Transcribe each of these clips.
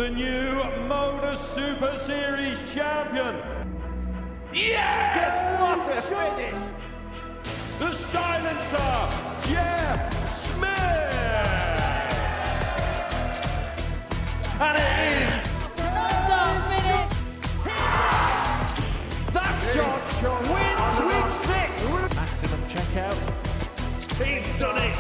the new Modus Super Series champion. Yes! What a finish! The silencer, Jeff Smith! And it is! Start finish! That shot wins week 6! Maximum checkout. He's done it!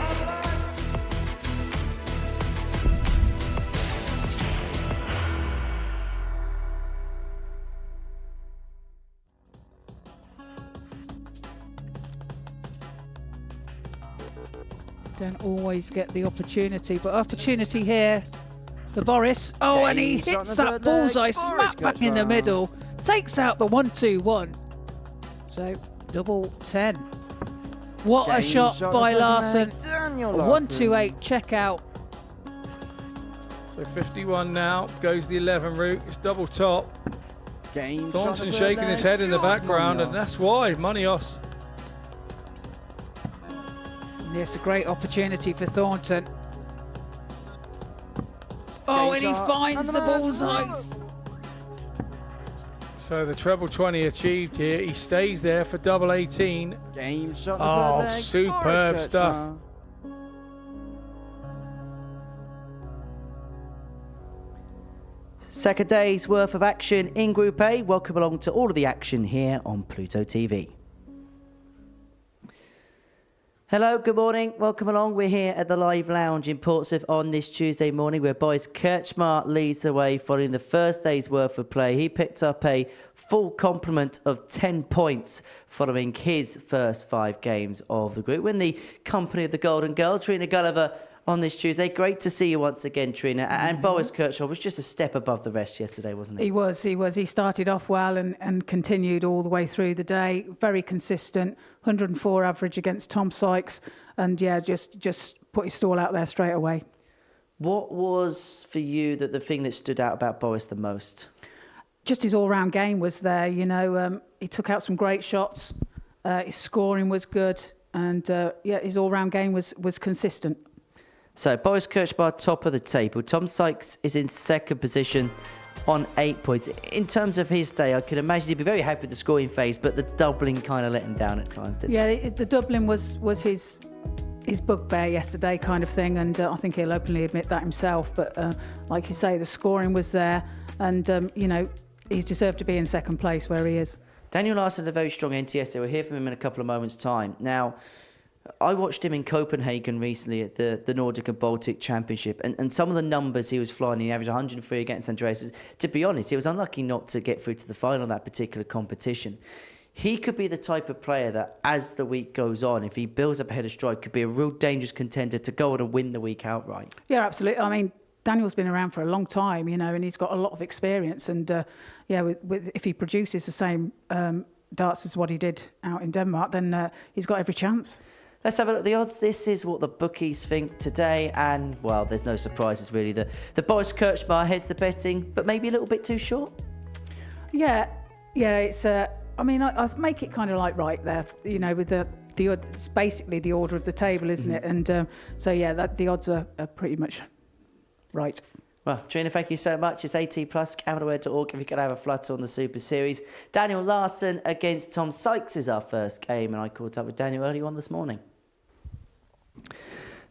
Don't always get the opportunity, but opportunity here for Boris. Oh, and he hits that bullseye smack back in the middle. Takes out the 1-2-1. So, double 10. What a shot by Larsson. Daniel A Larson. 1-2-8 checkout. So 51 now, goes the 11 route, it's double top. Thornton shaking his head in the background, and that's why, Manios. It's a great opportunity for Thornton. Oh, and he finds the bullseyes. So the treble 20 achieved here. He stays there for double 18. Game shot. Oh, superb stuff. Second day's worth of action in Group A. Welcome along to all of the action here on Pluto TV. Hello, good morning. Welcome along. We're here at the Live Lounge in Portsmouth on this Tuesday morning where Boris Kirchmar leads the way following the first day's worth of play. He picked up a full complement of 10 points following his first 5 games of the group. In the company of the Golden Girl, Trina Gulliver, on this Tuesday. Great to see you once again, Trina. And Boris Kirchmar was just a step above the rest yesterday, wasn't he? He was. He started off well and continued all the way through the day. Very consistent, 104 average against Tom Sykes. And yeah, just put his stall out there straight away. What was for you the thing that stood out about Boris the most? Just his all-round game was there. You know, he took out some great shots. His scoring was good. And yeah, his all-round game was consistent. So, Boris Kirchmar, top of the table. Tom Sykes is in second position on 8 points. In terms of his day, I can imagine he'd be very happy with the scoring phase, but the doubling kind of let him down at times, didn't it? Yeah, the doubling was his bugbear yesterday kind of thing, and I think he'll openly admit that himself. But like you say, the scoring was there, and, you know, he's deserved to be in second place where he is. Daniel Larson had a very strong end yesterday. We'll hear from him in a couple of moments' time. Now, I watched him in Copenhagen recently at the Nordic and Baltic Championship, and some of the numbers he was flying, he averaged 103 against Andreas. To be honest, he was unlucky not to get through to the final of that particular competition. He could be the type of player that, as the week goes on, if he builds up ahead of stride, could be a real dangerous contender to go on and win the week outright. Yeah, absolutely. I mean, Daniel's been around for a long time, you know, and he's got a lot of experience. And yeah, if he produces the same darts as what he did out in Denmark, then he's got every chance. Let's have a look at the odds. This is what the bookies think today, and, well, there's no surprises really. The Boris Kirchmar heads the betting, but maybe a little bit too short. Yeah, it's... I mean, I make it kind of like right there, you know, with it's basically the order of the table, isn't it? And so, yeah, the odds are pretty much right. Well, Trina, thank you so much. It's 18+, camelaware.org if you could have a flutter on the Super Series. Daniel Larson against Tom Sykes is our first game, and I caught up with Daniel early on this morning.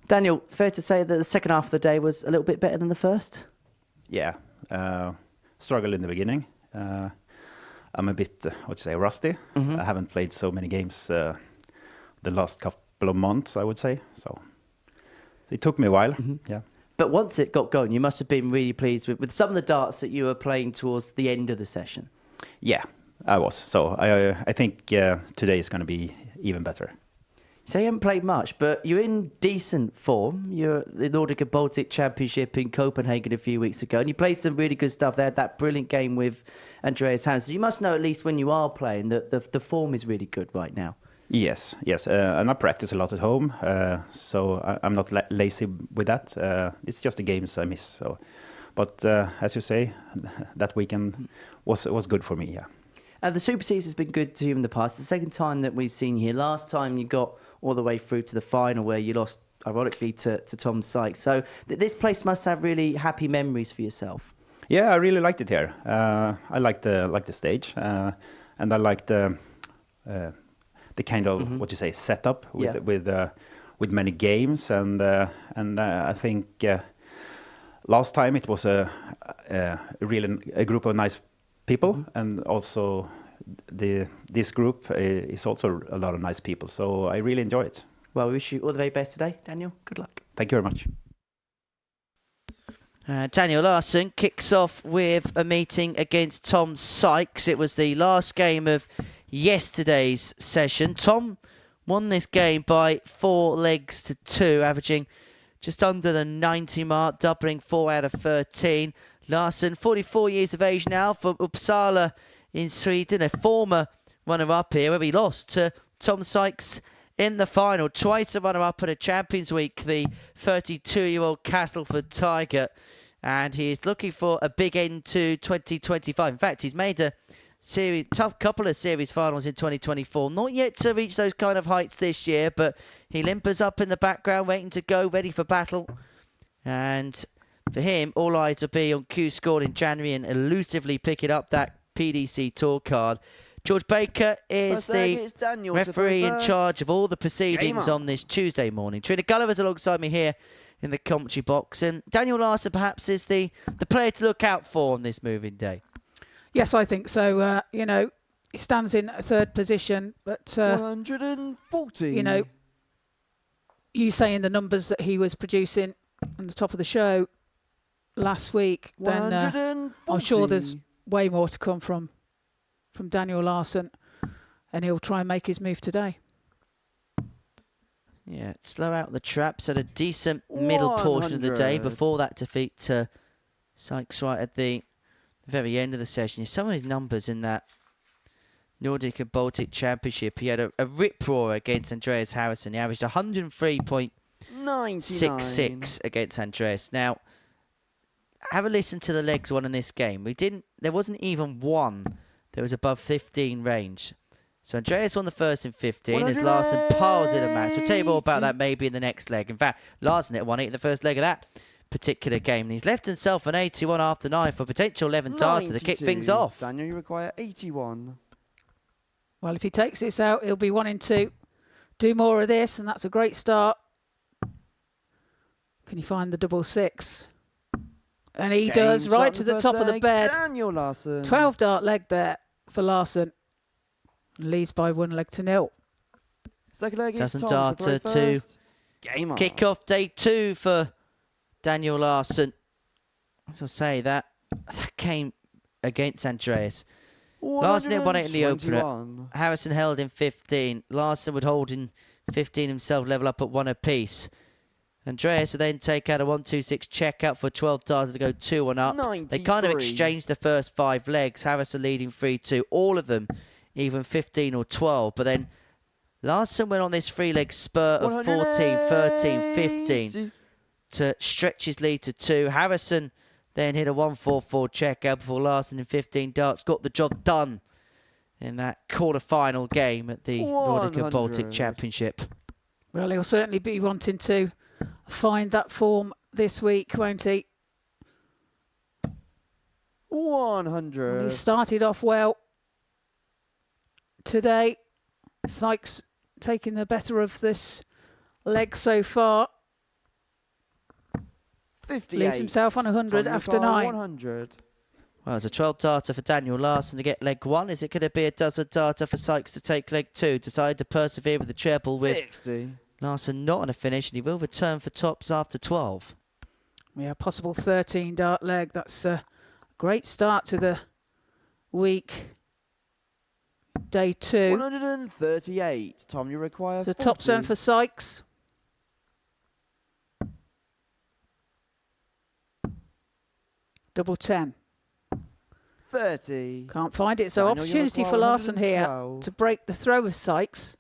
Daniel, fair to say that the second half of the day was a little bit better than the first? Yeah, struggled in the beginning. I'm a bit, rusty. I haven't played so many games the last couple of months, I would say. So it took me a while, yeah. But once it got going, you must have been really pleased with some of the darts that you were playing towards the end of the session. Yeah, I was. So I think today is going to be even better. So you haven't played much, but you're in decent form. You're at the Nordic and Baltic Championship in Copenhagen a few weeks ago, and you played some really good stuff. They had that brilliant game with Andreas Hans. So you must know, at least when you are playing, that the form is really good right now. Yes. And I practice a lot at home, so I'm not lazy with that. It's just the games I miss. So, but as you say, that weekend was good for me. Yeah. The Super Series has been good to you in the past. The second time that we've seen you here. Last time you got all the way through to the final where you lost, ironically, to Tom Sykes. So this place must have really happy memories for yourself. Yeah, I really liked it here. I like the stage, and I like the kind of what you say setup with many games, and I think last time it was a group of nice people, and also this group is also a lot of nice people. So I really enjoy it. Well, we wish you all the very best today, Daniel. Good luck. Thank you very much. Daniel Larson kicks off with a meeting against Tom Sykes. It was the last game of yesterday's session. Tom won this game by 4 legs to 2, averaging just under the 90 mark, doubling 4 out of 13. Larsson, 44 years of age now, from Uppsala in Sweden, a former runner-up here, where he lost to Tom Sykes in the final. Twice a runner-up at a Champions Week, the 32-year-old Castleford Tiger. And he is looking for a big end to 2025. In fact, he's made a couple of series finals in 2024. Not yet to reach those kind of heights this year, but he limpers up in the background, waiting to go, ready for battle. And for him, all eyes will be on Q Scored in January and elusively picking up that PDC Tour card. George Baker is the referee in charge of all the proceedings on this Tuesday morning. Trina Gulliver's alongside me here in the commentary box, and Daniel Larson perhaps is the player to look out for on this moving day. Yes, I think so. You know, he stands in 3rd position, but 140. you know, you saying the numbers that he was producing on the top of the show last week, then I'm sure there's way more to come from Daniel Larson, and he'll try and make his move today. Yeah, slow out the traps at a decent middle portion of the day before that defeat to Sykes right at the very end of the session. Some of his numbers in that Nordic and Baltic Championship, he had a rip-roar against Andreas Harrison. He averaged 103.66 against Andreas. Now, have a listen to the legs won in this game. There wasn't even one that was above 15 range. So Andreas won the first in 15 as Larsson piles in a match. We'll tell you more about that maybe in the next leg. In fact, Larsson hit 1-8 in the first leg of that particular game. And he's left himself an 81 after 9 for potential 11 darter to kick things off. Daniel, you require 81. Well, if he takes this out, he'll be wanting to do more of this, and that's a great start. Can he find the 6-6? And he does, right to the top of the bed. Daniel Larson. 12 dart leg there for Larsson. Leads by 1 leg to 0. Second leg is Doesn't Tom darter to game on. kick off day 2 for Daniel Larson. As I say, that came against Andreas. Larsson hit 1-8 in the opener. Harrison held in 15. Larsson would hold in 15 himself, level up at 1 apiece. Andreas would then take out a 1-2-6 check out for 12 darter to go 2-1 up. 93. They kind of exchanged the first 5 legs. Harrison leading 3-2. All of them even 15 or 12. But then Larsson went on this 3-leg spurt of 14, 13, 15 to stretch his lead to 2. Harrison then hit a 1-4-4 check out before Larsson in 15 darts got the job done in that quarter-final game at the Nordic and Baltic Championship. Well, he'll certainly be wanting to find that form this week, won't he? 100. Well, he started off well today. Sykes taking the better of this leg so far. 58. Leaves himself on 100 after 9. 100. Well, it's a 12 darter for Daniel Larson to get leg 1. Is it going to be a dozen darter for Sykes to take leg 2? Decided to persevere with the treble with 60. Larson not on a finish, and he will return for tops after 12. Yeah, possible 13 dart leg. That's a great start to the week. Day 2. 138. Tom, you require So 40. top zone for Sykes. Double 10. 30. Can't find it. So Daniel, you opportunity for require Larsson here 112. to break the throw of Sykes.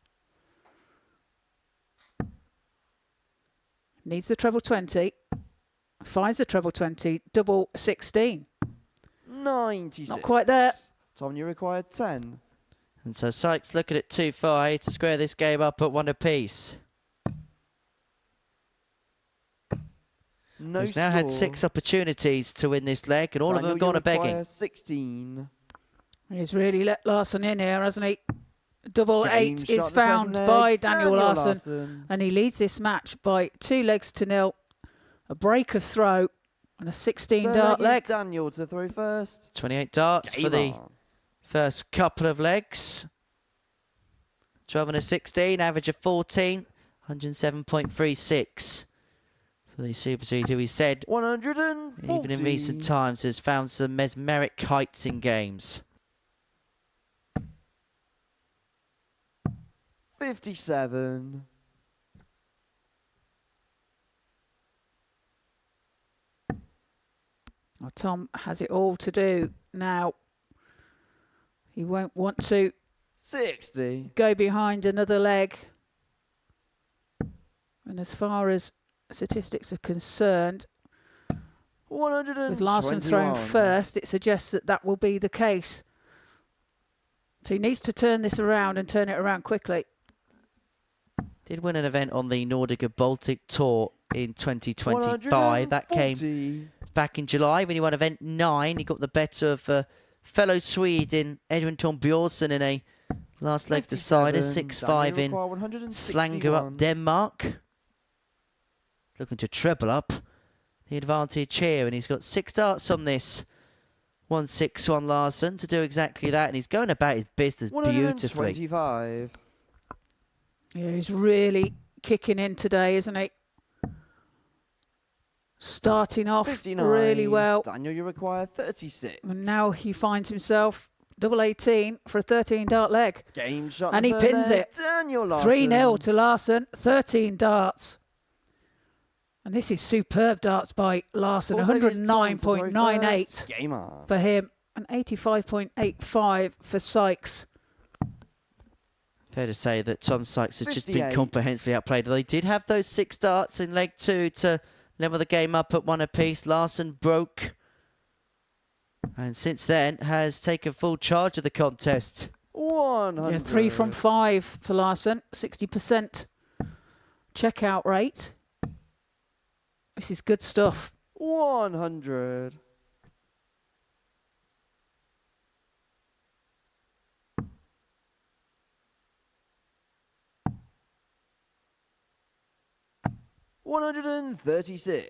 Needs the treble 20. Finds the treble 20. Double 16. 96. Not quite there. Tom, you require 10. And so Sykes looking at 2-5 to square this game up at 1 apiece. No He's score. now had 6 opportunities to win this leg, and all of them have Daniel, gone you a begging. require 16. He's really let Larsson in here, hasn't he? Double Game eight shot is at the found second by leg, Daniel Larson, and he leads this match by 2-0. A break of throw and a 16-dart leg. Daniel to throw first. 28 darts Game for the on. first couple of legs. 12 and a 16, average of 14, 107.36 for the Super Series, who he said, 140. even in recent times, has found some mesmeric heights in games. 57. Well, Tom has it all to do now. He won't want to 60. go behind another leg. And as far as statistics are concerned, 121. with Larsson thrown first, it suggests that that will be the case. So he needs to turn this around and turn it around quickly. Did win an event on the Nordic and Baltic Tour in 2025. That came back in July when he won event 9. He got the better of fellow Swede in Edwin Tom Bjornsson in a last leg decider, 6-5 in Slanger up Denmark. Looking to treble up the advantage here, and he's got 6 darts on this 161 Larsson to do exactly that, and he's going about his business beautifully. 125. Yeah, he's really kicking in today, isn't he? Starting off 59. really well. Daniel, you require 36. And now he finds himself double 18 for a 13-dart leg. Game shot. And the he third pins leg. it. Daniel Larson. 3-0 to Larsson, 13 darts. And this is superb darts by Larsson, Fourth leg is Tom to throw 109.98 first. Game on. for him, and 85.85 for Sykes. Fair to say that Tom Sykes has just been 58. comprehensively outplayed. They did have those 6 darts in leg 2 to level the game up at 1 apiece. Larsson broke, and since then has taken full charge of the contest. 100. Yeah, 3 from 5 for Larsson, 60% checkout rate. This is good stuff. 100. $136.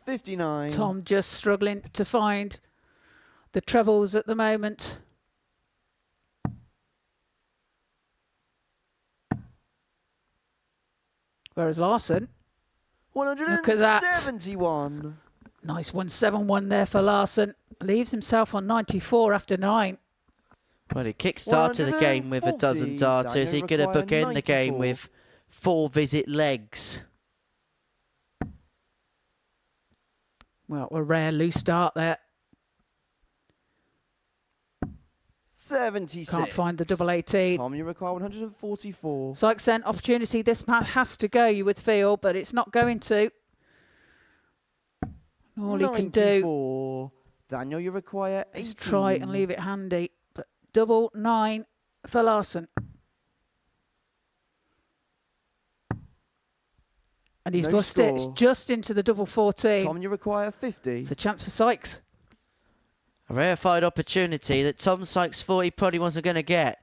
59. Tom just struggling to find the trebles at the moment. Whereas Larsson, look at that. 171. Nice 171 there for Larsson. Leaves himself on 94 after 9. Well, he kick-started the game with a dozen 140. darters. He could have Daniel bookend the game 94. with 4 visit legs. Well, a rare loose start there. 76. Can't find the double 18. Tom, you require 144. Sykes sent opportunity. This man has to go, you would feel, but it's not going to. All he can do 94. Daniel, you require 18. is try and leave it handy. But double 9 for Larsson. And he's No lost it. It's score. just into the double 14. Tom, you require 50. It's a chance for Sykes. A rarefied opportunity that Tom Sykes thought he probably wasn't going to get.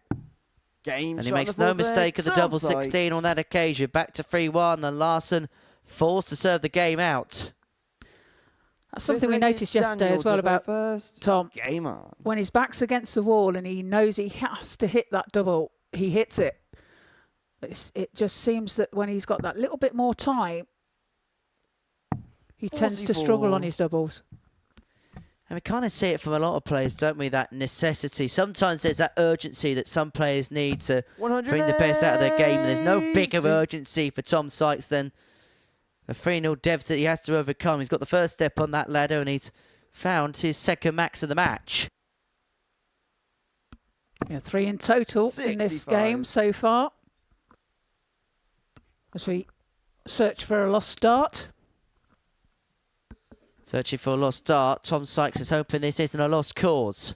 Game And he shot makes on the no fourth leg. mistake of the Tom double 16 on Sykes. that occasion. Back to 3-1, and Larsson forced to serve the game out. That's something we Fifth leg is noticed yesterday Daniel as well to throw about first. Tom. Game on. When his back's against the wall and he knows he has to hit that double, he hits it. It just seems that when he's got that little bit more time, he tends to struggle 44. on his doubles. And we kind of see it from a lot of players, don't we? That necessity. Sometimes there's that urgency that some players need to bring the best out of their game. And there's no bigger 180. urgency for Tom Sykes than a 3-0 deficit he has to overcome. He's got the first step on that ladder, and he's found his second max of the match. Yeah, 3 in total in this 65. game so far. As we search for a lost start. Searching for a lost start. Tom Sykes is hoping this isn't a lost cause.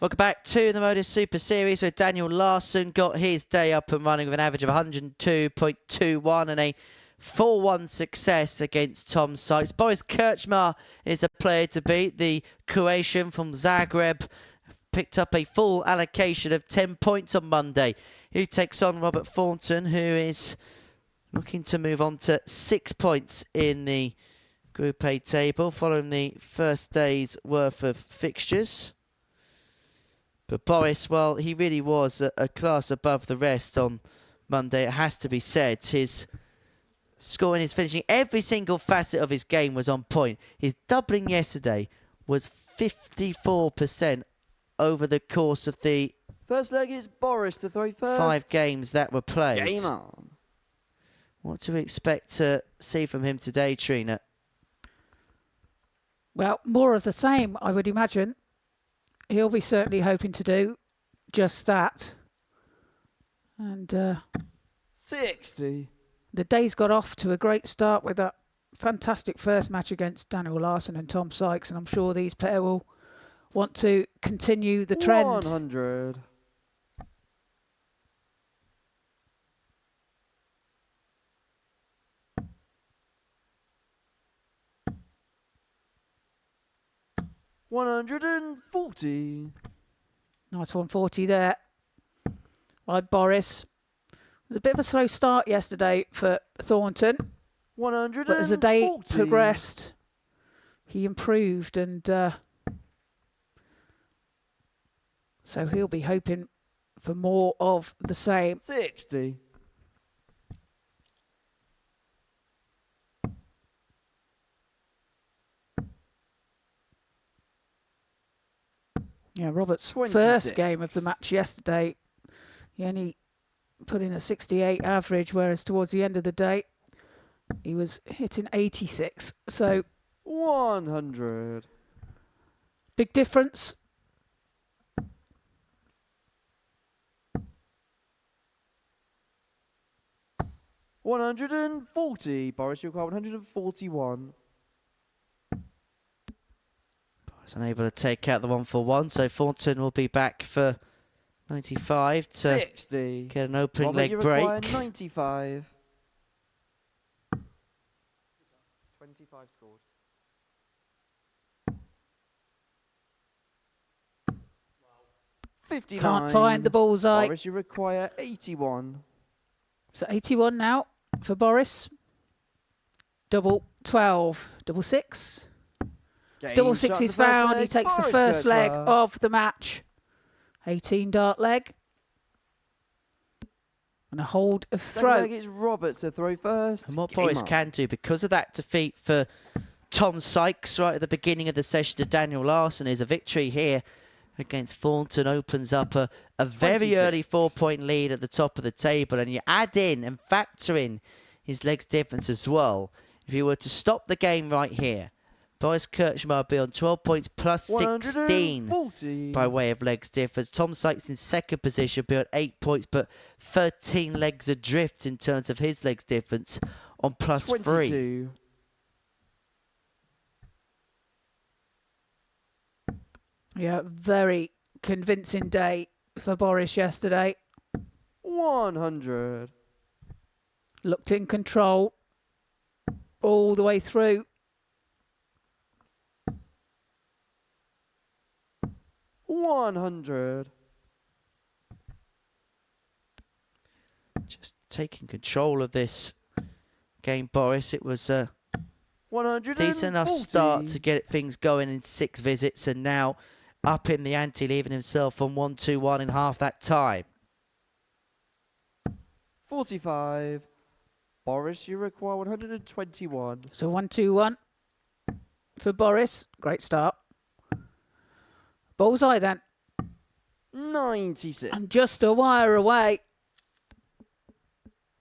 Welcome back to the Modus Super Series, where Daniel Larson got his day up and running with an average of 102.21 and a 4-1 success against Tom Sykes. Boris Kirchmar is the player to beat. The Croatian from Zagreb picked up a full allocation of 10 points on Monday. He takes on Robert Thornton, who is looking to move on to 6 points in the Group A table following the first day's worth of fixtures. But Boris, well, he really was a class above the rest on Monday, it has to be said. His scoring, his finishing, every single facet of his game was on point. His doubling yesterday was 54% over the course of the First leg is Boris to throw first. 5 games that were played. Game on. What do we expect to see from him today, Trina? Well, more of the same, I would imagine. He'll be certainly hoping to do just that. And 60. the day's got off to a great start with that fantastic first match against Daniel Larson and Tom Sykes, and I'm sure these pair will want to continue the trend. 100. $140. Nice 140 there by Boris. It was a bit of a slow start yesterday for Thornton, 140. but as the day progressed, he improved, and so he'll be hoping for more of the same. 60. Yeah, Robert's 26. first game of the match yesterday, he only put in a 68 average, whereas towards the end of the day, he was hitting 86. So 100. big difference. $140. Boris, you require 141. Boris unable to take out the 1-for-1, so Thornton will be back for 95 to 60. get an opening Robert, leg you break. require 95. 25 scored. Wow. 59. Can't find the bullseye. Boris, you require 81. So 81 now for Boris. Double 12, double 6. Game Double shot 6 in is the first found. He leg. takes the Boris first leg Kirchmar. of the match. 18 dart leg. And a hold of Second throw. leg is Robert to throw first. And what Game Boris on. can do, because of that defeat for Tom Sykes right at the beginning of the session to Daniel Larson, is a victory here against Thornton opens up a very 26. early 4-point lead at the top of the table, and you add in and factor in his legs difference as well. If you were to stop the game right here, Boris Kirchmar would be on 12 points plus 16 140. by way of legs difference. Tom Sykes in second position be on 8 points, but 13 legs adrift in terms of his legs difference on plus 3. 22. Yeah, very convincing day for Boris yesterday. 100. Looked in control all the way through. 100. Just taking control of this game, Boris. It was a 140. decent enough start to get things going in 6 visits, and now up in the ante, leaving himself on 1-2-1 in half that time. 45. Boris, you require 121. So 1-2-1 for Boris. Great start. Bullseye then. 96. And just a wire away.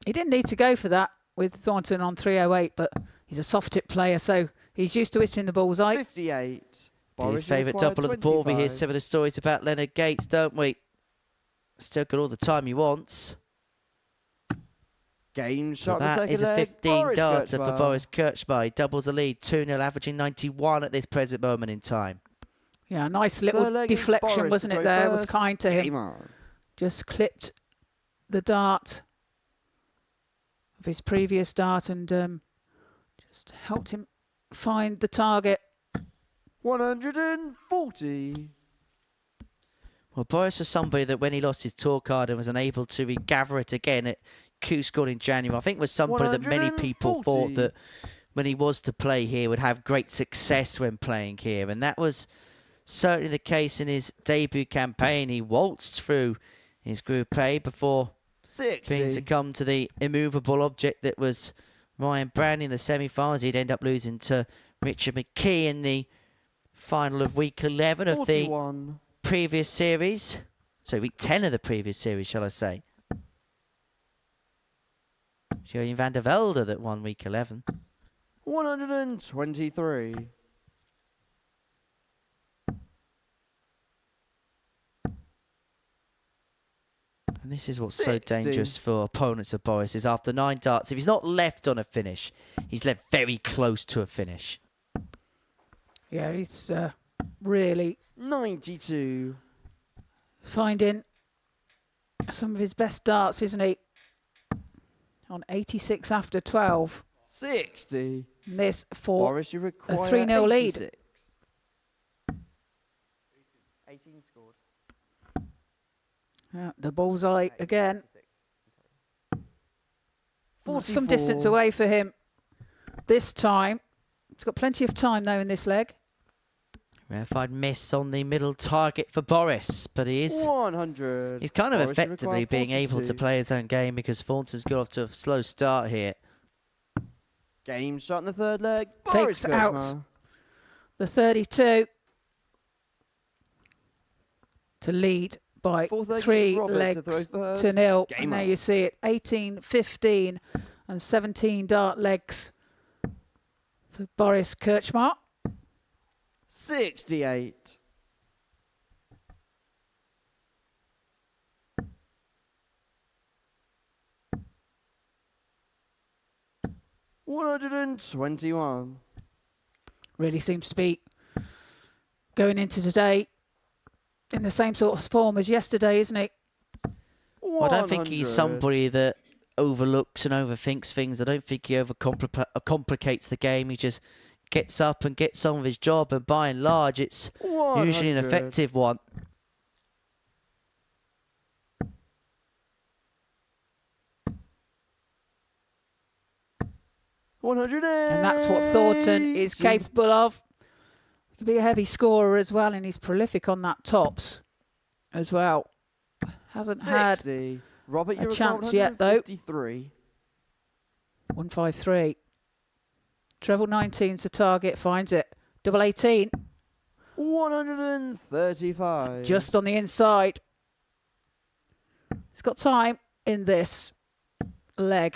He didn't need to go for that with Thornton on 308, but he's a soft tip player, so he's used to hitting the bullseye. 58. His favourite double of the ball. We hear similar stories about Leonard Gates, don't we? Still got all the time he wants. Game So shot the that second is a leg. 15 Boris darter for Kirchmar. Boris Kirchmar. He doubles the lead, 2-0, averaging 91 at this present moment in time. Yeah, a nice Third little leg is deflection, Boris wasn't to it throw there? It was first. kind to him. Game on. Just clipped the dart of his previous dart and just helped him find the target. 140. Well, Boris was somebody that when he lost his tour card and was unable to regather it again at Q School in January, I think was somebody that many people thought 140. that when he was to play here would have great success when playing here. And that was certainly the case in his debut campaign. He waltzed through his Group A before 60. being succumbed to the immovable object that was Ryan Browning in the semi-finals. He'd end up losing to Richard McKee in the final of week 11 of the 41. previous series. So week 10 of the previous series, shall I say. Julian van der Velde that won week 11. 123. And this is what's so 60. dangerous for opponents of Boris is after 9 darts, if he's not left on a finish, he's left very close to a finish. Yeah, he's really 92. finding some of his best darts, isn't he? On 86 after 12. 60. And this for Boris, you require 3-0 lead. 86. 18 scored. The bullseye again. 44. Some distance away for him this time. He's got plenty of time though in this leg. Rarefied miss on the middle target for Boris, but he is 100. he's kind of Boris, you effectively require being able 42. to play his own game because Thornton's got off to a slow start here. Game shot in the third leg. Boris Takes out Kirchmar. the 32 to lead by Fourth leg is 3 Robert to legs throw first. to 0. Game And there on. you see it, 18, 15 and 17 dart legs for Boris Kirchmar. 68. $121. Really seems to be going into today in the same sort of form as yesterday, isn't it? Well, I don't think he's somebody that overlooks and overthinks things. I don't think he overcomplicates the game. He just gets up and gets on with his job, and by and large, it's usually an 100. effective one. And that's what Thornton is capable of. He can be a heavy scorer as well, and he's prolific on that tops as well. Hasn't had 60. Robert, a you chance yet, though. 53. 153. Treble 19's the target, finds it. Double 18, 135. just on the inside. He's got time in this leg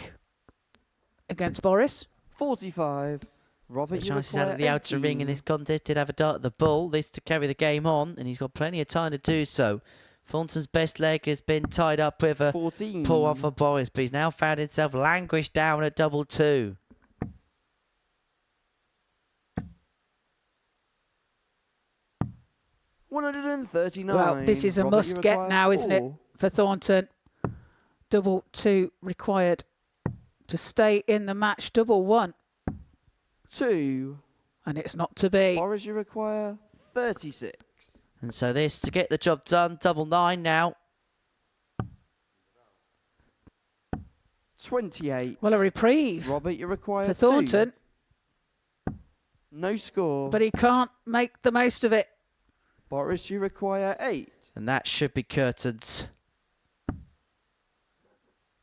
against Boris. 45. Robert, The you chances out require of the outer ring in 18. this contest. Did have a dart at the bull. This to carry the game on, and he's got plenty of time to do so. Thornton's best leg has been tied up with a 14. pull off of Boris, but he's now found himself languished down at double 2. $139. Well, this is a Robert, you must get require now, isn't it, 4. for Thornton? Double 2 required to stay in the match. Double 1, 2. and it's not to be. Boris, you require 36. And so this to get the job done. Double 9 now. 28. Well, a reprieve Robert, you require for 2. Thornton, No score. but he can't make the most of it. Boris, you require 8. And that should be curtains.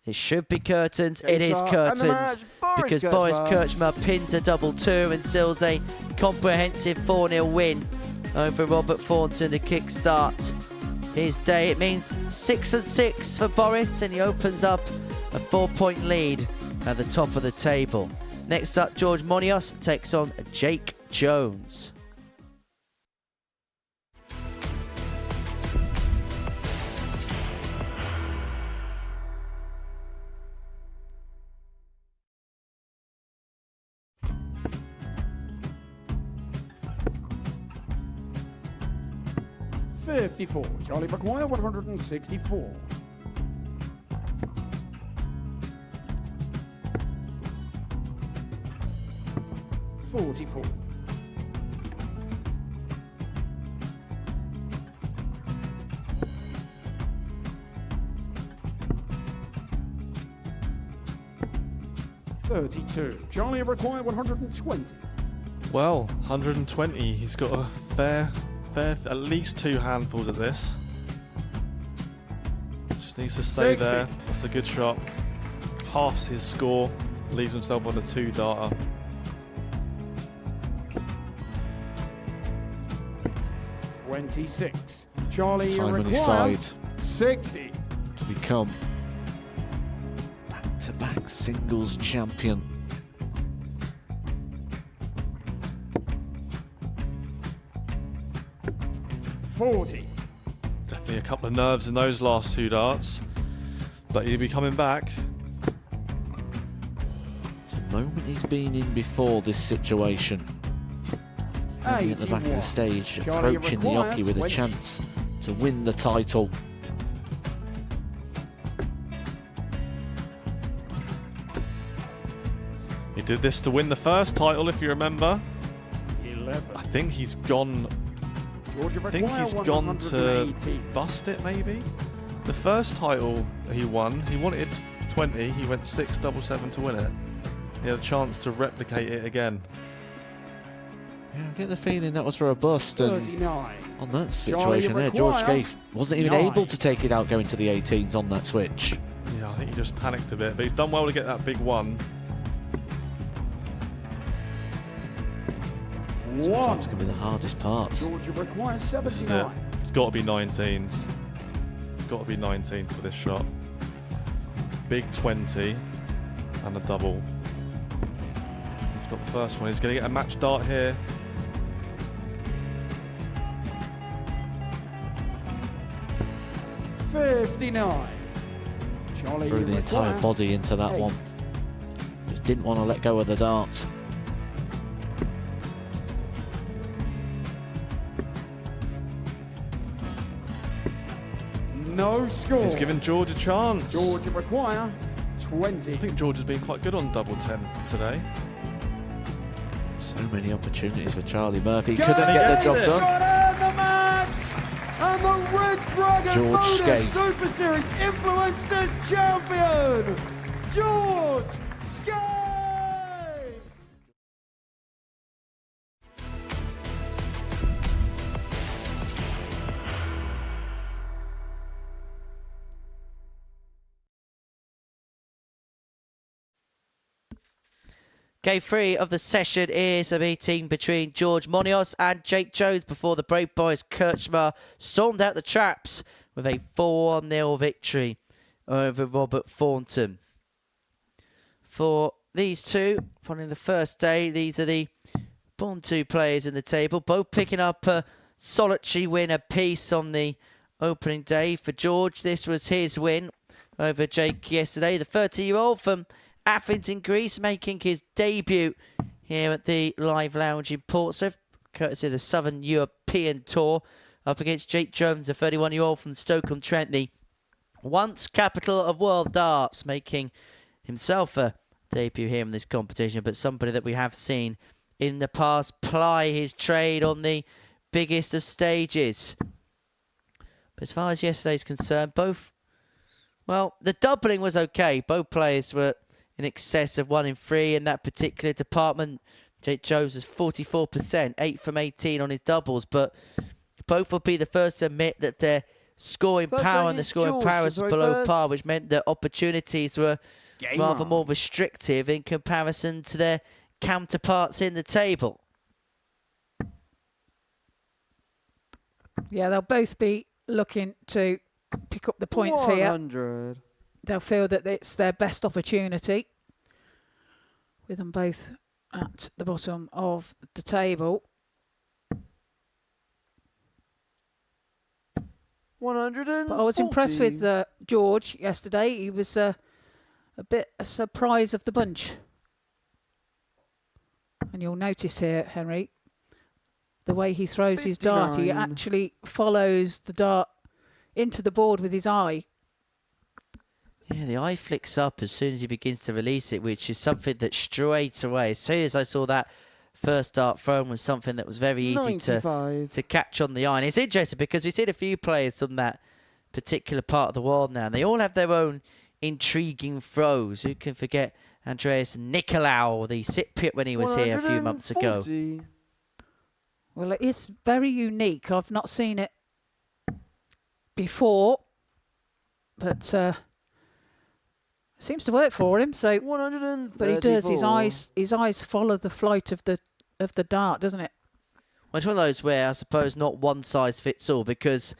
It should be curtains. It is And the curtains. match, Because Boris Kirchmar pins a double 2 and seals a comprehensive 4-0 win over Robert Thornton to kickstart his day. It means 6-6 for Boris, and he opens up a 4-point lead at the top of the table. Next up, George Monios takes on Jake Jones. 54. Charlie require 164. 44. 32. Charlie require 120. Well, 120. He's got a fair, at least 2 handfuls at this. Just needs to stay 60. there. That's a good shot. Halves his score. Leaves himself on a 2-darter. $26. Charlie Time on his require side 60. to become back-to-back singles champion. $40. Definitely a couple of nerves in those last 2 darts. But he'll be coming back. It's a moment he's been in before this situation. Standing at the back of the stage, Charlie approaching the required jockey with a 20. chance to win the title. He did this to win the first title, if you remember. 11. I think he's gone. Georgia I think require he's gone to 118. bust it, maybe. The first title he won, he wanted 20. He went 6-7-7 to win it. He had a chance to replicate it again. Yeah, I get the feeling that was for a bust, and 39. on that Charlie situation there, George require Scaife wasn't even 9. able to take it out going to the 18s on that switch. Yeah, I think he just panicked a bit, but he's done well to get that big one. Sometimes can be the hardest part. Georgia requires This is it. 79. It's got to be 19s. It's got to be 19s for this shot. Big 20 and a double. He's got the first one. He's going to get a match dart here. $59. Charlie Threw the entire require body into that 8. one. Just didn't want to let go of the dart. No score. He's given George a chance. Georgia require 20. I think George has been quite good on double 10 today. So many opportunities for Charlie Murphy. Go Couldn't get the job it. done. Got in the match. And the Red Dragon George Modus Scaife. Super Series Influencers Champion, George Scaife. Game 3 of the session is a meeting between George Munoz and Jake Jones before the Brave Boys Kirchmar stormed out the traps with a 4-0 victory over Robert Thornton. For these two, following the first day, these are the Born 2 players in the table, both picking up a solitary win apiece on the opening day. For George, this was his win over Jake yesterday. The 30-year-old from Athens in Greece making his debut here at the Live Lounge in Portsmouth, courtesy of the Southern European Tour, up against Jake Jones, a 31-year-old from Stoke-on-Trent, the once capital of world darts, making himself a debut here in this competition, but somebody that we have seen in the past ply his trade on the biggest of stages. But as far as yesterday's concerned, both, well, the doubling was okay. Both players were in excess of 1 in 3 in that particular department. Jake Jones is 44%, 8 from 18 on his doubles, but both will be the first to admit that their scoring power and the scoring prowess was below par, which meant that opportunities were rather more restrictive in comparison to their counterparts in the table. Yeah, they'll both be looking to pick up the points 100. here. They'll feel that it's their best opportunity, with them both at the bottom of the table. 140. But I was impressed with George yesterday. He was a bit a surprise of the bunch. And you'll notice here, Henry, the way he throws his dart. He 59. actually follows the dart into the board with his eye. Yeah, the eye flicks up as soon as he begins to release it, which is something that straight away, as soon as I saw that first dart thrown, was something that was very easy 95. to catch on the eye. And it's interesting because we've seen a few players from that particular part of the world now, and they all have their own intriguing throws. Who can forget Andreas Nicolau, the Cypriot, when he was here a few months ago? 140. Well, it is very unique. I've not seen it before, but seems to work for him. So, 134. but he does. His eyes follow the flight of the dart, doesn't it? Well, it's one of those where I suppose not one size fits all, because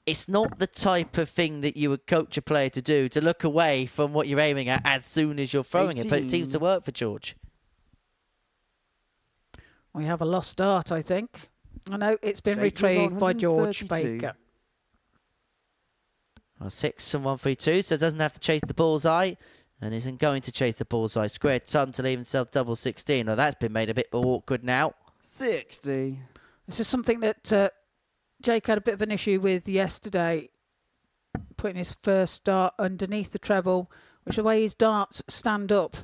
it's not the type of thing that you would coach a player to do, to look away from what you're aiming at as soon as you're throwing 18. it. But it seems to work for George. We have a lost dart, I think. I know it's been Jake retrieved with by George 132. Baker. Well, 6 and 132, so doesn't have to chase the bullseye, and isn't going to chase the bullseye. Square ton to leave himself double 16. Well, that's been made a bit awkward now. 60. This is something that Jake had a bit of an issue with yesterday, putting his first dart underneath the treble, which the way his darts stand up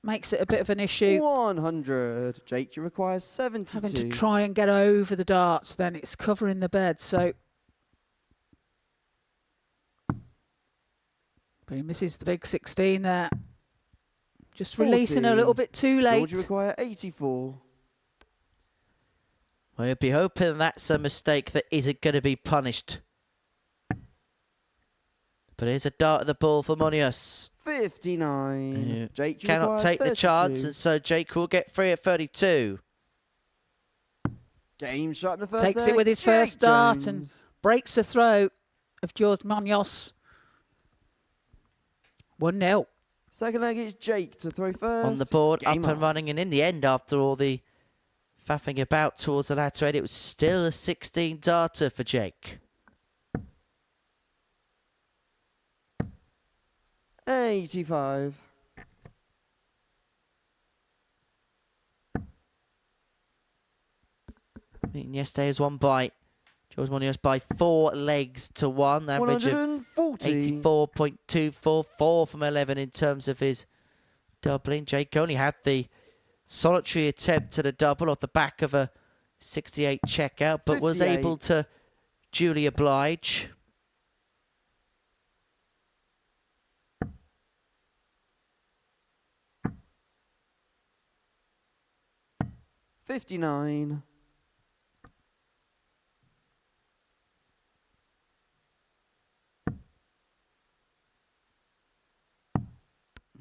makes it a bit of an issue. 100. Jake, you require 72. Having to try and get over the darts, then it's covering the bed. So, but he misses the big 16 there. Just 40. releasing a little bit too late. George, you require 84. Well, you'll be hoping that's a mistake that isn't going to be punished. But here's a dart at the ball for Modus. 59. Jake, you Cannot require take 32. the chance, and so Jake will get free at 32. Game shot in the first Takes leg. it with his Jake first dart Jones. and breaks the throw of George Munoz. 1-0. Second leg is Jake to throw first. On the board, Game up and on. running, and in the end, after all the faffing about towards the latter end, it was still a 16 darter for Jake. 85. Meeting yesterday was one bite. George Munoz by 4 legs to 1. Average of 140. 84.244 from 11 in terms of his doubling. Jake only had the solitary attempt at a double off the back of a 68 checkout, but was 58. able to duly oblige. $59.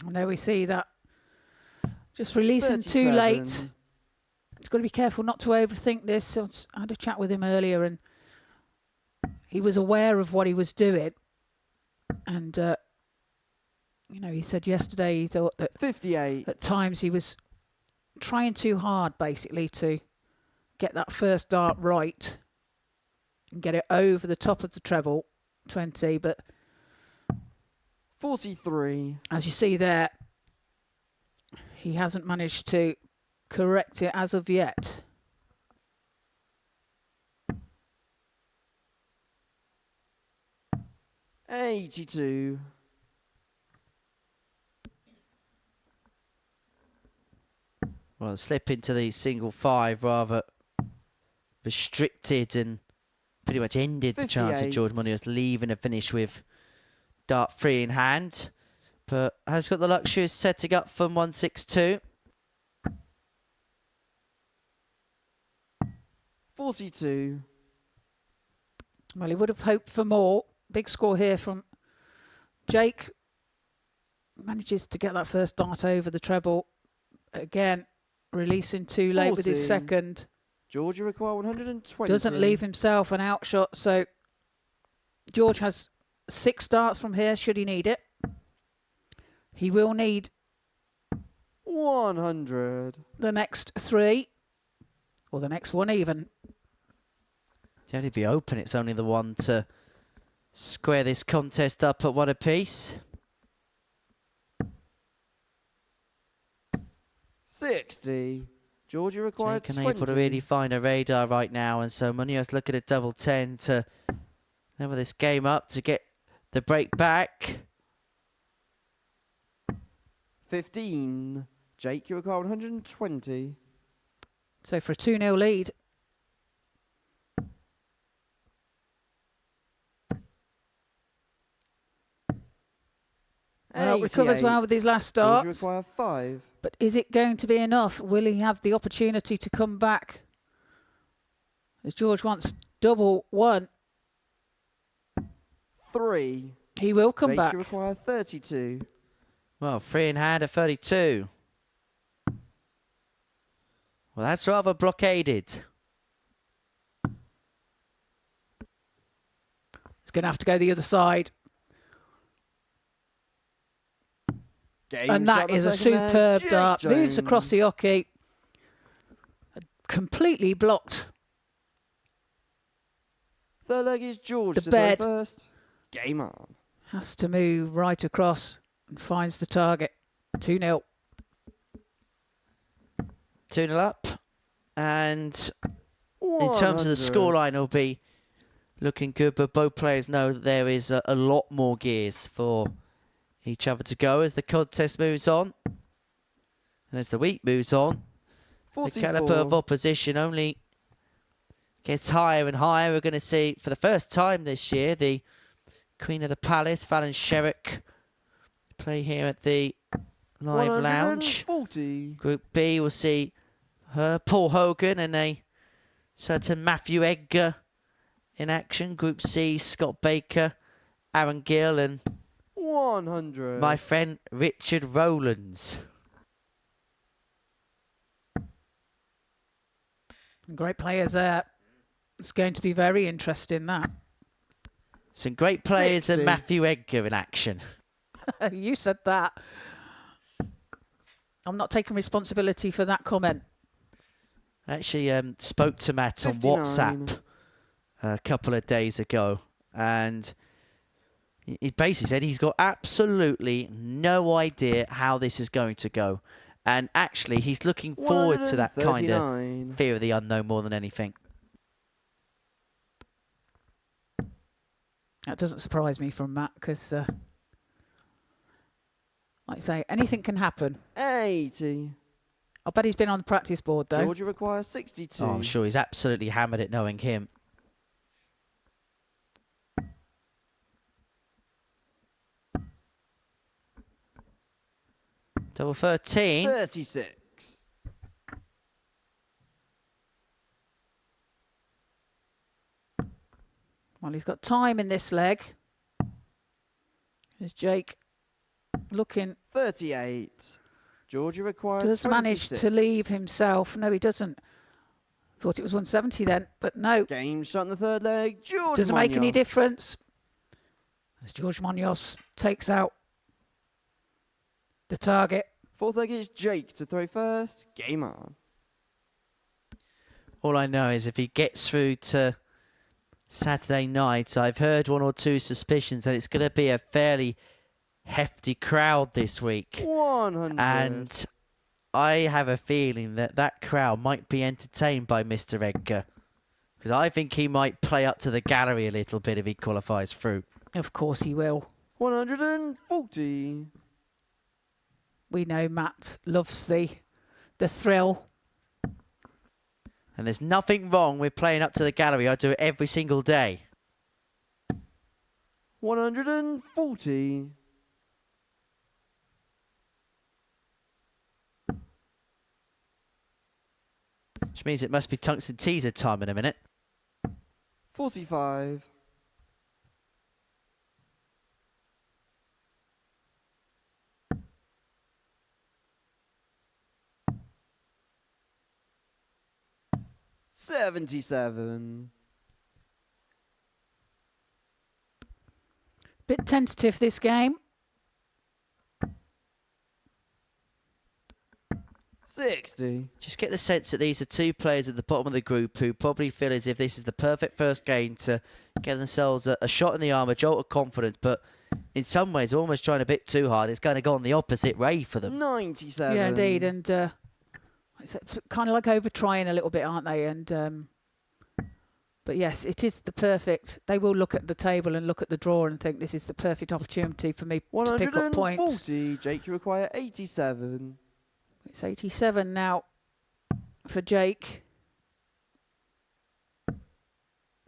And there we see that. Just releasing too 37. late. He's got to be careful not to overthink this. I had a chat with him earlier, and he was aware of what he was doing. And, you know, he said yesterday he thought that 58. at times he was trying too hard, basically, to get that first dart right and get it over the top of the treble, 20. But 43. as you see there, he hasn't managed to correct it as of yet. $82. Well, slip into the single 5 rather restricted and pretty much ended the chance of 58. George Munoz leaving a finish with dart 3 in hand. But has got the luxury of setting up from 162. 42. Well, he would have hoped for more. Big score here from Jake. Manages to get that first dart over the treble. Again, releasing too late with his 14. second. George, you require 120. Doesn't leave himself an outshot. So George has 6 darts from here should he need it. He will need 100. the next 3. Or the next one even. To only be open, it's only the one to square this contest up at 1 apiece. 60. Georgia required Jake 20. unable to really find a radar right now, and so Munoz looking at double 10 to level this game up to get the break back. 15. Jake, you require 120. So for a 2-0 lead. Well, recovers well with his last start. Require 5. But is it going to be enough? Will he have the opportunity to come back? As George wants double 1. 3. He will come Jake, back. You require 32. Well, 3 in hand at 32. Well, that's rather blockaded. He's going to have to go the other side. And that is a superb dart. Moves across the hockey. Completely blocked. Third leg is George The to bed. throw first. Game on. Has to move right across and finds the target. 2-0. 2-0 up. And in terms of the scoreline, it'll be looking good. But both players know that there is a lot more gears for each other to go as the contest moves on. And as the week moves on, 44. the caliber of opposition only gets higher and higher. We're going to see, for the first time this year, the Queen of the Palace, Fallon Sherrick, play here at the Live Lounge. 140. Group B will see her, Paul Hogan, and a certain Matthew Edgar in action. Group C, Scott Baker, Aaron Gill, and 100. my friend Richard Rowlands. Great players there. It's going to be very interesting, that. Some great players 60. and Matthew Edgar in action. You said that. I'm not taking responsibility for that comment. I actually spoke to Matt 59. on WhatsApp a couple of days ago, and he basically said he's got absolutely no idea how this is going to go. And actually, he's looking forward to that kind of fear of the unknown more than anything. That doesn't surprise me from Matt, because, like I say, anything can happen. 80. I bet he's been on the practice board, though. Georgia requires 62. Oh, I'm sure he's absolutely hammered it knowing him. Double 13. 36. Well, he's got time in this leg. There's Jake looking. 38. Georgia requires Does 26. manage to leave himself. No, he doesn't. Thought it was 170 then, but no. Game shot in the third leg. George Doesn't make any Munoz. difference. As George Munoz takes out the target. Fourth leg is Jake to throw first. Game on. All I know is if he gets through to Saturday night, I've heard one or two suspicions that it's going to be a fairly hefty crowd this week. 100. And I have a feeling that that crowd might be entertained by Mr. Edgar. Because I think he might play up to the gallery a little bit if he qualifies through. Of course he will. 140. We know Matt loves the thrill. And there's nothing wrong with playing up to the gallery. I do it every single day. 140. Which means it must be tungsten teaser time in a minute. 45. $77. Bit tentative, this game. 60. Just get the sense that these are two players at the bottom of the group who probably feel as if this is the perfect first game to get themselves a shot in the arm, a jolt of confidence, but in some ways almost trying a bit too hard. It's going to go on the opposite way for them. 97. Yeah, indeed. And It's kind of like over trying a little bit, aren't they? And but yes, it is the perfect. They will look at the table and look at the draw and think this is the perfect opportunity for me to pick up points. 140. Jake, you require 87. It's 87 now for Jake.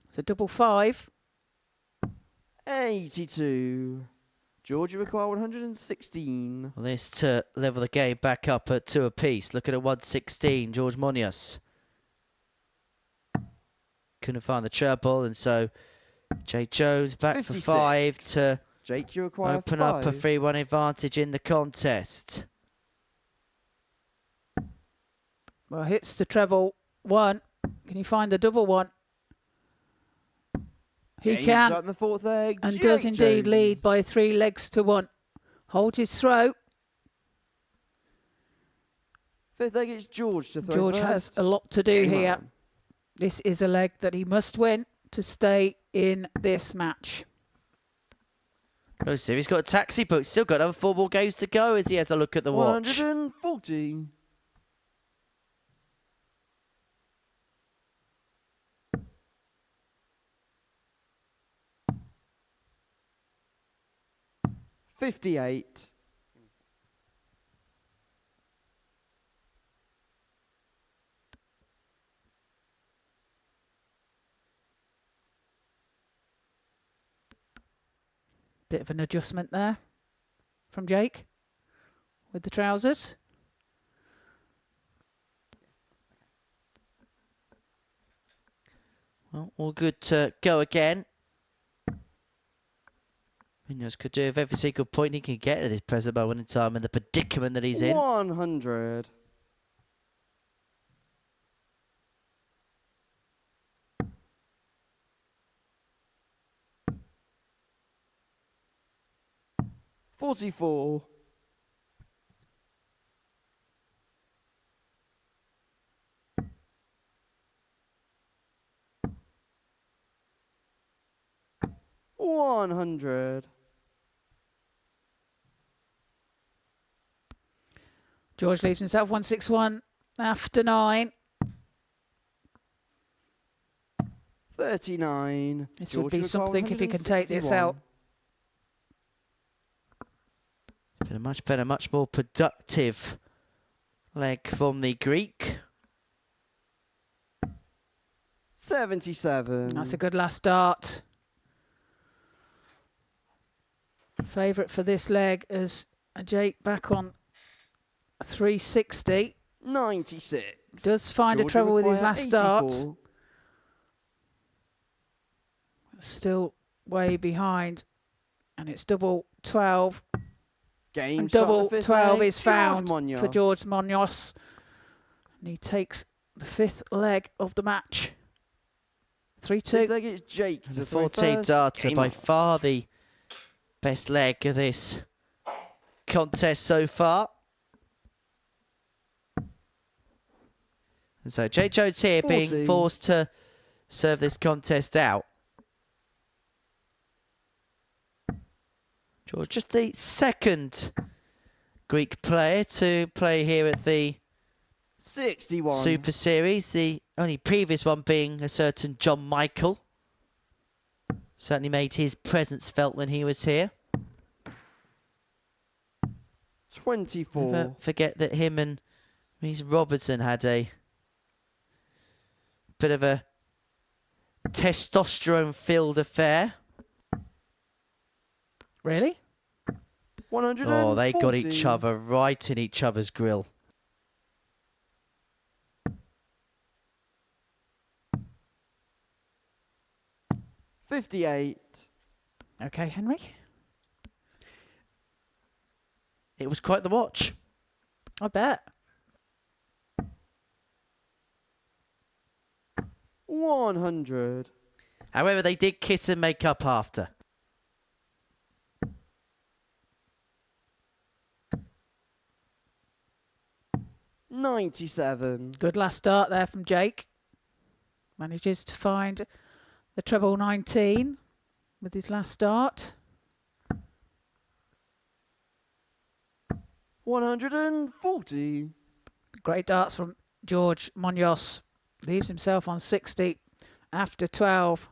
It's a double 5. 82. George, you require 116. Well, this to level the game back up at 2 apiece. Look at a 116, George Modus. Couldn't find the treble, and so Jake Jones back 56. for 5 to Jake, you require open 5. up a 3-1 advantage in the contest. Well, hits the treble 1. Can you find the double 1? He Games can, on the 4th leg. and Jake does indeed Jones. lead by 3 legs to 1. Holds his throw. 5th leg, it's George to throw George first. has a lot to do Game here. on. This is a leg that he must win to stay in this match. Let's see, he's got a taxi, but still got another 4 more games to go as he has a look at the watch. 140. $58. Bit of an adjustment there from Jake with the trousers. Well, all good to go again. Munoz could do with every single point he can get at this present moment in time and the predicament that he's in. 100. $44. $100. George leaves himself 161 after 9. 39. This George would be require something if he can take this out. 161. Been a much better, much more productive leg from the Greek. 77. That's a good last start. Favourite for this leg is Jake back on 360. 96. Does find a George treble with his require last start. 84. Still way behind. And it's double 12. Game And shot double the 5th 12 leg, is found George Munoz. for George Munoz. And he takes the 5th leg of the match. 3-2. I think it's Jake to The throw 14 first. darter, Game by on. far the best leg of this contest so far. And so Jake Jones here 40. being forced to serve this contest out. George, just the second Greek player to play here at the 61. Super Series. The only previous one being a certain John Michael. Certainly made his presence felt when he was here. 24. Never forget that him and Reese Robertson had a bit of a testosterone-filled affair. Really? 140. Oh, they got each other right in each other's grill. $58. Okay, Henry. It was quite the watch. I bet. 100. However, they did kiss and make up after. $97. Good last start there from Jake. Manages to find the treble 19 with his last start. 140. Great darts from George Munoz leaves himself on 60 after 12.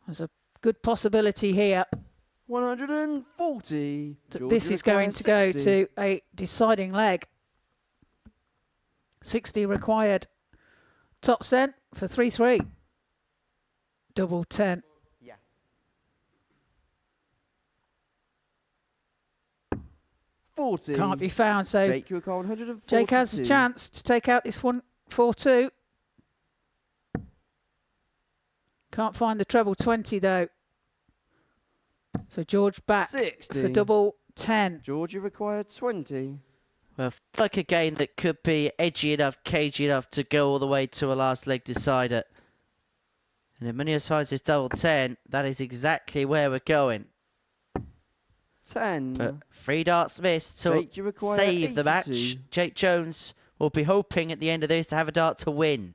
There's a good possibility here 140. that this is going to go to a deciding leg. 60 required. Top cent for 3-3. Double 10. Yes. 40. Can't be found, so Jake, you require 142. Jake has a chance to take out this one 4-2. Can't find the treble 20 though. So George back 60. for double 10. George, you require 20. Well, like a game that could be edgy enough, cagey enough to go all the way to a last leg decider. And if Munoz finds this double 10, that is exactly where we're going. 10. But 3 darts missed to Jake, you require save the 82. match. Jake Jones will be hoping at the end of this to have a dart to win.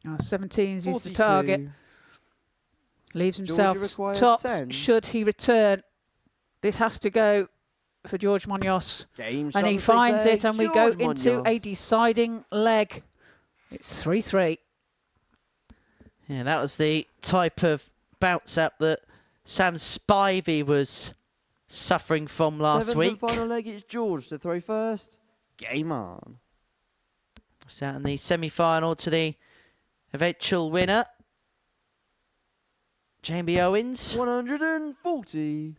Oh, 17s is 42. the target. Leaves George, himself you require tops 10. should he return. This has to go for George Munoz. Game And he shot finds leg, it, and we George go into a Munoz. deciding leg. It's 3-3. Yeah, that was the type of bounce up that Sam Spivey was suffering from last Seventh week. and final leg, it's George to throw first. Game on. It's out in the semi-final to the eventual winner, Jamie Owens. 140.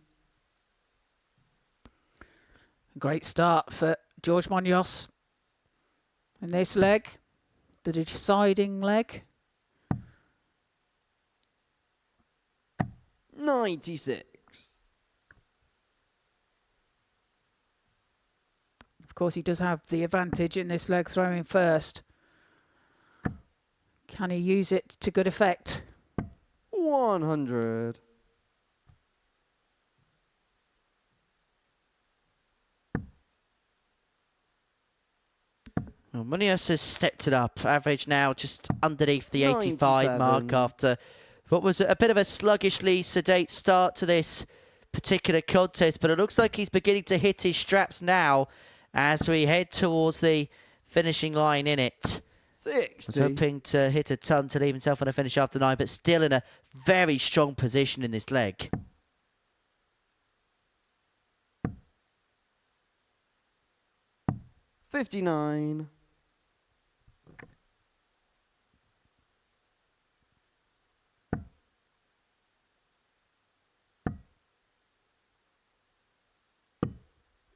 Great start for George Munoz in this leg, the deciding leg. 96. Of course, he does have the advantage in this leg, throwing first. Can he use it to good effect? 100. Well, Munoz has stepped it up. Average now just underneath the 85 mark 97. after what was a bit of a sluggishly sedate start to this particular contest. But it looks like he's beginning to hit his straps now as we head towards the finishing line in it. 60. Was hoping to hit a ton to leave himself on a finish after 9, but still in a very strong position in this leg. $59.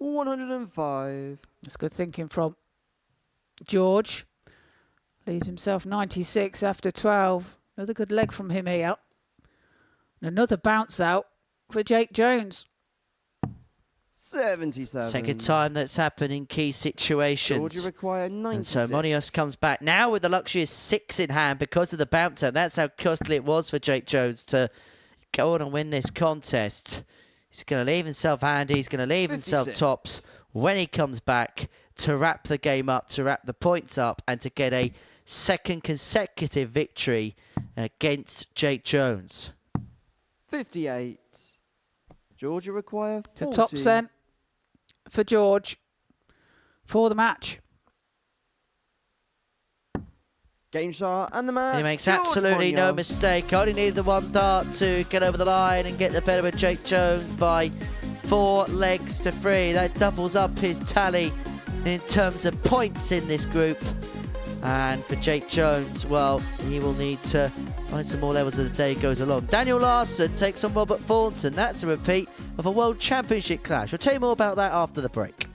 $105. That's good thinking from George. Leaves himself 96 after 12. Another good leg from him here. And another bounce out for Jake Jones. 77. Second time that's happened in key situations. Georgia require 96. And so Munoz comes back now with the luxury of 6 in hand because of the bounce out. That's how costly it was for Jake Jones to go on and win this contest. He's going to leave himself handy. He's going to leave 56. himself tops when he comes back to wrap the game up, to wrap the points up, and to get a second consecutive victory against Jake Jones. 58. Georgia require 40. The top cent for George for the match. Game shot and the match. He makes George absolutely no Munoz. mistake. Only needed the one dart to get over the line and get the better of Jake Jones by 4 legs to 3. That doubles up his tally in terms of points in this group. And for Jake Jones, well, he will need to find some more levels as the day goes along. Daniel Larson takes on Robert Thornton. That's a repeat of a World Championship clash. We'll tell you more about that after the break.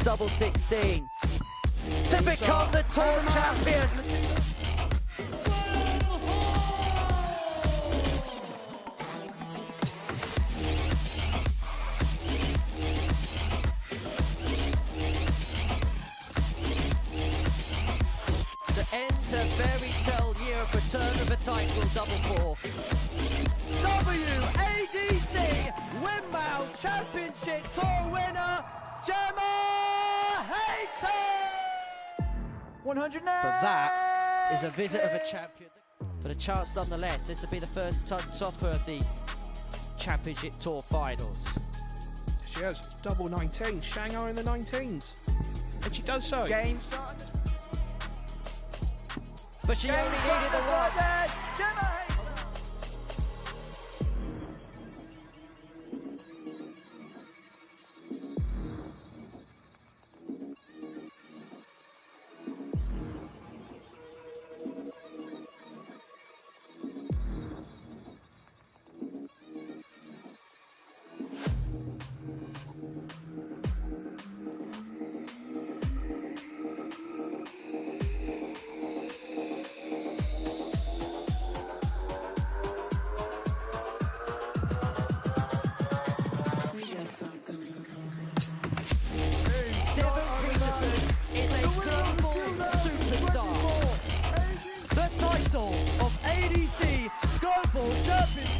double 16 to become the tour champion. To end a fairy tale year of return of a title, double four. WADC Windmill Championship Tour winner, Gemma Hayton! 100 now! But that is a visit of a champion. For the chance nonetheless, this will be the first topper of the Championship Tour finals. She has double 19, Shanghai in the 19s. And she does so. Game started. But she only needed the one. Gemma Hayton! The title of ADC Global Champion,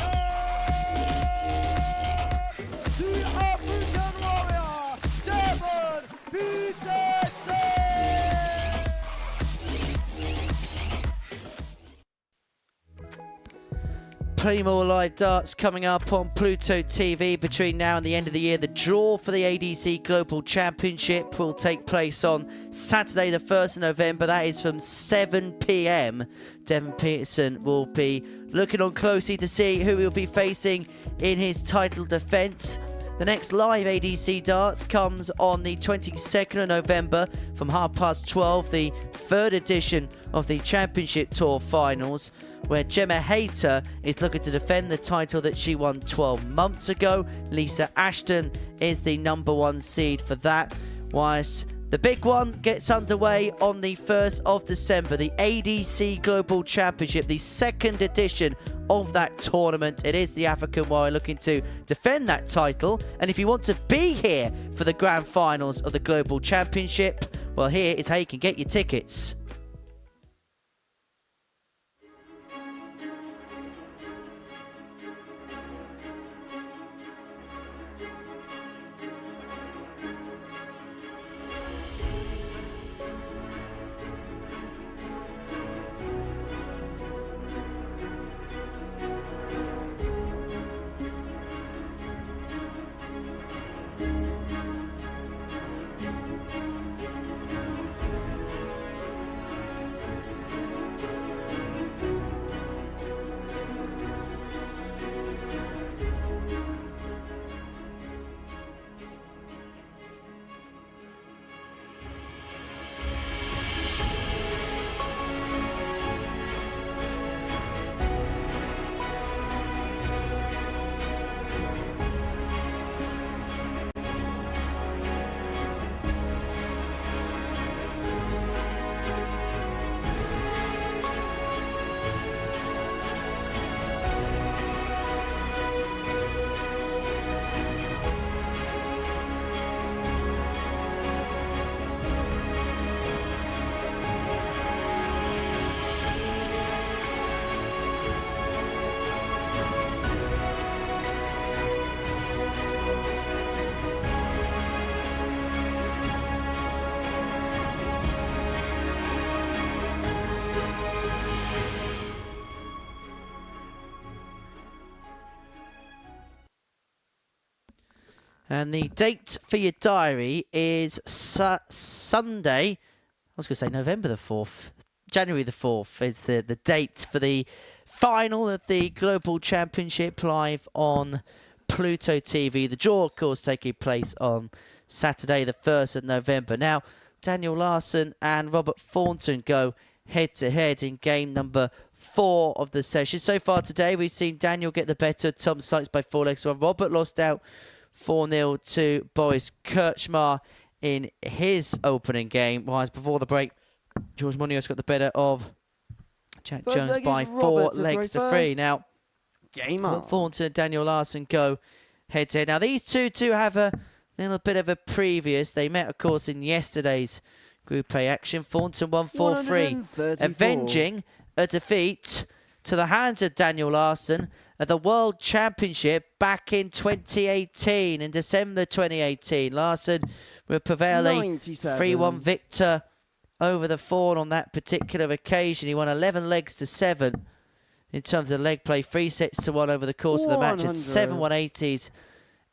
the African warrior, Devon Peterson! Plenty more live darts coming up on Pluto TV between now and the end of the year. The draw for the ADC Global Championship will take place on Saturday the 1st of November. That is from 7 p.m. Devon Peterson will be looking on closely to see who he'll be facing in his title defence. The next live ADC darts comes on the 22nd of November from 12:30, the third edition of the Championship Tour Finals, where Gemma Hayter is looking to defend the title that she won 12 months ago. Lisa Ashton is the #1 seed for that, whilst the big one gets underway on the 1st of December, the ADC Global Championship, the second edition of that tournament. It is the African warrior looking to defend that title, and if you want to be here for the grand finals of the Global Championship, well, here is how you can get your tickets. And the date for your diary is Sunday. I was going to say November the 4th. January the 4th is the date for the final of the Global Championship live on Pluto TV. The draw, of course, taking place on Saturday the 1st of November. Now, Daniel Larson and Robert Thornton go head-to-head in game number 4 of the session. So far today, we've seen Daniel get the better of Tom Sykes by 4 legs, while Robert lost out 4-0 to Boris Kirchmar in his opening game. Whilst before the break, George Munoz got the better of Jack Jones by 4 legs to 3. Now, Game on. Thornton and Daniel Larson go head to head. Now, these two have a little bit of a previous. They met, of course, in yesterday's Group A action. Thornton won 4-3, avenging a defeat to the hands of Daniel Larson at the World Championship back in 2018, in December 2018. Larson would prevail a 3-1 victor over the Fawn on that particular occasion. He won 11 legs to 7 in terms of leg play, 3 sets to 1 over the course of the match, and 7 180s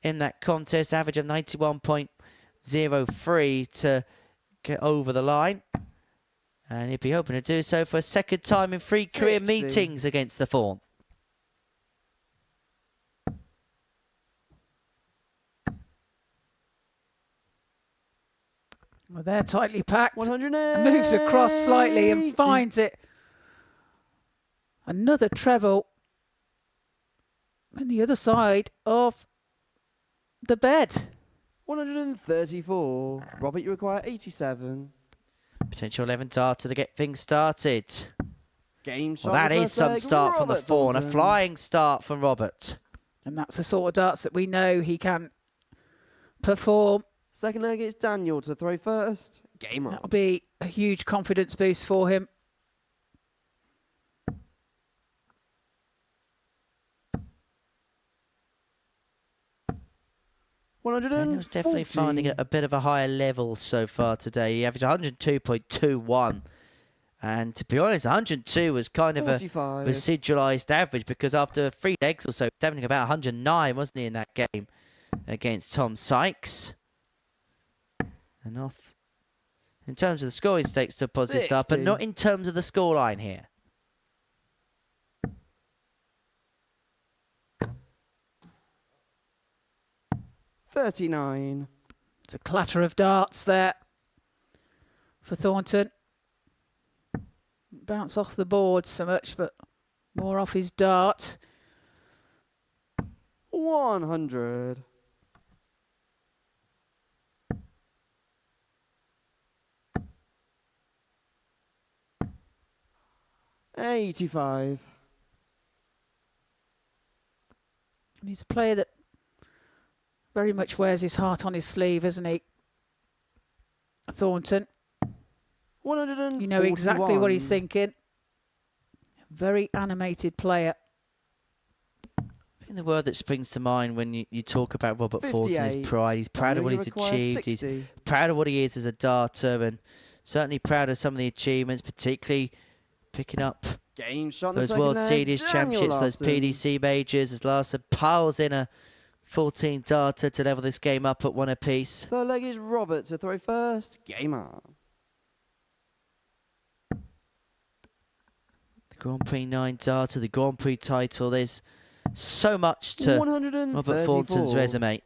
in that contest, average of 91.03 to get over the line. And he'd be hoping to do so for a second time in 3 career meetings against the Fawn. Well, they're tightly packed. Moves across slightly and finds it. Another treble. On the other side of the bed. 134. Robert, you require 87. Potential 11 darter to get things started. Game shot. Well, that is some start from the Fawn. A flying start from Robert. And that's the sort of darts that we know he can perform. Second leg, it's Daniel to throw first. Game on. That'll be a huge confidence boost for him. Daniel's definitely finding it a bit of a higher level so far today. He averaged 102.21. And to be honest, 102 was kind of 45. a residualised average, because after 3 legs or so, he was averaging about 109, wasn't he, in that game against Tom Sykes? And off. In terms of the scoring stakes, still positive start, but not in terms of the scoreline here. $39. It's a clatter of darts there for Thornton. Bounce off the board so much, but more off his dart. 100. $85. And he's a player that very much wears his heart on his sleeve, isn't he? Thornton. 141. You know exactly what he's thinking. Very animated player. I think the word that springs to mind when you talk about Robert Thornton is pride. He's proud of what he's achieved. 60. He's proud of what he is as a darter, and certainly proud of some of the achievements, particularly picking up Game shot. those World Series Championships, those PDC majors, as Larsson piles in a 14 darter to level this game up at 1 apiece. Third leg is Robert to throw first. Game on. The Grand Prix 9 darter, the Grand Prix title. There's so much to Robert Thornton's resume.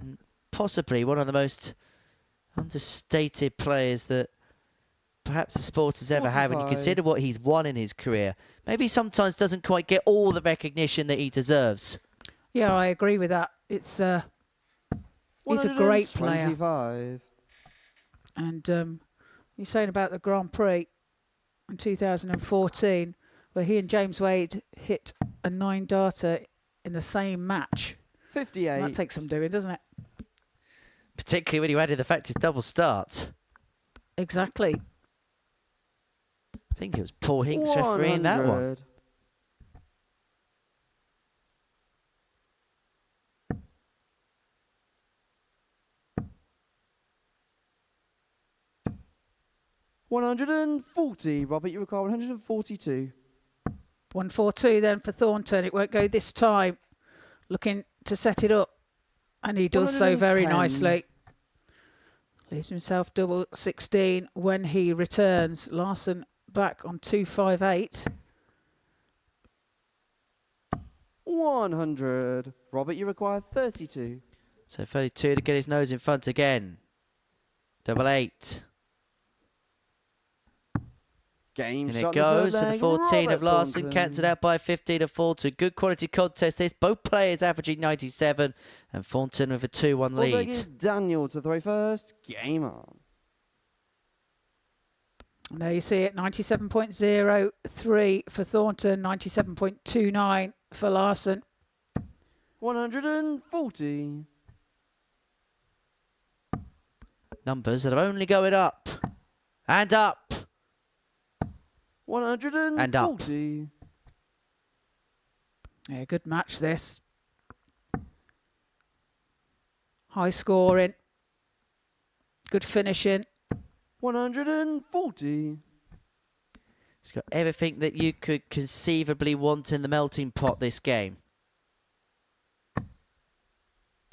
And possibly one of the most understated players that perhaps the sport has ever had, when you consider what he's won in his career. Maybe sometimes doesn't quite get all the recognition that he deserves. Yeah, I agree with that. It's he's a great player. And you're saying about the Grand Prix in 2014, where he and James Wade hit a 9 darter in the same match. 58. And that takes some doing, doesn't it? Particularly when you added the fact it's double start. Exactly. I think it was Paul Hinks refereeing that one. $140. Robert, you require 142. 142 then for Thornton. It won't go this time. Looking to set it up. And he does so very nicely. Leaves himself double 16 when he returns. Larsson back on 258. 100. Robert, you require 32. So 32 to get his nose in front again. Double 8. Game And shot it in the third goes to the leg, 14 of Robert Larsson, Thornton. cancelled out by 15 of Thornton. Good quality contest this. Both players averaging 97, and Thornton with a 2-1 Fourth leg lead. is Daniel to throw first. Game on. And there you see it, 97.03 for Thornton, 97.29 for Larsson. 140. Numbers that are only going up. And up. 140. And up. Yeah, good match this. High scoring. Good finishing. 140. It's got everything that you could conceivably want in the melting pot, this game.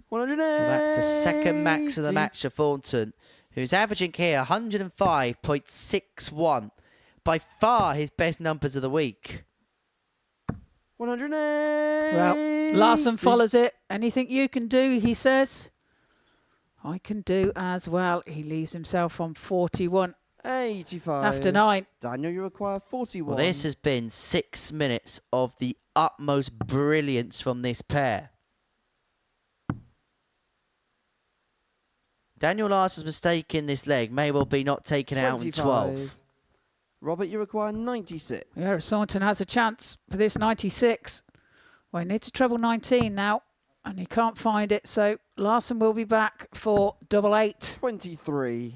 180. Well, that's the second max of the match for Thornton, who's averaging here 105.61. By far his best numbers of the week. 180. Well, Larsson follows it. Anything you can do, he says. I can do as well. He leaves himself on 41. 85. After 9. Daniel, you require 41. Well, this has been 6 minutes of the utmost brilliance from this pair. Daniel Larsson's mistake in this leg may well be not taken out in 12. Robert, you require 96. Yeah, Thornton has a chance for this 96. Well, he needs to treble 19 now, and he can't find it, so Larsson will be back for double 8 23.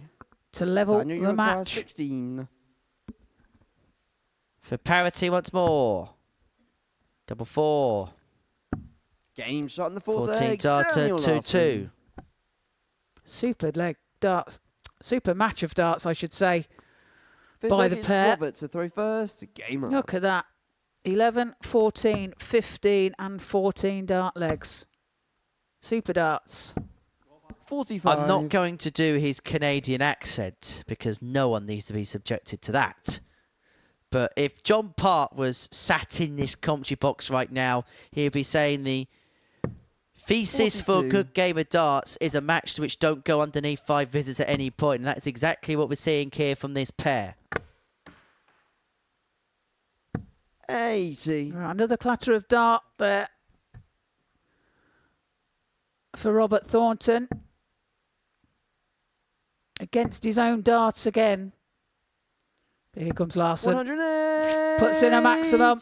to level Daniel, you the require match. 16. For parity once more. Double 4. Game shot in the fourth 14 leg. data, Daniel 2-2. Larson. Super leg darts. Super match of darts, I should say, Fifth by leg the is pair. Robert to throw first. Game on. Look at that. 11, 14, 15 and 14 dart legs. Super darts. 45. I'm not going to do his Canadian accent because no one needs to be subjected to that. But if John Part was sat in this commentary box right now, he'd be saying the thesis for a 42. good game of darts is a match which don't go underneath 5 visits at any point. And that's exactly what we're seeing here from this pair. 80. Right, another clatter of dart there for Robert Thornton. Against his own darts again. Here comes Larsson. 180. Puts in a maximum.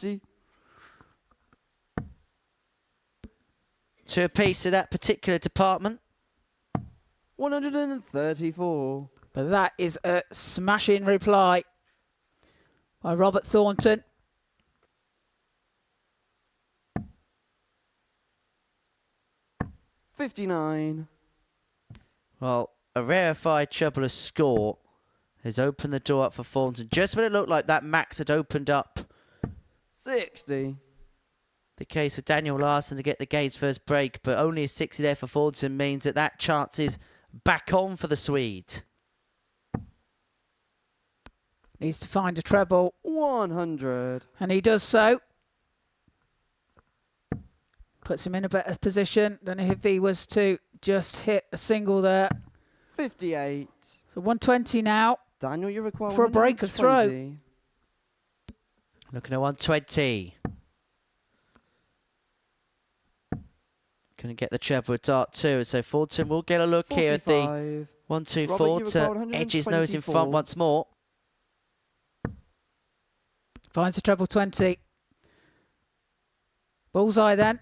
2 apiece in that particular department. 134. But that is a smashing reply by Robert Thornton. $59. Well, a rarefied treble score has opened the door up for Thornton. Just when it looked like that max had opened up 60. the case for Daniel Larson to get the game's first break, but only a 60 there for Thornton means that that chance is back on for the Swede. Needs to find a treble, 100. and he does so. Puts him in a better position than if he was to just hit a single there. 58. So 120 now. Daniel, you require For a break of throw. 120. Looking at 120. Couldn't get the treble with dart 2, so Thornton will get a look here at the 45. 1-2-4 Robert, you to require edge his nose in front 124. once more. Finds a treble 20. Bullseye then.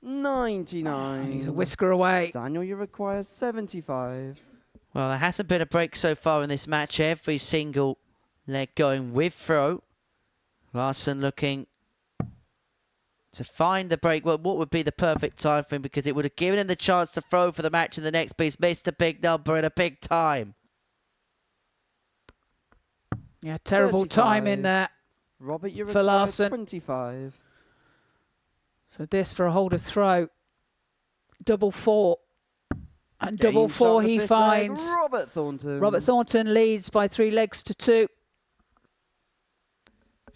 99. And he's a whisker away. Daniel, you require 75. Well, there hasn't been a break so far in this match. Every single leg going with throw. Larsson looking to find the break. Well, what would be the perfect time for him, because it would have given him the chance to throw for the match in the next, but he's missed a big number and a big time. Yeah, terrible 35. time in there. Robert, you For require Larsson. 25. So this for a hold of throw. Double 4. And Game double shot 4 in the he fifth leg, finds. Robert Thornton. Robert Thornton leads by 3 legs to 2.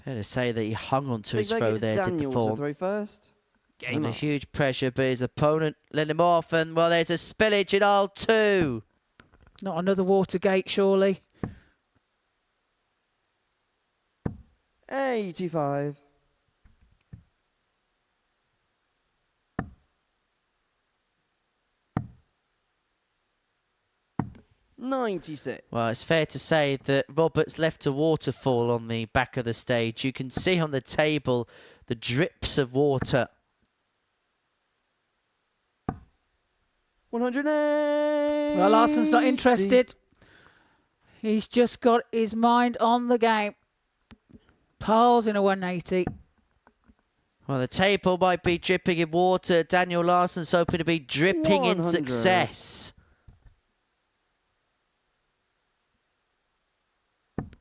Fair to say that he hung on to his Six leg throw is there, did the Daniel to Thorn. throw first. Game Under on. huge pressure, but his opponent let him off, and well, there's a spillage in aisle 2. Not another Watergate, surely. 85. 96. Well, it's fair to say that Robert's left a waterfall on the back of the stage. You can see on the table the drips of water. 180. Well, Larsson's not interested. He's just got his mind on the game. Piles in a 180. Well, the table might be dripping in water. Daniel Larson's hoping to be dripping in 100. success.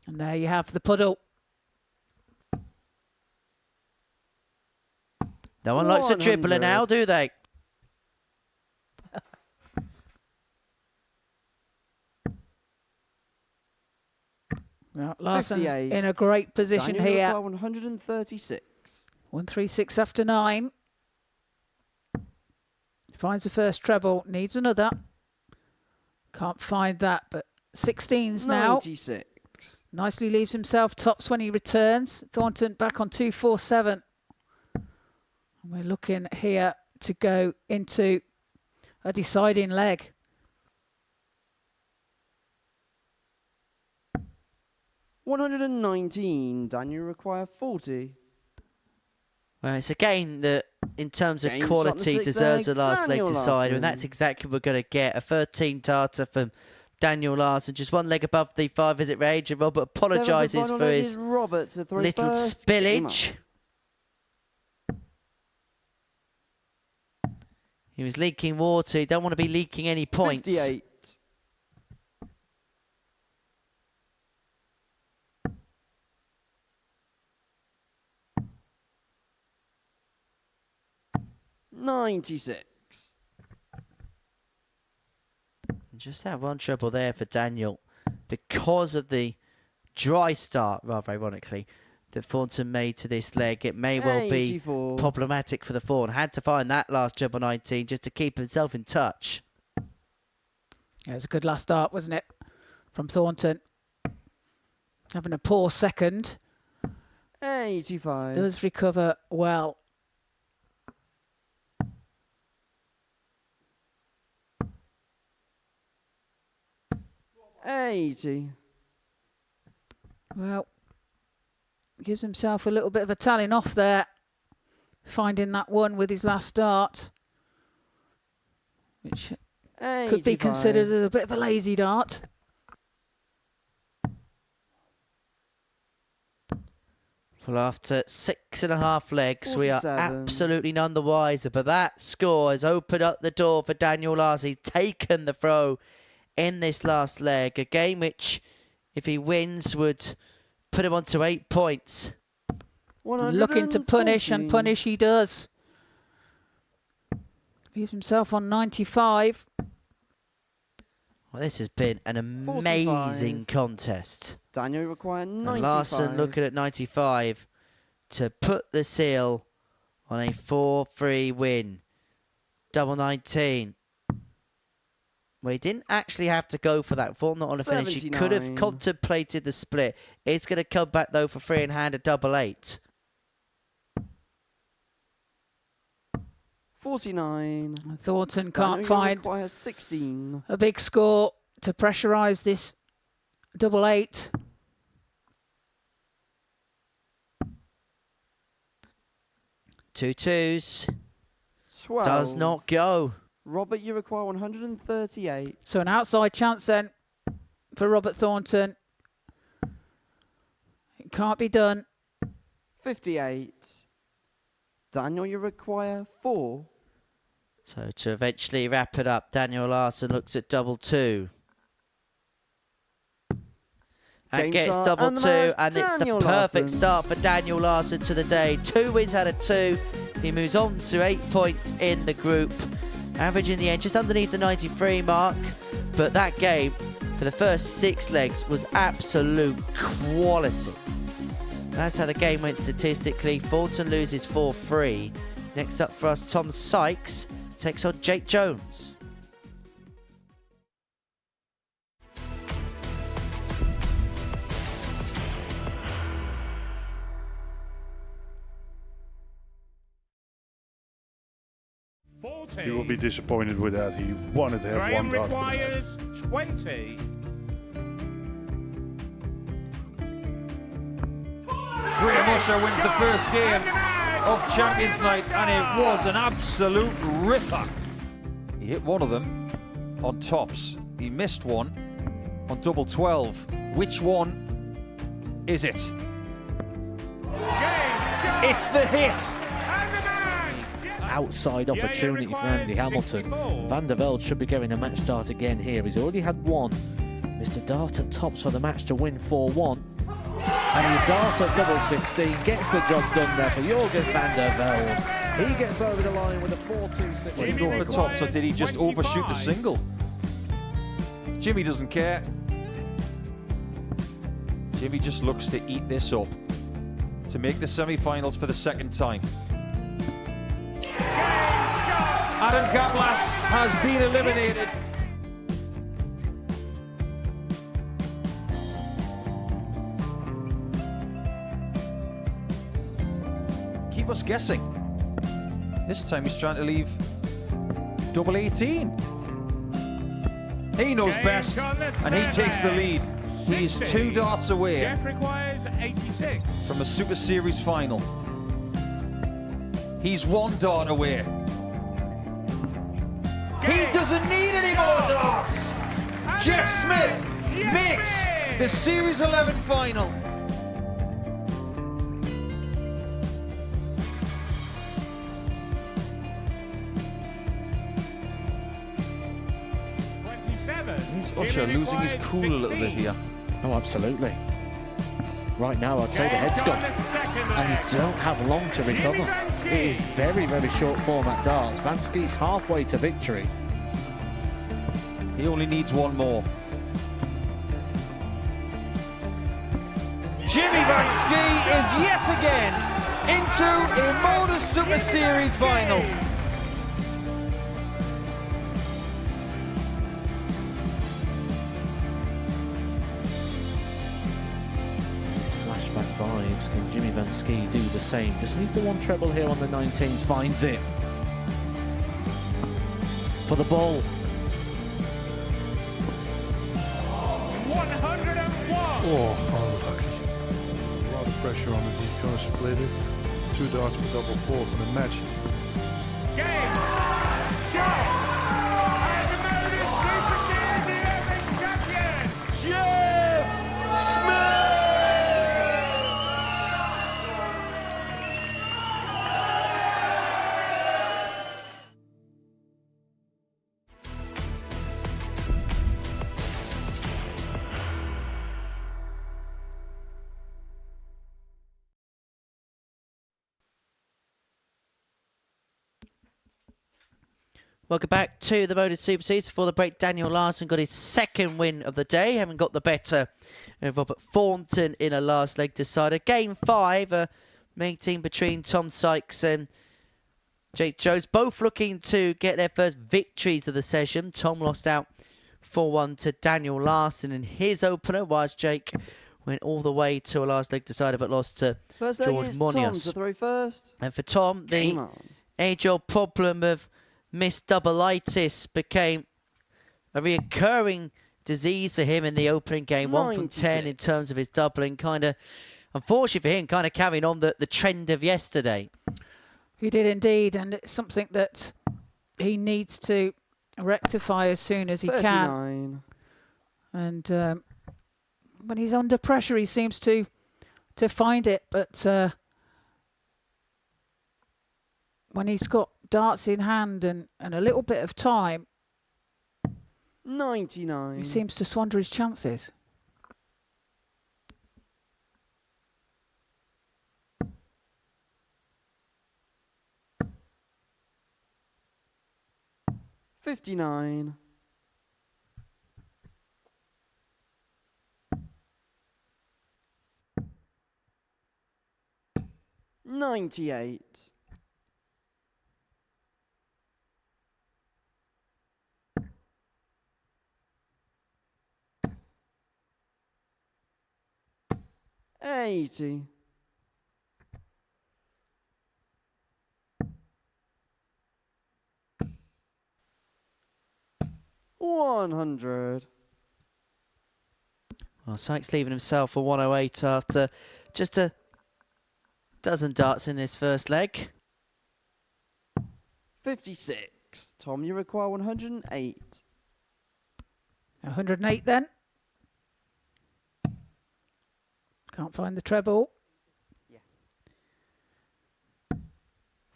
And there you have the puddle. No one likes a 100. dribbler now, do they? Well, Larsson's 58. in a great position Daniel here. require 136. 136 after 9. Finds the first treble, needs another. Can't find that, but 16s now. 96. Nicely leaves himself tops when he returns. Thornton back on 247. We're looking here to go into a deciding leg. $119. Daniel require 40. Well, it's a game that, in terms of Game shot on the quality, sixth deserves a leg, last leg Daniel decider, and that's Larson. exactly what we're going to get. A 13 tartar from Daniel Larson, just one leg above the 5-visit range, and Robert apologises Seventh and for final leg his is Robert to throw little first. Game up. spillage. He was leaking water. He don't want to be leaking any points. 58. $96. Just that one treble there for Daniel, because of the dry start, rather ironically, that Thornton made to this leg. It may well be 84. problematic for the Thorn. Had to find that last treble 19 just to keep himself in touch. Yeah, it was a good last start, wasn't it? From Thornton. Having a poor second. 85. Does recover well. $80. Well, gives himself a little bit of a tallying off there. Finding that one with his last start. Which could be 85. considered a bit of a lazy dart. Well, after 6.5 legs, we are 47. absolutely none the wiser. But that score has opened up the door for Daniel Larson. He's taken the throw in this last leg. A game which, if he wins, would put him on to 8 points. Looking to punish, and 114. punish he does. Leaves himself on 95. Well, this has been an amazing contest. Daniel require 95. And Larsson looking at 95 to put the seal on a 4-3 win. Double 19. Well, he didn't actually have to go for that fall, not on a finish. He could have 79. contemplated the split. It's going to come back, though, for free and hand a double 8. 49. Thornton Daniel, can't you find require 16. a big score to pressurise this double 8. Two twos. 12. Does not go. Robert, you require 138. So an outside chance then for Robert Thornton. It can't be done. 58. Daniel, you require 4. So to eventually wrap it up, Daniel Larson looks at double 2. And Game gets start, double and the 2, man's and it's the Daniel perfect Larson. start for Daniel Larson to the day. 2 wins out of 2. He moves on to 8 points in the group. Average in the end just underneath the 93 mark. But that game, for the first 6 legs, was absolute quality. That's how the game went statistically. Thornton loses 4-3. Next up for us, Tom Sykes takes on Jake Jones. 40. He will be disappointed with that. He wanted to have Graham one dart for the match. requires 20. Graham Usher wins the first game of Champions Night, and it was an absolute ripper. He hit one of them on tops. He missed one on double 12. Which one is it? It's the hit! Outside opportunity for Andy Hamilton. Van der Velde should be getting a match start again here. He's already had one. Mr. Dart at tops for the match to win 4-1. And he Dart at double 16, gets the job done there for Jurgen van der Velde. He gets over the line with a 4-2-6. Did he go over the tops, or did he just overshoot the single? Jimmy doesn't care. Jimmy just looks to eat this up to make the semi-finals for the second time. Adam Kaplas has been eliminated. Keep us guessing. This time he's trying to leave double 18. He knows best, and he takes the lead. He's 2 darts away requires 86. from a Super Series final. He's 1 dart away. He doesn't need any more darts. Jeff Smith makes the Series 11 final. Is Usher losing his cool a little bit here? Oh, absolutely. Right now, I'd say the head's gone. And you don't have long to recover. It is very, very short format darts. Vansky's halfway to victory. He only needs one more. Jimmy Vansky is yet again into a Modus Super Series final. Flashback vibes. Can Jimmy Vansky do the same? Just needs the one treble here on the 19s. Finds it. For the ball. 101. Oh, unlucky. A lot of pressure on it. He's going to split it. 2 darts for double 4 for the match. Game. Shot. And the Modus Super Series 11 champion, Jeff Smith. Welcome back to the Modus Super Series. Before the break, Daniel Larson got his 2nd win of the day, having got the better of Robert Thornton in a last leg decider. Game 5, a meeting between Tom Sykes and Jake Jones, both looking to get their first victories of the session. Tom lost out 4-1 to Daniel Larson in his opener, whilst Jake went all the way to a last leg decider but lost to First George leg is Tom Munoz. to throw first. And for Tom, the age-old problem of missed double-itis became a reoccurring disease for him in the opening game. 1 from 10 in terms of his doubling. Kind of, unfortunately for him, kind of carrying on the trend of yesterday. He did indeed, and it's something that he needs to rectify as soon as he 39. can. And when he's under pressure, he seems to find it, but when he's got darts in hand and a little bit of time, 99. he seems to squander his chances. $59. 98. $80. 100. Well, Sykes leaving himself a 108 after just a dozen darts in his first leg. 56. Tom, you require 108. 108 then. Can't find the treble.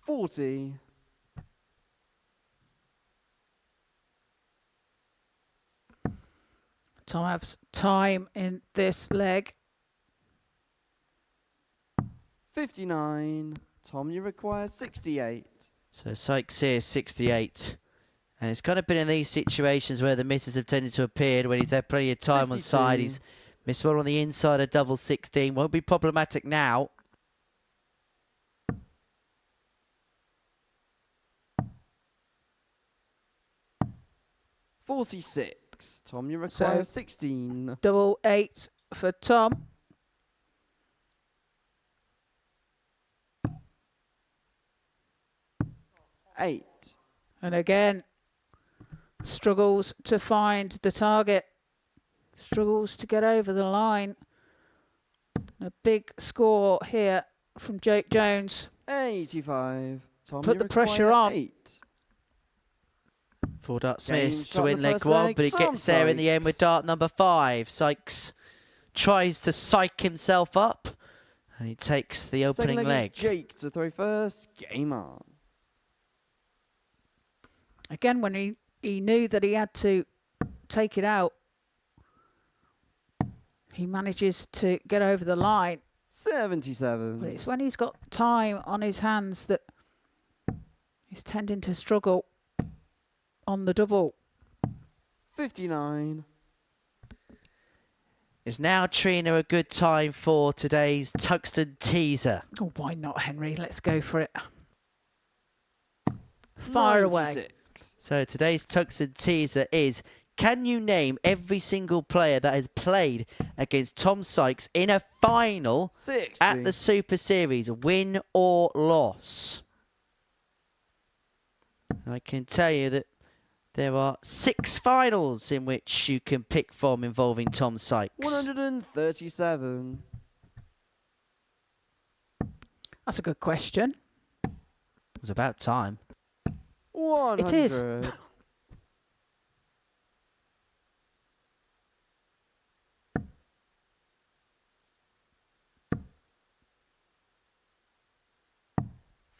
40. Tom has time in this leg. 59. Tom, you require 68. So Sykes here is 68. And it's kind of been in these situations where the misses have tended to appear when he's had plenty of time 52. on side. He's missed one on the inside of double 16. Won't be problematic now. $46. Tom, you require 16. Double 8 for Tom. $8. And again, struggles to find the target. Struggles to get over the line. A big score here from Jake Jones. 85. Tom, Put you the pressure require on. 8. 4 darts Game missed shot to in win the leg first 1, leg, but he Tom gets there in the end with Sykes. dart number 5. Sykes tries to psych himself up, and he takes the opening Second leg. is Jake to throw first. Game on. Again, when he knew that he had to take it out, he manages to get over the line. 77. But it's when he's got time on his hands that he's tending to struggle on the double. 59. Is now Trina a good time for today's Tungsten teaser? Oh, why not, Henry? Let's go for it. Fire away. 96. So today's Tungsten teaser is, can you name every single player that has played against Tom Sykes in a final 60. at the Super Series, win or loss? I can tell you that there are 6 finals in which you can pick from involving Tom Sykes. 137. That's a good question. It was about time. 100. It is.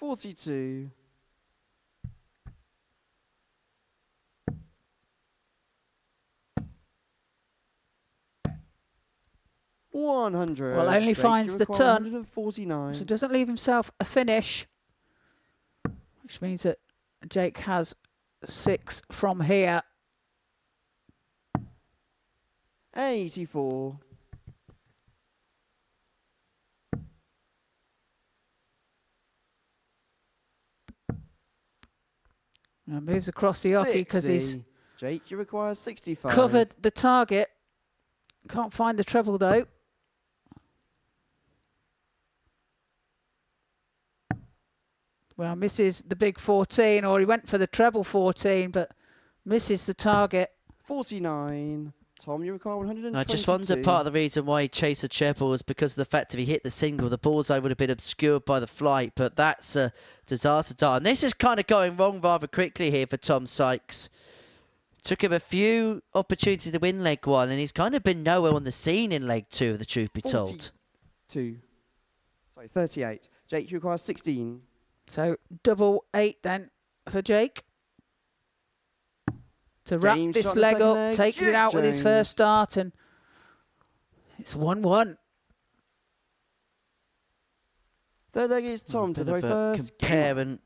$42. 100. Well, only Jake, finds you the require turn. 149. So doesn't leave himself a finish, which means that Jake has 6 from here. 84. Now moves across the hockey because he's 60. Jake, you require 65. covered the target. Can't find the treble though. Well, misses the big 14, or he went for the treble 14, but misses the target. 49. Tom, you require 122. I just wonder part of the reason why he chased the treble was because of the fact if he hit the single, the bullseye would have been obscured by the flight, but that's a disaster dart. And this is kind of going wrong rather quickly here for Tom Sykes. Took him a few opportunities to win leg 1, and he's kind of been nowhere on the scene in leg 2, if the truth be told. 38. Jake, you require 16. So double 8 then for Jake. To wrap Game this shot the leg second up, leg, takes it Jake out with his Jones. first start, and it's 1-1. Third leg is Tom to throw first. Compare and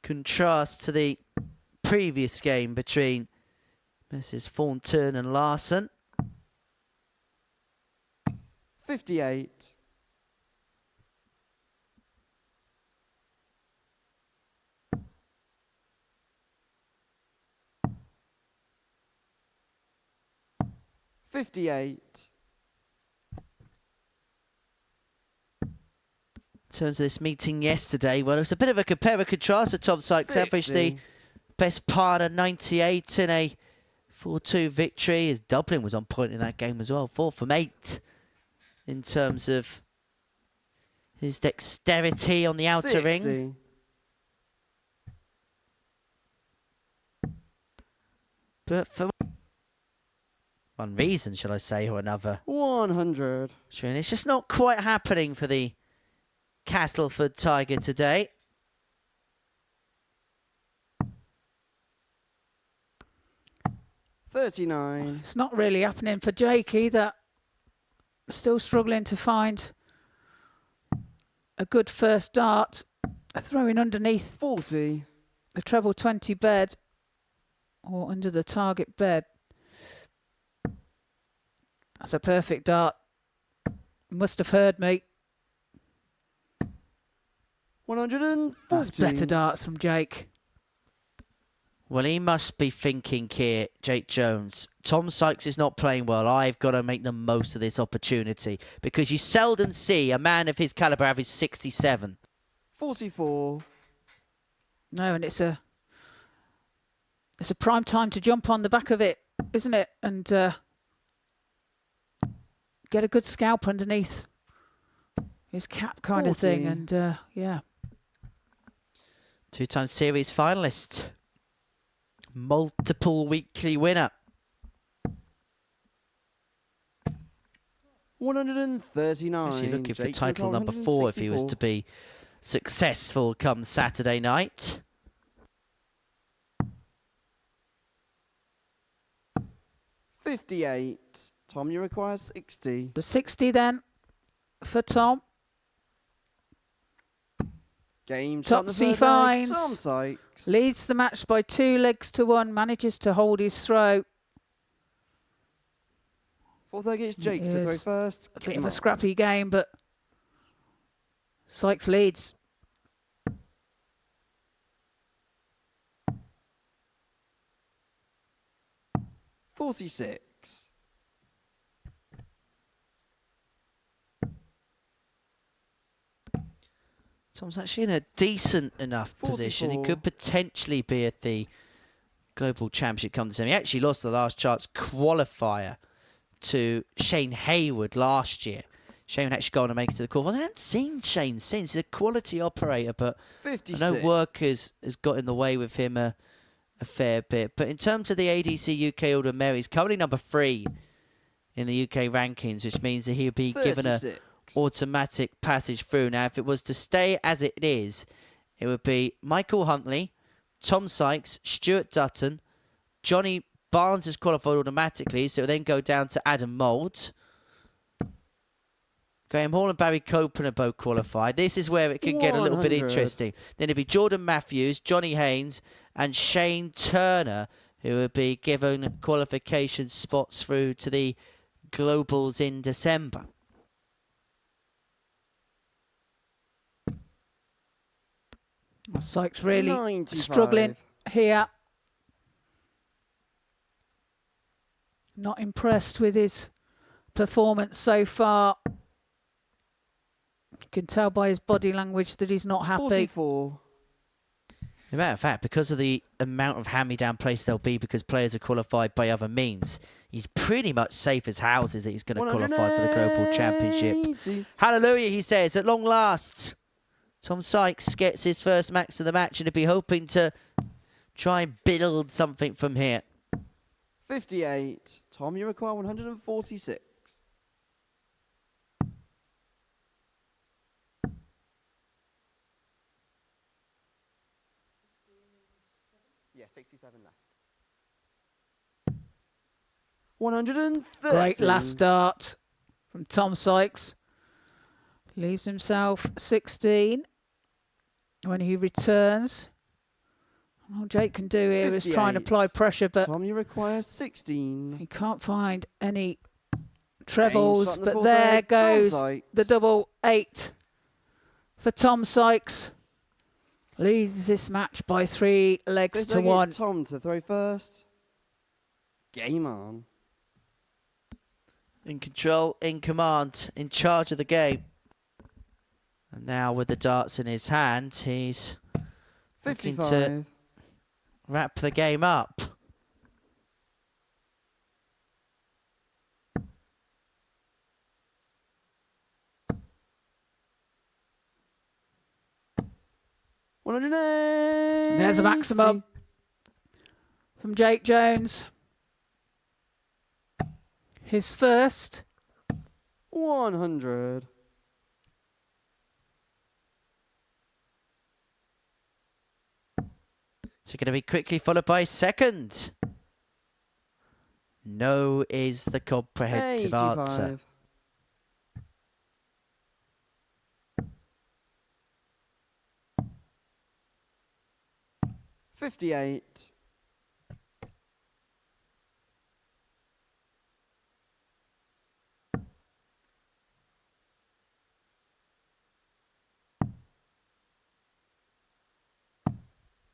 contrast to the previous game between Mrs. Thornton and Larsson. 58. $58. In terms of this meeting yesterday, well, it's a bit of a compare and contrast with Tom Sykes. Averaged the best part of 98 in a 4-2 victory, as Dublin was on point in that game as well. 4 from 8 in terms of his dexterity on the outer 60. ring. But for one reason, shall I say, or another, 100. it's just not quite happening for the Castleford Tiger today. $39. It's not really happening for Jake either. Still struggling to find a good first dart. Throwing underneath 40. the treble 20 bed or under the target bed. That's a perfect dart. Must have heard me. 140. That's better darts from Jake. Well, he must be thinking here, Jake Jones, Tom Sykes is not playing well. I've got to make the most of this opportunity, because you seldom see a man of his caliber average 67. 44. No, and it's a prime time to jump on the back of it, isn't it? And get a good scalp underneath his cap kind 40. of thing. And yeah. 2-time series finalist. Multiple weekly winner. 139. Actually looking for Jake title number 4 if he was to be successful come Saturday night. $58. Tom, you require 60. The 60 then for Tom. Game Topsy finds. Tom Sykes. Leads the match by 2 legs to 1. Manages to hold his throw. Fourth leg is Jake to throw first. A bit of a scrappy game, but Sykes leads. $46. Tom's actually in a decent enough position. He 44. could potentially be at the Global Championship come December. He actually lost the last charts qualifier to Shane Hayward last year. Shane actually going to make it to the quarters. I haven't seen Shane since. He's a quality operator, but 56. I know work has got in the way with him a fair bit. But in terms of the ADC UK Order of Merit, he's currently number 3 in the UK rankings, which means that he'll be given a automatic passage through. Now, if it was to stay as it is, it would be Michael Huntley, Tom Sykes, Stuart Dutton, Johnny Barnes has qualified automatically, so it will then go down to Adam Mould. Graham Hall and Barry Copeland are both qualified. This is where it can get a little bit 100. interesting. Then it'll be Jordan Matthews, Johnny Haynes, and Shane Turner, who will be given qualification spots through to the Globals in December. Sykes really 95. struggling here. Not impressed with his performance so far. You can tell by his body language that he's not happy. 44. As a matter of fact, because of the amount of hand-me-down plays there'll be because players are qualified by other means, he's pretty much safe as houses that he's going to qualify for the Global Championship. Hallelujah, he says, at long last. Tom Sykes gets his first max of the match and he'll be hoping to try and build something from here. 58. Tom, you require 146. Yeah, 67 left. 130. Great last start from Tom Sykes. Leaves himself 16 when he returns. All Jake can do here is try and apply pressure, but Tom, you require 16. he can't find any trebles. shot in the But fourth there leg, Tom goes Sykes. the double 8 for Tom Sykes. Leads this match by 3 legs Fifth to leg is 1. Tom to throw first. Game on. In control, in command, in charge of the game. And now with the darts in his hand, he's looking 55. to wrap the game up. 180. And there's a maximum from Jake Jones. His first. 100. So going to be quickly followed by second. No is the comprehensive 85. answer. $58.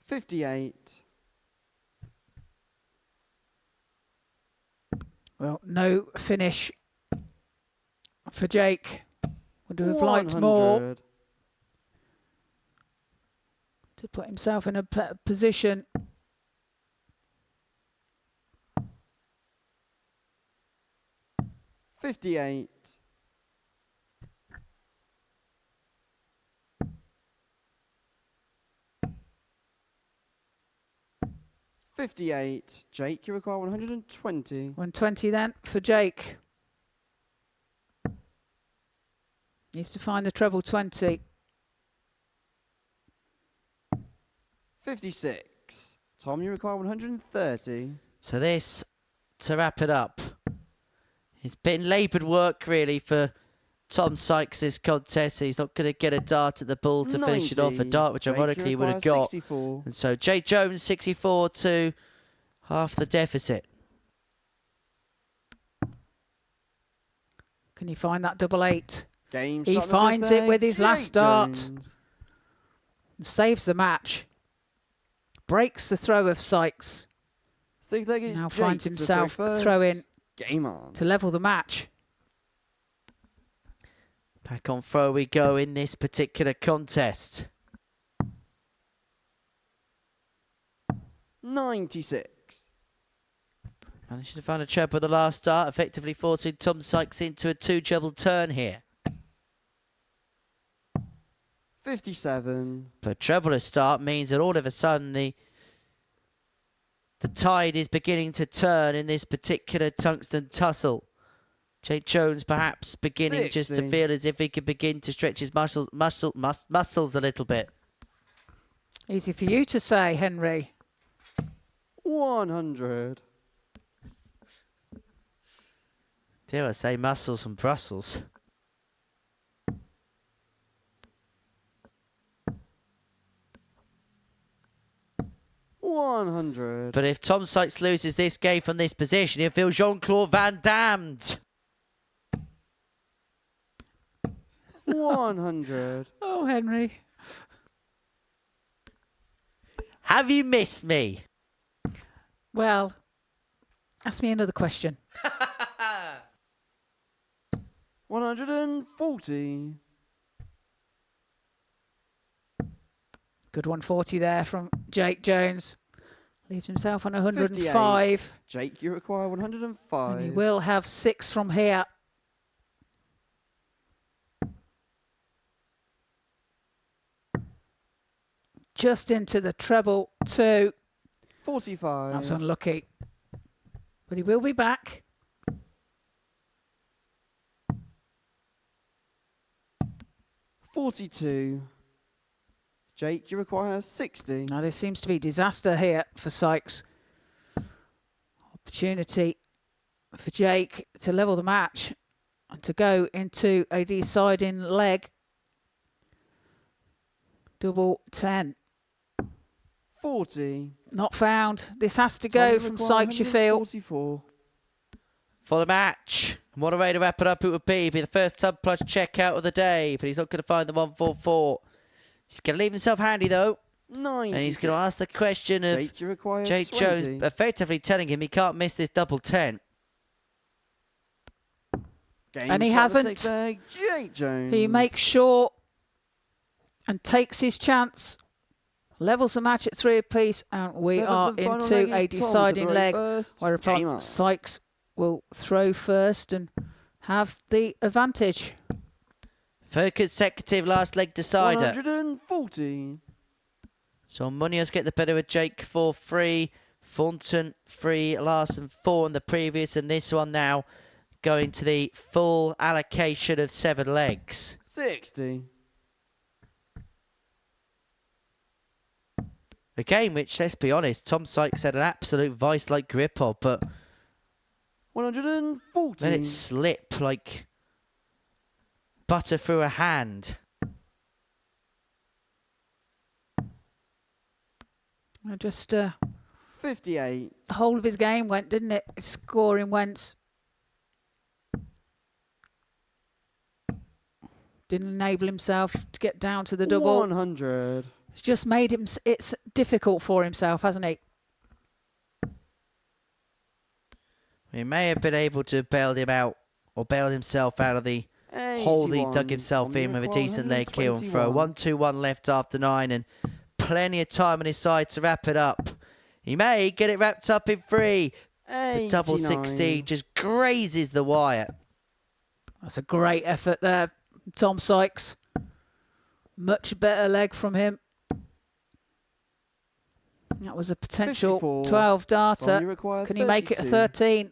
$58. Well, no finish for Jake. Would have liked more 100. to put himself in a position. $58. $58. Jake, you require 120. 120 then for Jake. Needs to find the treble 20. 56. Tom, you require 130. So this, to wrap it up, it's been laboured work really for Tom Sykes' contest. He's not going to get a dart at the ball to finish it off. A dart which ironically he would have got. 64. And so Jake Jones 64 to half the deficit. Can he find that double 8? Game He shot finds it with his last Jake dart. Jones. And saves the match. Breaks the throw of Sykes. Stick-legged Now Jake finds to himself throw first. throwing Game on. to level the match. Back on throw we go in this particular contest. 96. Managed to find a treble at the last start, effectively forcing Tom Sykes into a two-treble turn here. 57. So treble start means that all of a sudden the tide is beginning to turn in this particular tungsten tussle. Jake Jones perhaps beginning just to 60. feel as if he could begin to stretch his muscles a little bit. Easy for you to say, Henry. 100. Dare I say muscles from Brussels. $100. But if Tom Sykes loses this game from this position, he'll feel Jean-Claude Van Damme. 100. Oh, Henry. Have you missed me? Well, ask me another question. 140. Good 140 there from Jake Jones. Leaves himself on 105. 58. Jake, you require 105. And he will have 6 from here. Just into the treble 2. 45. That's unlucky. But he will be back. $42. Jake, you require 60. Now, there seems to be disaster here for Sykes. Opportunity for Jake to level the match and to go into a deciding leg. Double 10. 40. Not found. This has to go from Sykes, you feel. 44. For the match. And what a way to wrap it up it would be. Be the first sub plus checkout of the day. But he's not going to find the 144. He's going to leave himself handy though. 90. And he's going to ask the question of Jake, you require Jake 20. Jones, effectively telling him he can't miss this double 10. Game And he shot the hasn't. sixth leg, Jake Jones. He makes sure and takes his chance. Levels the match at 3 apiece. And we Seventh are and final into leg a is Tom to deciding throw leg. first. Game Whereupon on. Sykes will throw first and have the advantage. Third consecutive last leg decider. 140. So Munoz get the better of Jake 4-3. Thornton 3, Larsson 4 in the previous, and this one now going to the full allocation of 7 legs. 60. A game which, let's be honest, Tom Sykes had an absolute vice-like grip of, but 140. let it slip like butter through a hand. Just 58. the whole of his game went, didn't it? His scoring went. Didn't enable himself to get down to the double. 100. It's just made him. It's difficult for himself, hasn't he? He may have been able to bail him out, or bail himself out of the hole he dug himself in with a decent leg kill and throw. 1-2-1 left after 9, and plenty of time on his side to wrap it up. He may get it wrapped up in 3. The double 16 just grazes the wire. That's a great effort there, Tom Sykes. Much better leg from him. That was a potential 54. 12 darter. Can he make it a 13?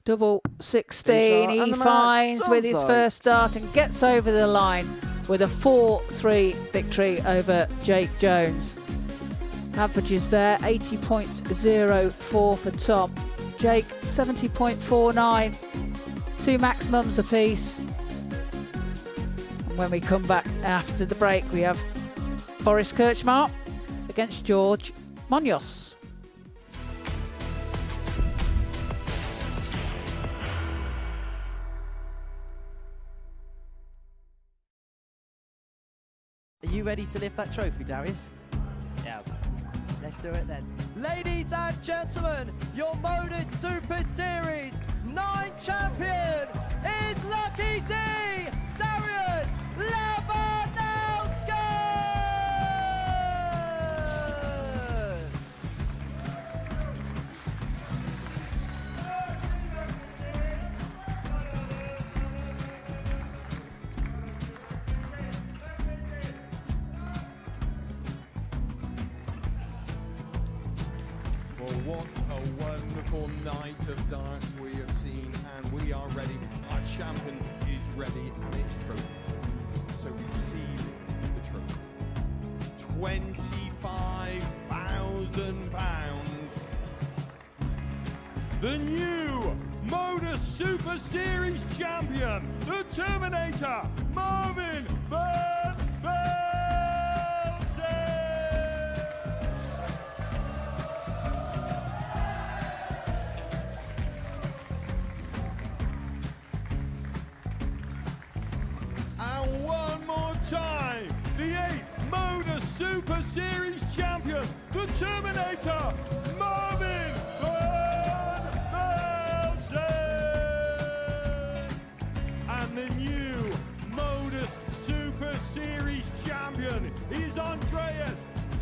Double 16. He finds with his first dart and gets over the line with a 4-3 victory over Jake Jones. Averages there 80.04 for Tom. Jake 70.49. 2 maximums apiece. And when we come back after the break, we have Boris Kirchmar against George Munoz. Are you ready to lift that trophy, Darius? Yes. Let's do it then. Ladies and gentlemen, your Modus Super Series 9 champion is Lucky D, Darius Lewandowski! Well, what a wonderful night of darts we have seen, and we are ready. Our champion is ready, and it's trophy time. So receiving the trophy, £25,000. The new Modus Super Series champion, the Terminator, Marvin Van Velzen. And one more time, the 8th Modus Super Series champion, the Terminator, Marvin Van Velzen. And the new Modus Super Series champion is Andreas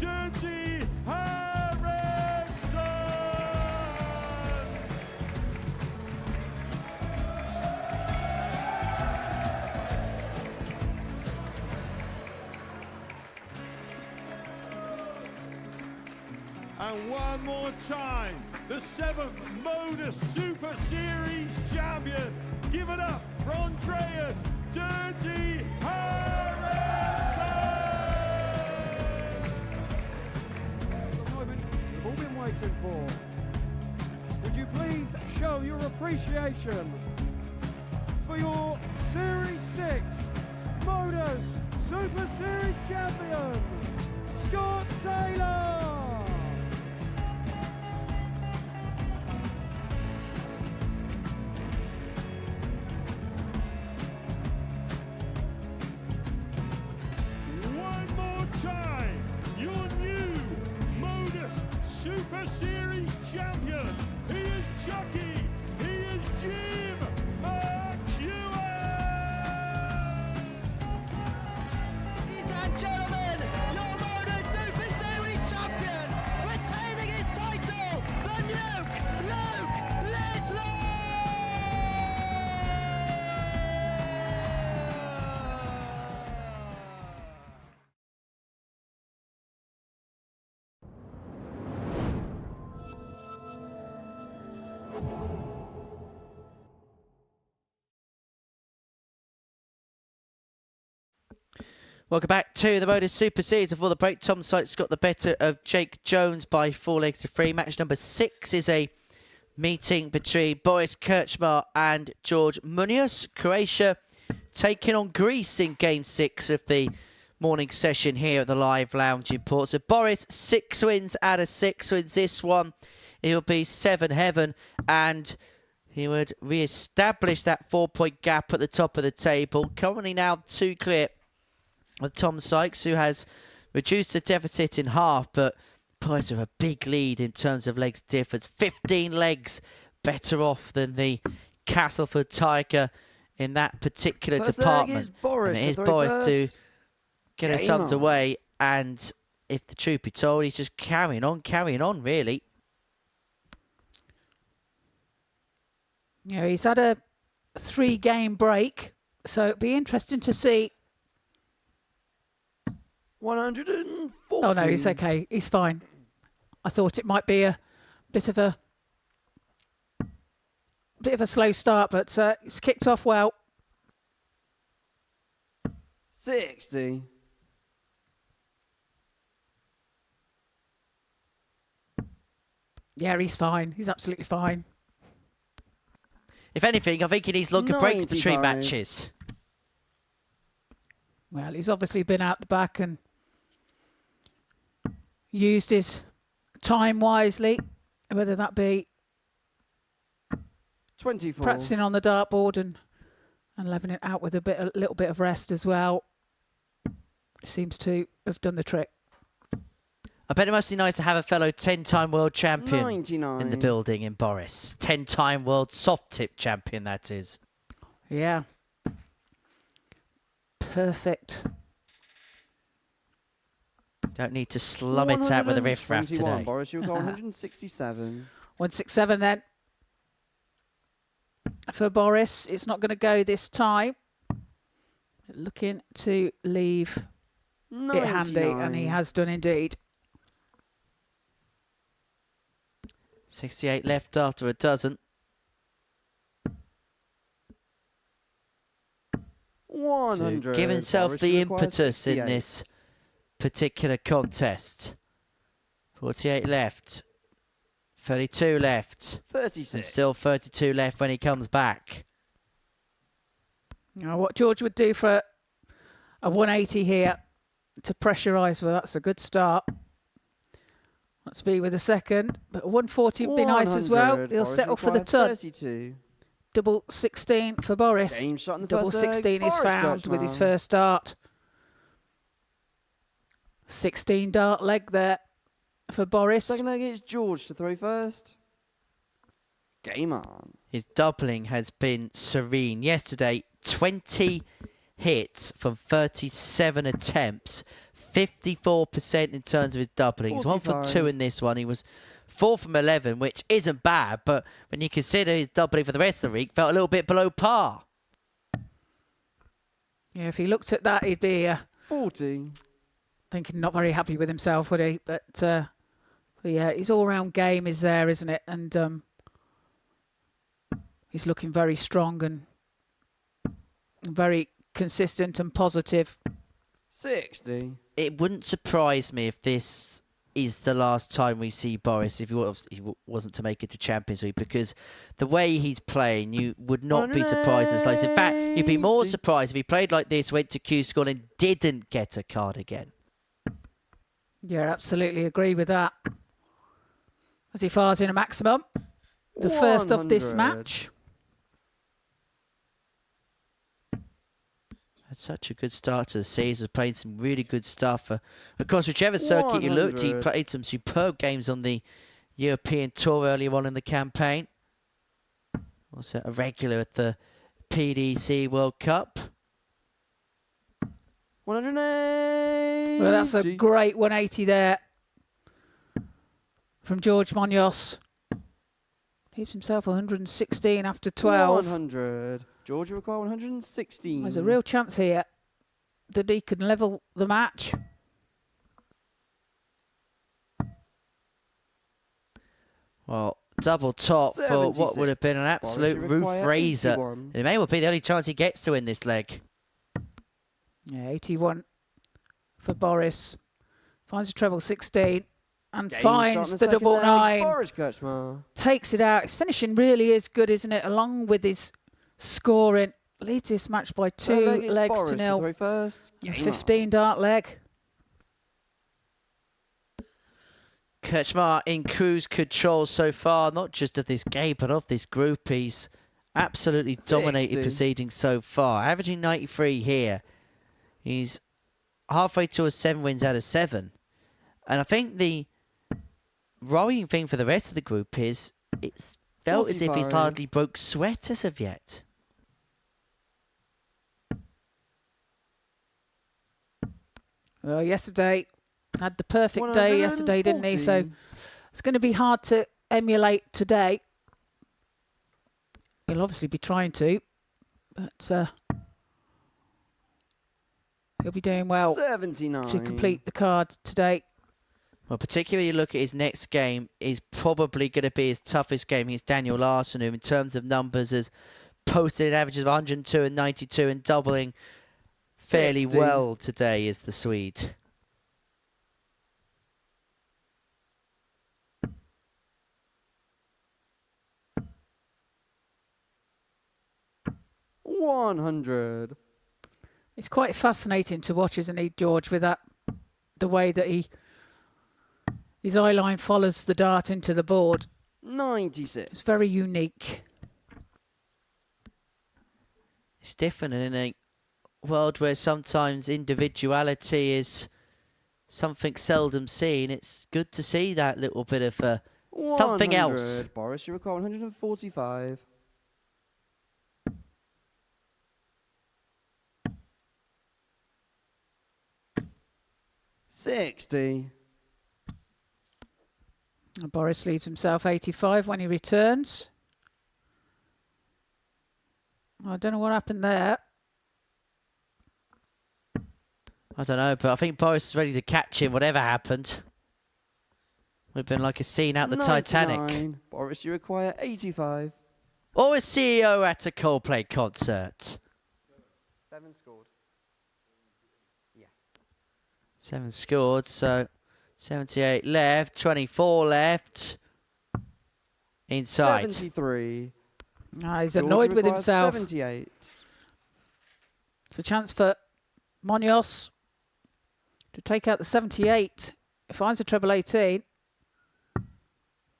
Dirty Harrison. And one more time, the 7th Modus Super Series champion. Give it up for Andreas Dirty Harrison. The moment we've all been waiting for. Would you please show your appreciation for your Series 6 Modus Super Series champion, Scott Taylor? One more time, your new Modus Super Series champion. He is Chucky. He is Jim McEwen. Ladies and gentlemen, your Modus Super Series champion, retaining his title, the Luke Lidlow! Welcome back to the Modus Super Series. Before the break, Tom Sykes got the better of Jake Jones by 4 legs to 3. Match number 6 is a meeting between Boris Kirchmar and George Munoz. Croatia taking on Greece in Game 6 of the morning session here at the Live Lounge in Port. So Boris, 6 wins out of 6 wins this one. He'll be 7 heaven, and he would re-establish that 4-point gap at the top of the table. Currently now 2 clear of Tom Sykes, who has reduced the deficit in half, but Boris with a big lead in terms of legs difference. 15 legs better off than the Castleford Tiger in that particular department. Is Boris and it is Boris to get us underway, and if the truth be told, he's just carrying on, really. Yeah, he's had a 3-game break, so it'd be interesting to see. 140. Oh no, he's okay. He's fine. I thought it might be a bit of a slow start, but it's kicked off well. 60. Yeah, he's fine. He's absolutely fine. If anything, I think he needs longer breaks between matches. Well, he's obviously been out the back and used his time wisely, whether that be 24. practicing on the dartboard and leveling it out with a little bit of rest as well. Seems to have done the trick. I bet it must be nice to have a fellow 10-time world champion 99. in the building in Boris. 10-time world soft tip champion, that is. Yeah. Perfect. Don't need to slum it out with a riff-raff today. Boris, you've got 167. 167 then. For Boris, it's not going to go this time. Looking to leave 99. it handy, and he has done indeed. 68 left after a dozen. 100. To give himself Boris, the you required impetus 68. in this particular contest. 48 left. 32 left. 36. And still 32 left when he comes back. Now, what George would do for a 180 here to pressurise, well, that's a good start. Let's be with a second. But a 140 would be nice as well. He'll Boris settle for the ton. 32. Double 16 for Boris. Game shot in the Double first leg. 16 is Boris found with his Kirchmar. first start. 16 dart leg there for Boris. Second leg is George to throw first. Game on. His doubling has been serene. Yesterday, 20 hits from 37 attempts. 54% in terms of his doubling. He's 1 for 2 in this one. He was 4 from 11, which isn't bad, but when you consider his doubling for the rest of the week, felt a little bit below par. Yeah, if he looked at that, he'd be 40. thinking not very happy with himself, would he? But yeah, his all-round game is there, isn't it? And he's looking very strong and very consistent and positive. 60. It wouldn't surprise me if this is the last time we see Boris, if he wasn't to make it to Champions League, because the way he's playing, you would not be surprised in the slightest. In fact, you'd be more surprised if he played like this, went to Q School and didn't get a card again. Yeah, absolutely agree with that. As he fires in a maximum. The first of this 100. match. Had such a good start to the season, playing some really good stuff. Of course, whichever circuit you looked, he 100. played some superb games on the European Tour earlier on in the campaign. Also a regular at the PDC World Cup. 180. Well, that's a great 180 there from George Munoz. Leaves himself 116 after 12. 100. George will require 116. There's a real chance here that he can level the match. Well, double top for what would have been an absolute roof raiser. It may well be the only chance he gets to win this leg. Yeah, 81 for Boris. Finds a treble 16 and Game shot finds in the second double leg. 9. Boris Kirchmar. Takes it out. His finishing really is good, isn't it? Along with his scoring. Leads this match by 2 legs to nil. To first. 15 dart leg. Kirchmar in cruise control so far, not just of this game, but of this group. He's absolutely dominated proceedings so far, averaging 93 here. He's halfway to a 7 wins out of 7. And I think the worrying thing for the rest of the group is it's felt as if he's hardly broke sweat as of yet. Well, yesterday had the perfect day yesterday, didn't he? So it's going to be hard to emulate today. He'll obviously be trying to, but he'll be doing well 79 to complete the card today. Well, particularly you look at his next game, is probably going to be his toughest game against Daniel Larson, who in terms of numbers has posted an average of 102 and 92 and doubling fairly 60. well today is the Swede. $100. It's quite fascinating to watch, isn't he, George, with that, the way that his eye line follows the dart into the board. 96. It's very unique. It's different in a world where sometimes individuality is something seldom seen. It's good to see that little bit of something 100. else. Boris, you require 145. $60. And Boris leaves himself 85 when he returns. I don't know what happened there. I don't know, but I think Boris is ready to catch him, whatever happened. Would have been like a scene out the 99. Titanic. Boris, you require 85. Or a CEO at a Coldplay concert. 7 scored. Yes. 7 scored, so 78 left, 24 left. Inside. 73. He's George annoyed with himself. 78. It's a chance for Modus to take out the 78. He finds a treble 18.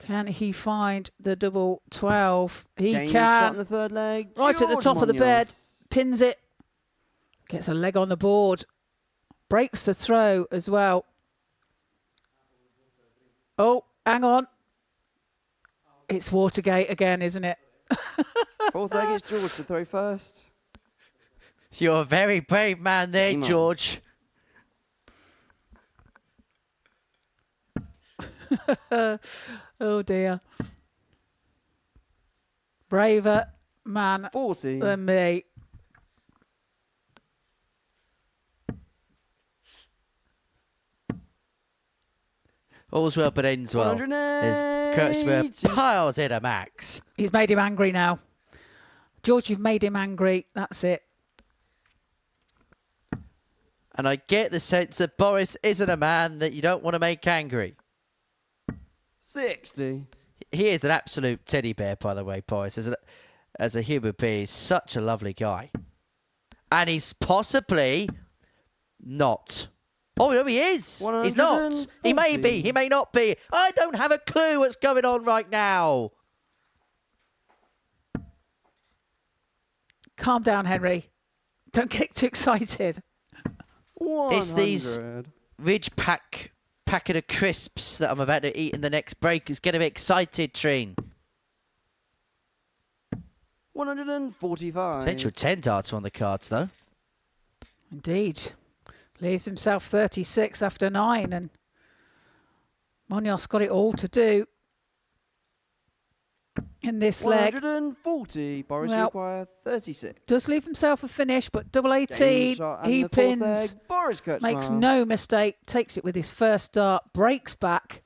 Can he find the double 12? He Game can. shot in the third leg. Right at the top of the bed. Pins it. Gets a leg on the board. Breaks the throw as well. Oh, hang on. It's Watergate again, isn't it? Fourth leg is George to throw first. You're a very brave man there, George. Oh dear. Braver man 40 than me. All's well but ends well. As Kirchmar piles in a max. He's made him angry now. George, you've made him angry. That's it. And I get the sense that Boris isn't a man that you don't want to make angry. 60. He is an absolute teddy bear, by the way, Boris. As a human being, he's such a lovely guy. And he's possibly not. Oh, no, he is. He's not. He may be. He may not be. I don't have a clue what's going on right now. Calm down, Henry. Don't get too excited. 100. It's these Ridge packet of crisps that I'm about to eat in the next break. It's getting me excited, Treen. 145. Potential 10 darts on the cards, though. Indeed. Leaves himself 36 after 9, and Modus got it all to do in this leg. 140. Boris, you require 36. Does leave himself a finish, but double 18, he pins, Boris Kirchmar makes no mistake, takes it with his first dart, breaks back,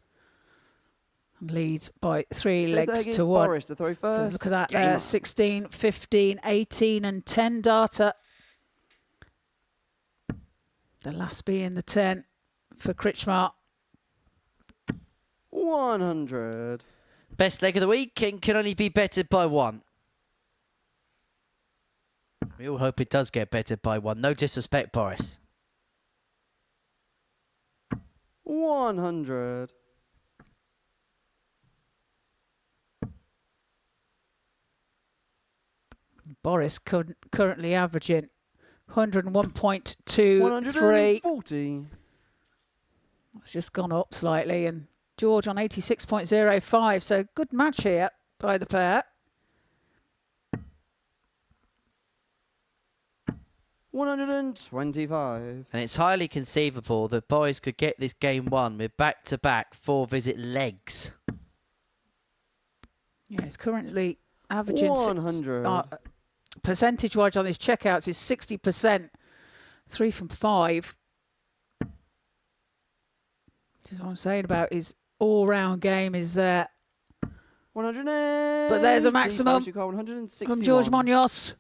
and leads by 3 legs to 1. Boris to throw first. So look at that, 16, 15, 18 and 10 darter. The last being the 10 for Kirchmar. 100. Best leg of the week and can only be bettered by 1. We all hope it does get bettered by 1. No disrespect, Boris. 100. Boris currently averaging 101.23. 140. It's just gone up slightly, and George on 86.05. So good match here by the pair. 125. And it's highly conceivable that Boris could get this game won with back-to-back 4-visit legs. Yeah, he's currently averaging 100. Percentage-wise on his checkouts is 60%. 3 from 5. This is what I'm saying about his all-round game is there. 180. But there's a maximum from 161. George Munoz.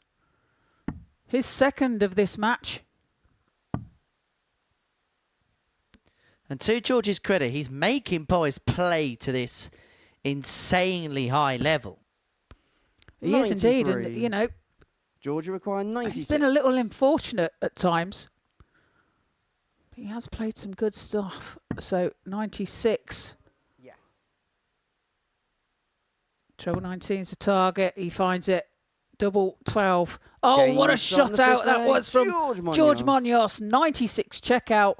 His second of this match. And to George's credit, he's making Boris play to this insanely high level. He is indeed, and you know, Georgia required 96. he's been a little unfortunate at times. He has played some good stuff. So 96. Yes. Treble 19 is the target. He finds it. Double 12. Oh, Game what a shot shot out that leg. was from George Munoz. 96 checkout.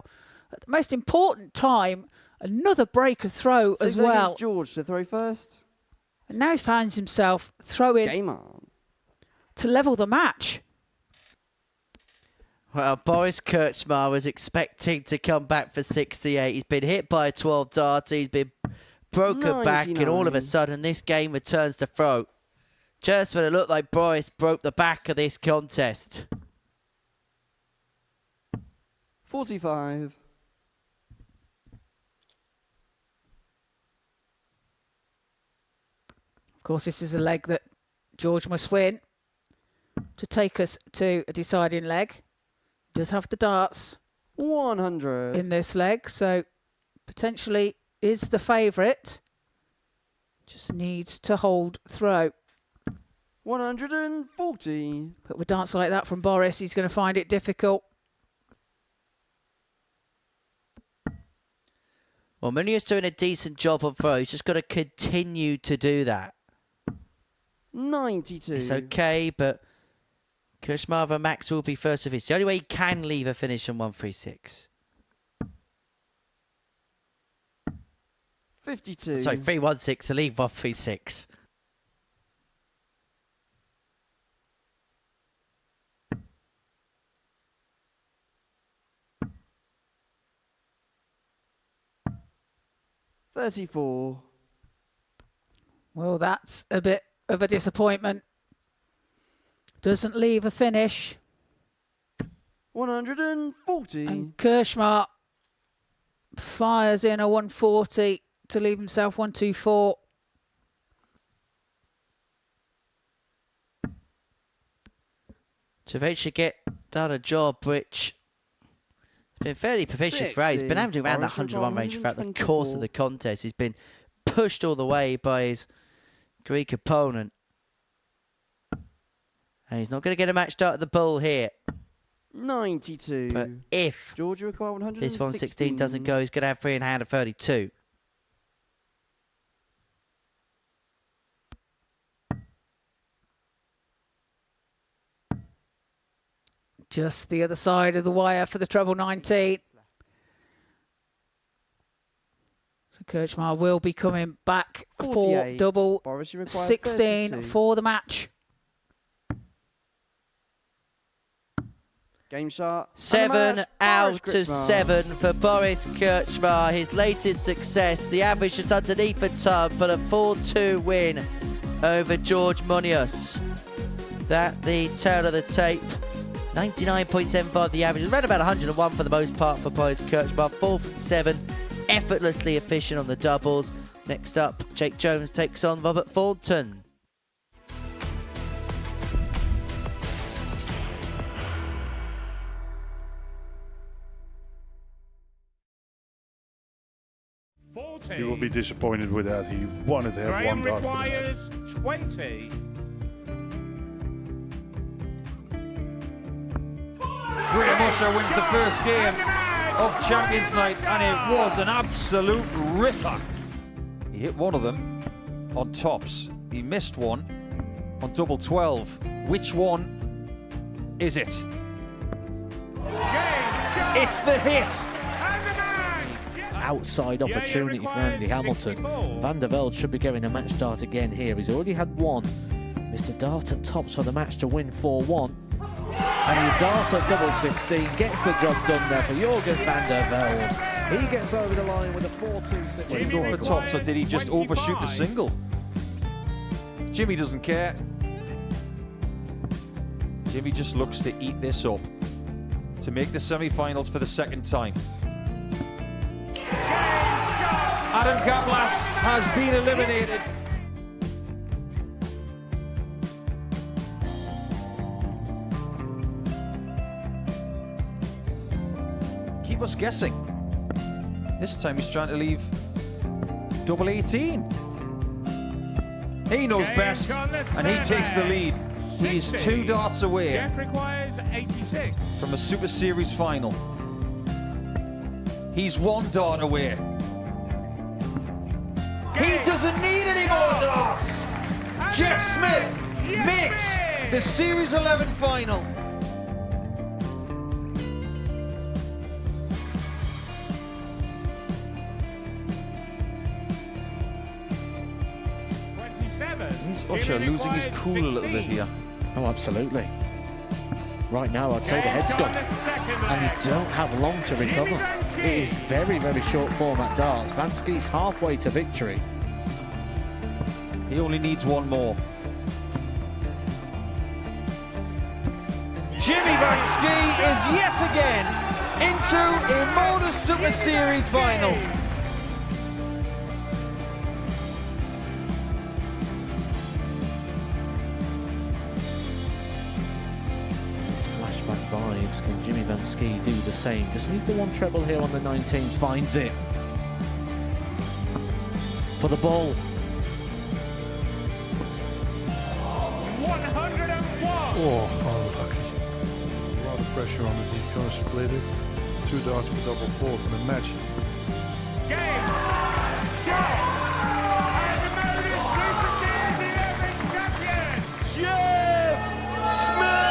At the most important time, another breaker throw as well. George to throw first. And now he finds himself throwing Game on. to level the match. Well, Boris Kirchmar was expecting to come back for 68. He's been hit by a 12 dart. He's been broken back, and all of a sudden, this game returns to throw. Just when it looked like Boris broke the back of this contest. 45. Of course, this is a leg that George must win to take us to a deciding leg. Does have the darts 100 in this leg, so potentially is the favourite. Just needs to hold throw. 140. But with darts like that from Boris, he's going to find it difficult. Well, Munoz doing a decent job on throw. He's just got to continue to do that. 92. It's okay, but Kirchmar over max will be first of his. The only way he can leave a finish on 136. 52. Sorry, 316 to leave 136. $34. Well, that's a bit of a disappointment. Doesn't leave a finish. 140. And Kirchmar fires in a 140 to leave himself 124. To eventually get done a job which has been fairly proficient for him. He's been averaging around that 101 range throughout the course of the contest. He's been pushed all the way by his Greek opponent. And he's not going to get a match start at the bull here. 92. But if Georgia require 116. this 116 doesn't go, he's going to have 3 in hand of 32. Just the other side of the wire for the treble 19. So Kirchmar will be coming back for 48. double Boris, you require 16 32. for the match. Game shot. 7 out of 7 for Boris Kirchmar. His latest success. The average is underneath the tub, but a 4-2 win over George Munoz. That the tail of the tape. 99.75 the average. Around about 101 for the most part for Boris Kirchmar. 4 from 7. Effortlessly efficient on the doubles. Next up, Jake Jones takes on Robert Thornton. 40. He will be disappointed with that. He wanted to have Graham one dart for the match. requires 20. Graham Usher wins the first game of Champions Night, and it was an absolute ripper. He hit one of them on tops. He missed one on double 12. Which one is it? It's the hit! Outside opportunity for Andy Hamilton. Van der Velde should be getting a match start again here. He's already had one. Mr. Dart at tops for the match to win 4-1. And the Dart at double 16 gets the job done there for Jurgen van der Velde. He gets over the line with a 4-2-6. Did he go for tops, or did he just overshoot the single? Jimmy doesn't care. Jimmy just looks to eat this up to make the semi-finals for the second time. Adam Gablas has been eliminated. Keep us guessing. This time he's trying to leave double 18. He knows best, and he takes the lead. He is 2 darts away requires 86. from a Super Series final. He's 1 dart away. He doesn't need any more darts. Jeff Smith makes the Series 11 final. Is Usher losing his cool a little bit here? Oh, absolutely. Right now, I'd say the head's gone. And you don't have long to recover. It is very, very short format darts. Van Skee's halfway to victory. He only needs one more. Jimmy Van Ski is yet again into a Modus Super Series final. Flashback vibes. Can Jimmy Van Ski do the same? Just needs the one treble here on the 19s. Finds it. For the ball. 101. Oh, unlucky. A lot of pressure on it. He's going to split it. 2 darts for double 4 for the match. Game. Shot. And the Modus Super Series 11 champion, Jeff Smith.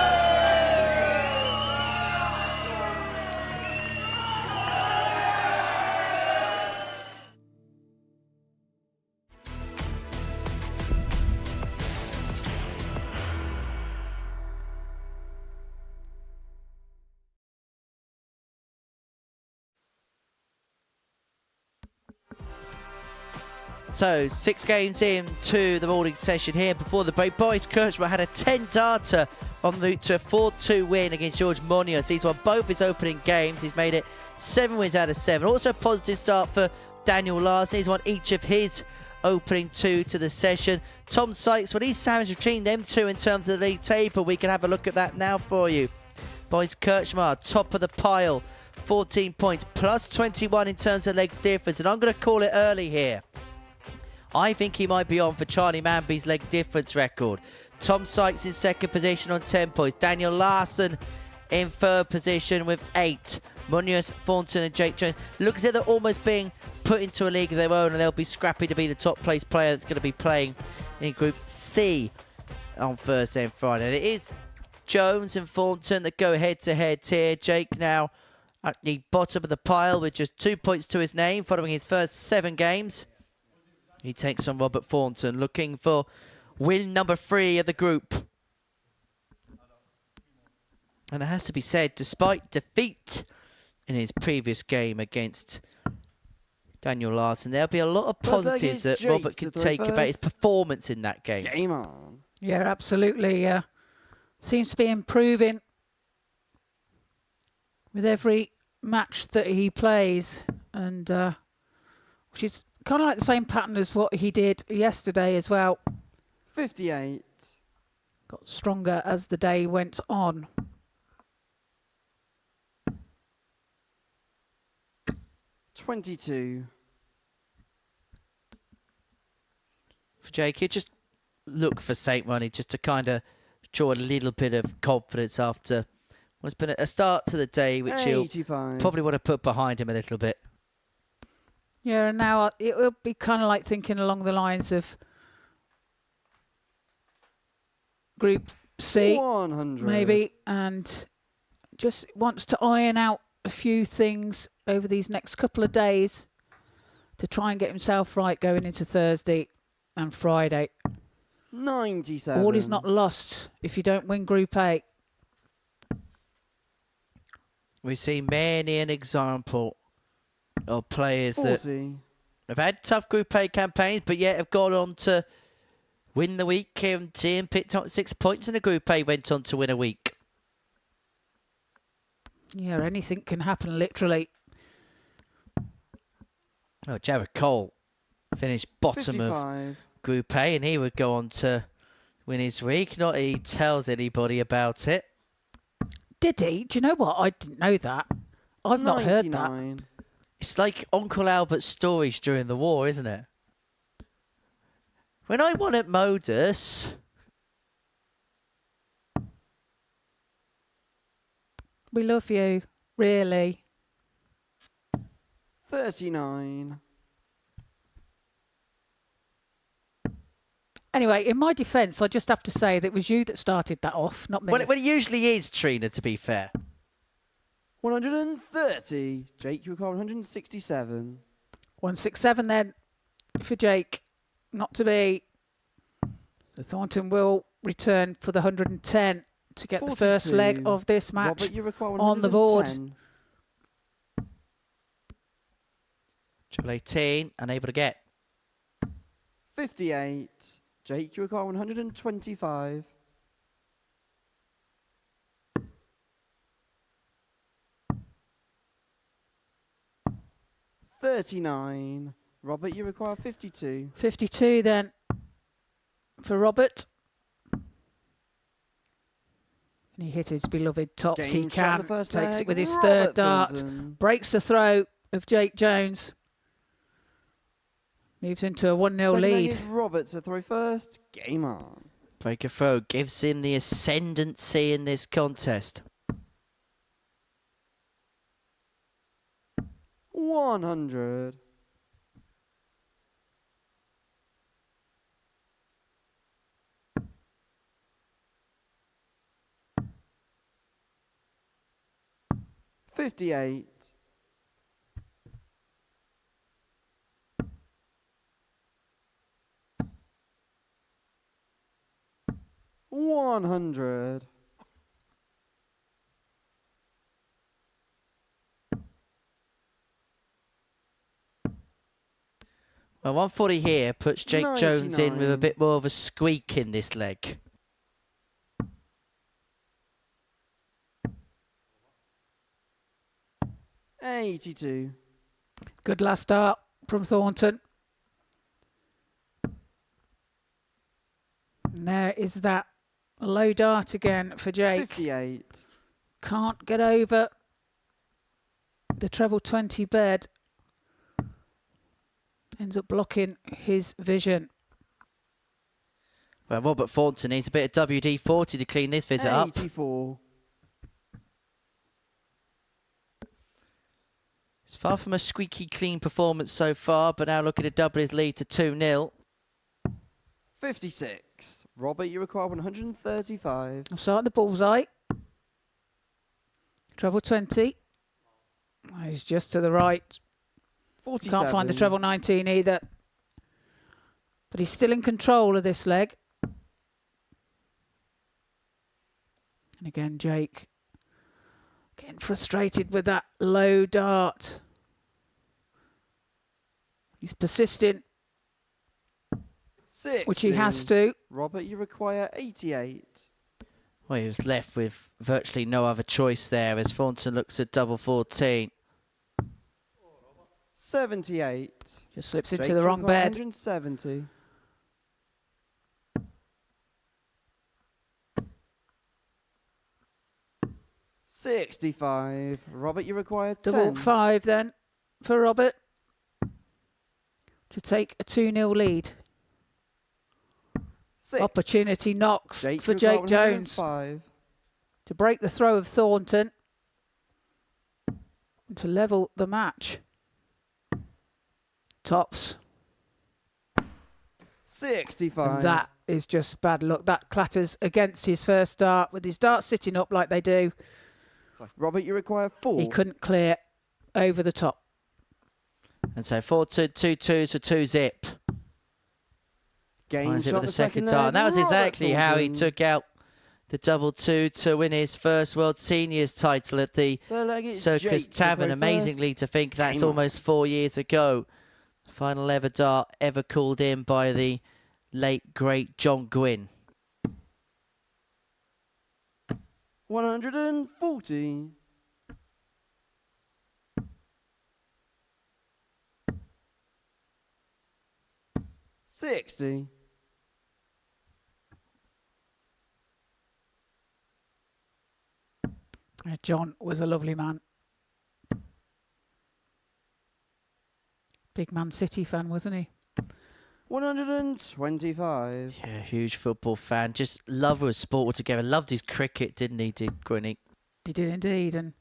So, 6 games into the morning session here. Before the break, Boris Kirchmar had a 10-darter on route to a 4-2 win against George Modus. He's won both his opening games. He's made it 7 wins out of 7. Also a positive start for Daniel Larson. He's won each of his opening 2 to the session. Tom Sykes, well, he's sandwiched between them 2 in terms of the league table. We can have a look at that now for you. Boris Kirchmar, top of the pile, 14 points, plus 21 in terms of leg difference. And I'm going to call it early here. I think he might be on for Charlie Manby's leg difference record. Tom Sykes in second position on 10 points. Daniel Larson in third position with 8. Modus, Thornton and Jake Jones. Looks as if they're almost being put into a league of their own, and they'll be scrappy to be the top place player that's going to be playing in Group C on Thursday and Friday. And it is Jones and Thornton that go head-to-head here. Jake now at the bottom of the pile with just 2 points to his name following his first 7 games. He takes on Robert Thornton, looking for win number 3 of the group. And it has to be said, despite defeat in his previous game against Daniel Larson, there'll be a lot of positives that Robert can take about his performance in that game. Game on. Yeah, absolutely. Seems to be improving with every match that he plays, and which is kind of like the same pattern as what he did yesterday as well. 58. Got stronger as the day went on. $22. Jake, you just look for St. Money just to kind of draw a little bit of confidence after what's been a start to the day, which he'll 85. probably want to put behind him a little bit. Yeah, and now it will be kind of like thinking along the lines of Group C, 100. maybe, and just wants to iron out a few things over these next couple of days to try and get himself right going into Thursday and Friday. 97. All is not lost if you don't win Group A. We've seen many an example of players 40. that have had tough Group A campaigns, but yet have gone on to win the week. Team picked up 6 points in the Group A, went on to win a week. Yeah, anything can happen, literally. Oh, Jared Cole finished bottom 55. of Group A, and he would go on to win his week. Not he tells anybody about it. Did he? Do you know what? I didn't know that. I've not heard that. 99. It's like Uncle Albert's stories during the war, isn't it? When I won at Modus, We love you, really. 39. Anyway, in my defence, I just have to say that it was you that started that off, not me. well, it usually is, Trina, to be fair. 130. Jake, you require 167. 167 then for Jake, not to be. So Thornton will return for the 110 to get 42. the first leg of this match Robert, you require on the board. 110. Triple 18, unable to get. 58. Jake, you require 125. 39. Robert, you require 52. 52 then for Robert. And he hit his beloved tops. Game He shot in can. the first Takes leg. it with his Robert third dart. Thornton. Breaks the throw of Jake Jones. Moves into a 1-0 Second leg lead. is Robert to throw first. Game on. Breaker throw gives him the ascendancy in this contest. 100. 58. 100. 140 here puts Jake Jones in with a 99. bit more of a squeak in this leg. $82. Good last start from Thornton. And there is that low dart again for Jake. 58. Can't get over the treble 20 bed. Ends up blocking his vision. Well, Robert Thornton needs a bit of WD-40 to clean this visit up. 84. It's far from a squeaky clean performance so far, but now looking to double his lead to 2-0. 56. Robert, you require 135. I'm starting the bullseye. Treble 20. He's just to the right. 47. Can't find the treble 19 either. But he's still in control of this leg. And again, Jake getting frustrated with that low dart. He's persisting, 60. which he has to. Robert, you require 88. Well, he was left with virtually no other choice there as Thornton looks at double 14. 78. Just slips into Jake, the you wrong require bed. 170. 65. Robert, you require 10. Double 5 then for Robert to take a 2-0 lead. Opportunity knocks Jake for to Jake about Jones 105. to break the throw of Thornton and to level the match. Tops. 65. And that is just bad luck. That clatters against his first dart with his darts sitting up like they do. So, Robert, you require 4. He couldn't clear over the top. And so 4-2, 2-2s for 2-zip. Game Finds it shot with the the second second dart. And that was Robert exactly how he Thornton. took out the double 2 to win his first World Seniors title at the Circus Jake to Tavern. go Amazingly to think that's Game on. almost 4 years ago. Final ever dart ever called in by the late, great John Gwynn. 140. $60. John was a lovely man. Big Man City fan, wasn't he? 125. Yeah, huge football fan. Just lover of sport altogether. Loved his cricket, didn't he, did Gwynny? He did indeed. And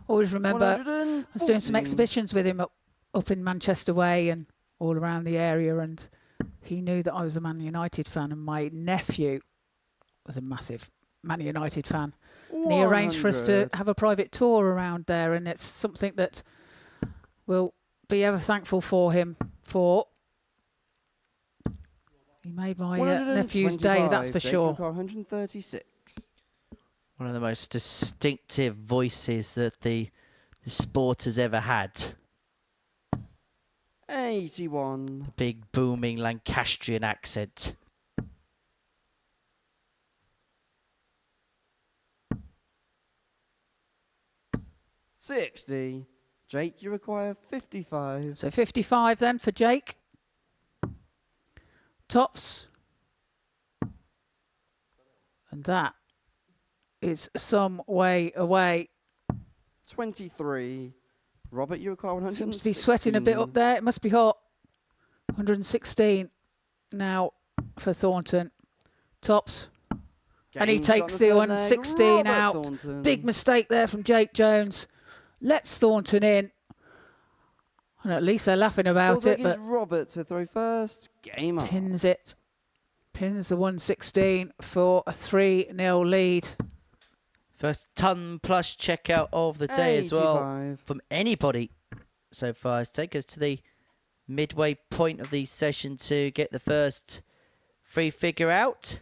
always remember, I was doing some 140. exhibitions with him up in Manchester Way and all around the area. And he knew that I was a Man United fan. And my nephew was a massive Man United fan. And he arranged for us to 100. have a private tour around there. And it's something that we'll be ever thankful for him for. He made my nephew's day, that's for Jake sure. Require 136. One of the most distinctive voices that the sport has ever had. 81. The big booming Lancastrian accent. $60. Jake, you require 55. So 55 then for Jake. Tops. And that is some way away. 23. Robert, you require 116. Seems to be sweating a bit up there. It must be hot. 116 now for Thornton. Tops. And he Game shot takes on the third 116 leg. Robert out. Thornton. Big mistake there from Jake Jones. Lets Thornton in. And at least they're laughing about Full it, leg but is Robert to throw first. Game on. pins it. Pins the 116 for a 3-0 lead. First ton plus checkout of the day as well 85. from anybody so far. It's taken us to the midway point of the session to get the first free figure out.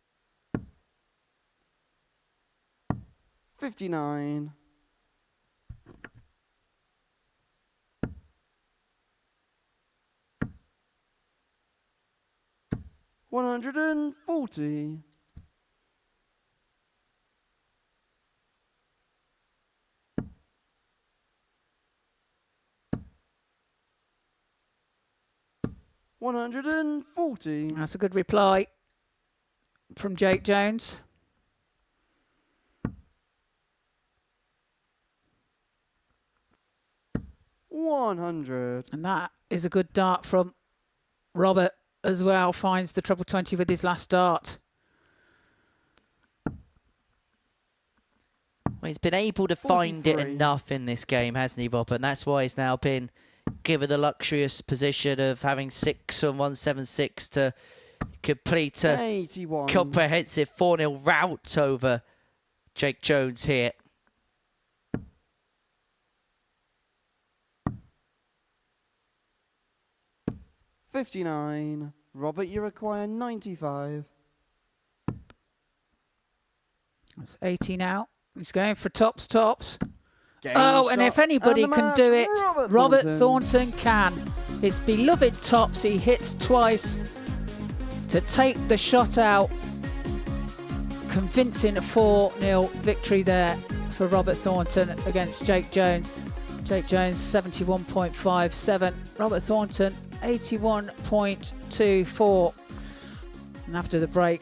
59. $140. $140. That's a good reply from Jake Jones. $100. And that is a good dart from Robert as well. Finds the treble 20 with his last dart. Well, he's been able to find it 43. enough in this game, hasn't he, Bob? And that's why he's now been given the luxurious position of having 6 on 176 to complete a 81. comprehensive 4-0 rout over Jake Jones here. $59. Robert, you require 95. It's 80 now. He's going for tops. Game Oh, and shot if anybody and the can match, do it, Robert Thornton. Thornton can. It's beloved tops. He hits twice to take the shot out. Convincing 4-0 victory there for Robert Thornton against Jake Jones. Jake Jones 71.57. Robert Thornton 81.24. And after the break,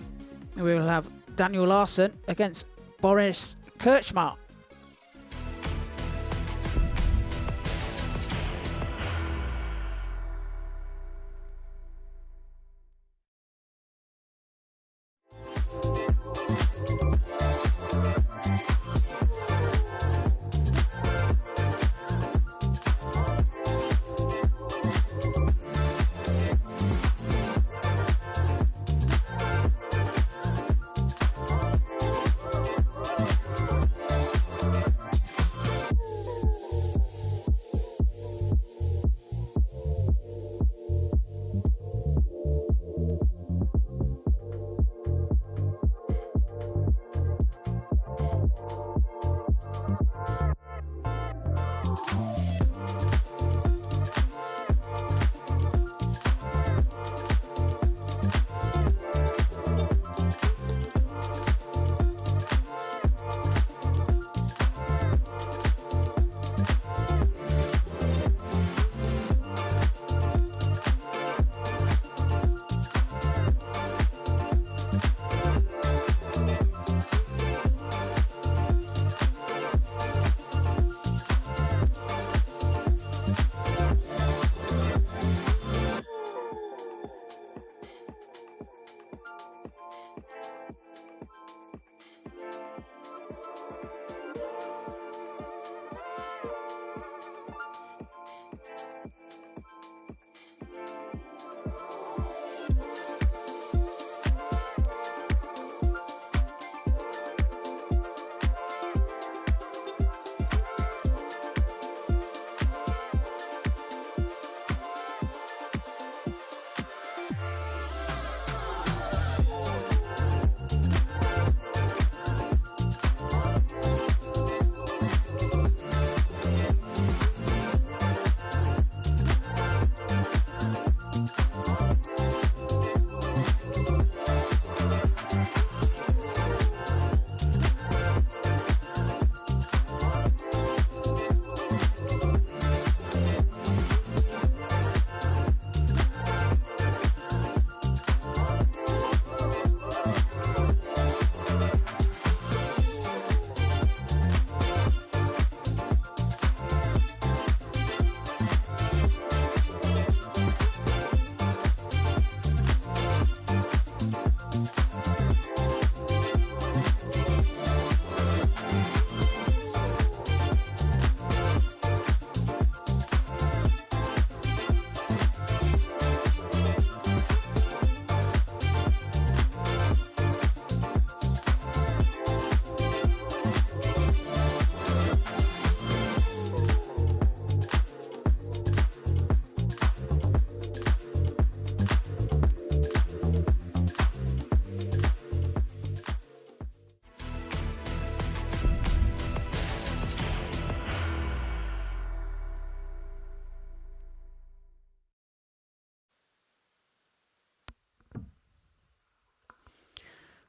we will have Daniel Larson against Boris Kirchmar.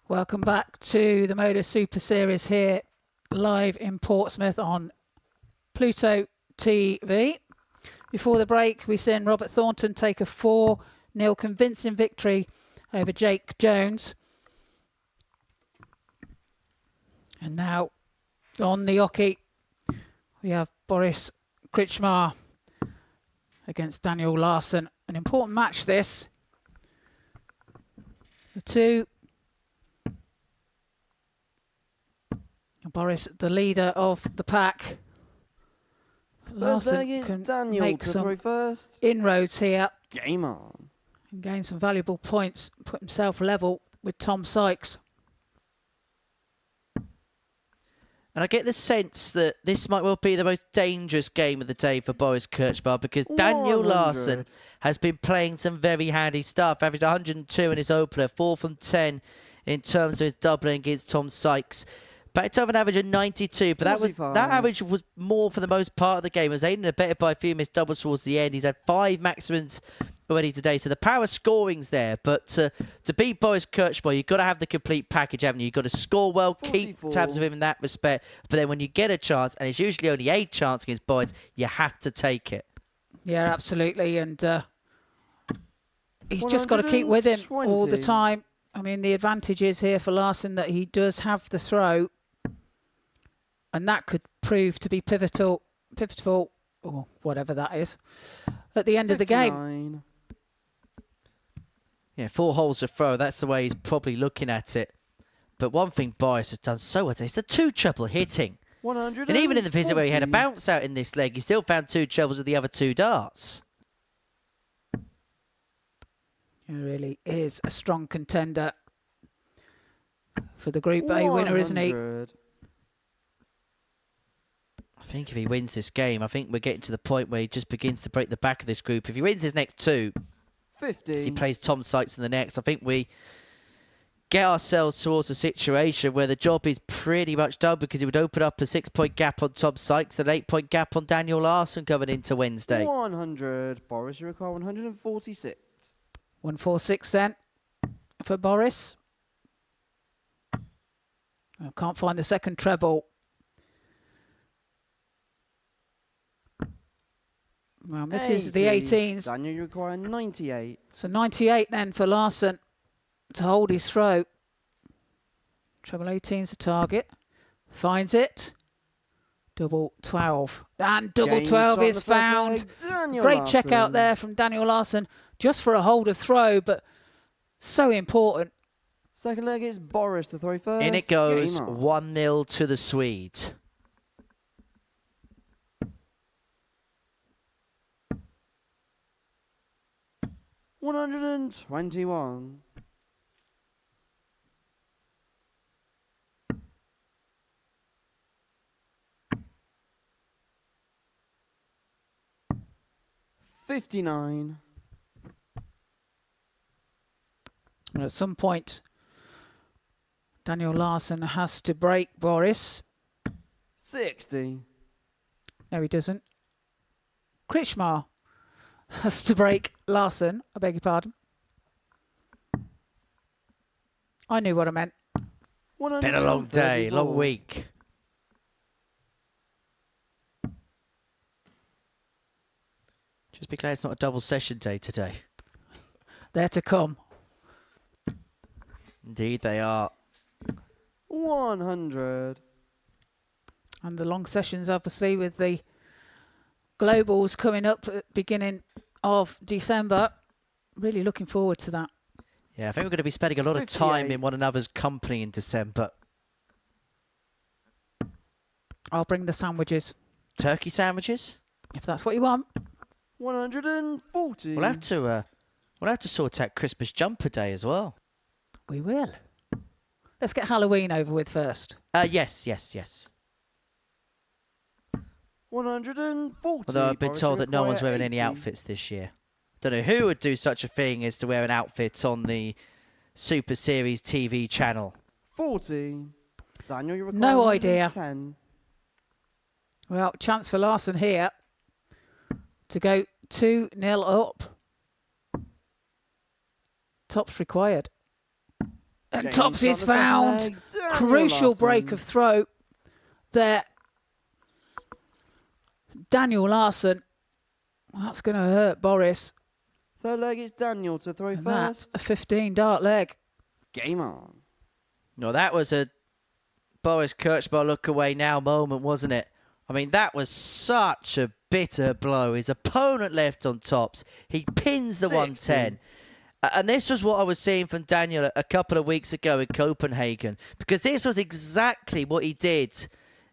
Welcome back to the Modus Super Series here live in Portsmouth on Pluto TV. Before the break, we seen Robert Thornton take a 4-0 convincing victory over Jake Jones. And now on the hockey, we have Boris Kirchmar against Daniel Larson. An important match this. The two. Boris, the leader of the pack. Larsson can Daniel make to some throw first. inroads here. Game on. And gain some valuable points. Put himself level with Tom Sykes. And I get the sense that this might well be the most dangerous game of the day for Boris Kirchmar, because Daniel 100. Larson has been playing some very handy stuff. Averaged 102 in his opener, 4 from 10 in terms of his doubling against Tom Sykes. Back to have an average of 92, but that average was more for the most part of the game. It was aided and abetted by a few missed doubles towards the end. He's had 5 maximums already today, so the power scoring's there. But to beat Boris Kirchmar, you've got to have the complete package, haven't you? You've got to score well, 44. Keep tabs of him in that respect. But then when you get a chance, and it's usually only a chance against Boris, you have to take it. Yeah, absolutely. And he's just got to keep with him all the time. I mean, the advantage is here for Larsson that he does have the throw. And that could prove to be pivotal, or whatever that is, at the end of the game. Yeah, 4 holes to throw. That's the way he's probably looking at it. But one thing Boris has done so well today is the 2 treble hitting. And even in the visit where he had a bounce out in this leg, he still found 2 trebles with the other 2 darts. He really is a strong contender for the Group A winner, isn't he? I think if he wins this game, I think we're getting to the point where he just begins to break the back of this group. If he wins his next 2, 50. As he plays Tom Sykes in the next, I think we get ourselves towards a situation where the job is pretty much done, because it would open up a 6-point gap on Tom Sykes and an 8-point gap on Daniel Larson coming into Wednesday. 100. Boris, you require 146. 146 then for Boris. I can't find the second treble. Well, this is the 18s. Daniel, you require 98. So 98 then for Larsson to hold his throw. Treble 18's the target. Finds it. Double 12. And double 12 is found. Great check out there from Daniel Larson. Just for a hold of throw, but so important. Second leg is Boris to throw first. In it goes, 1-0 to the Swede. $121. $59. And at some point, Daniel Larson has to break Boris. 60. No, he doesn't. Kirchmar has to break Larsson. I beg your pardon. I knew what I meant. It's been a long day, long week. Just be glad it's not a double session day today. They're to come. Indeed they are. 100. And the long sessions, obviously, with the Globals coming up at the beginning of December. Really looking forward to that. Yeah, I think we're going to be spending a lot of time in one another's company in December. I'll bring the sandwiches. Turkey sandwiches? If that's what you want. 140. We'll have to sort out Christmas jumper day as well. We will. Let's get Halloween over with first. Yes. 140. Although I've been told that no one's wearing any outfits this year. Don't know who would do such a thing as to wear an outfit on the Super Series TV channel. 40. Daniel, you require no idea. 10. Well, chance for Larsson here to go 2-0 up. Tops required. And Game Tops shot is on the second found. leg. Daniel Crucial break Larson. of throat there. Daniel Larson. That's going to hurt Boris. Third leg is Daniel to throw And that's first. a 15 dart leg. Game on. No, that was a Boris Kirchmar look away now moment, wasn't it? I mean, that was such a bitter blow. His opponent left on tops. He pins the 110. And this was what I was seeing from Daniel a couple of weeks ago in Copenhagen. Because this was exactly what he did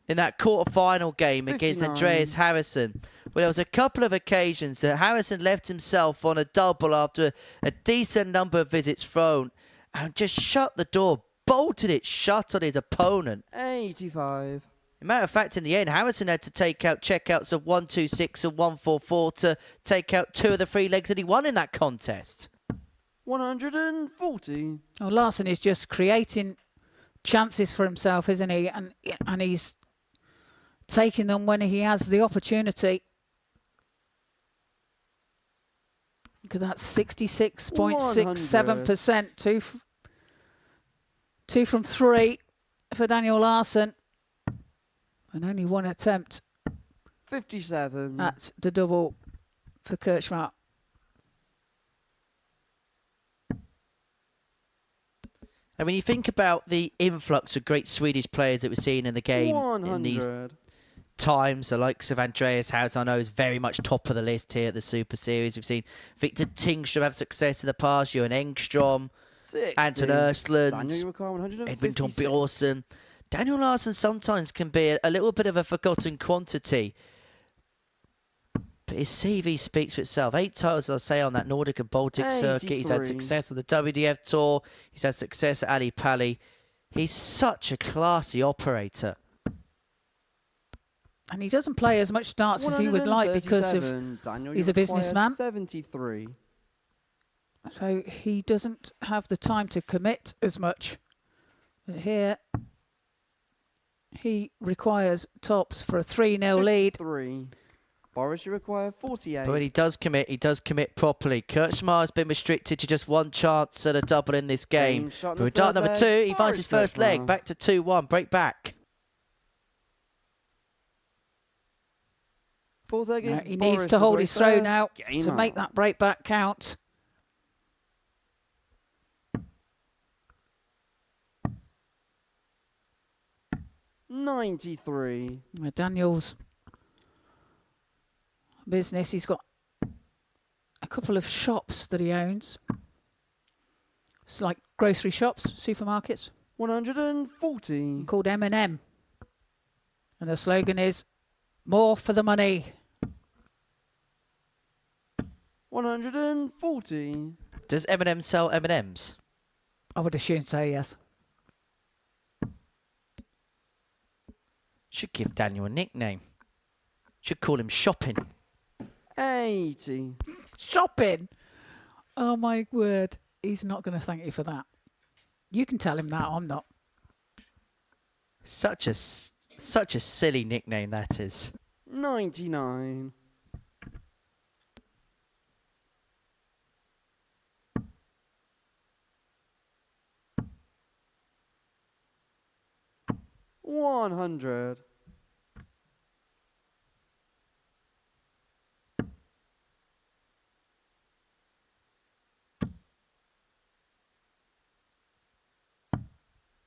in that quarter-final game against 59. Andreas Harrison. Where there was a couple of occasions that Harrison left himself on a double after a decent number of visits thrown. And just shut the door, bolted it shut on his opponent. 85. Matter of fact, in the end, Harrison had to take out checkouts of 126 and 144 to take out 2 of the 3 legs that he won in that contest. 140. Oh, Larsson is just creating chances for himself, isn't he? And he's taking them when he has the opportunity. Look at that, 66.67%. Two from 3 for Daniel Larson. And only 1 attempt 57. at the double for Kirchmar. And when you think about the influx of great Swedish players that we're seeing in the game 100. in these times, the likes of Andreas Haus, I know, is very much top of the list here at the Super Series. We've seen Victor Tingström have success in the past, Johan Engström, 60. Anton Daniel, Östlund, you require 156. Edmonton Bjorsen. Daniel Larson sometimes can be a little bit of a forgotten quantity. But his CV speaks for itself. 8 titles, I'll say, on that Nordic and Baltic circuit. He's had 83. success on the WDF Tour. He's had success at Ali Pali. He's such a classy operator. And he doesn't play as much darts as he would like because of 137. Daniel, he's you a businessman. require 73. So he doesn't have the time to commit as much. But here, he requires tops for a 3-0 lead. 3. Boris, you require 48. But when he does commit properly. Kirchmar has been restricted to just 1 chance at a double in this game. Shot But on with the dart third number leg, 2, he finds Boris his first leg. Kirchmar. Back to 2-1. Break back. Fourth leg is He Boris needs to hold throw his throw first. now Game to on. make that break back count. $93. Daniel's business, he's got a couple of shops that he owns. It's like grocery shops, supermarkets. 140. Called M&M. And the slogan is, more for the money. 140. Does M&M sell M&Ms? I would assume so, yes. Should give Daniel a nickname. Should call him Shopping. 80. Shopping! Oh my word. He's not going to thank you for that. You can tell him that, I'm not. Such a silly nickname that is. 99. $100.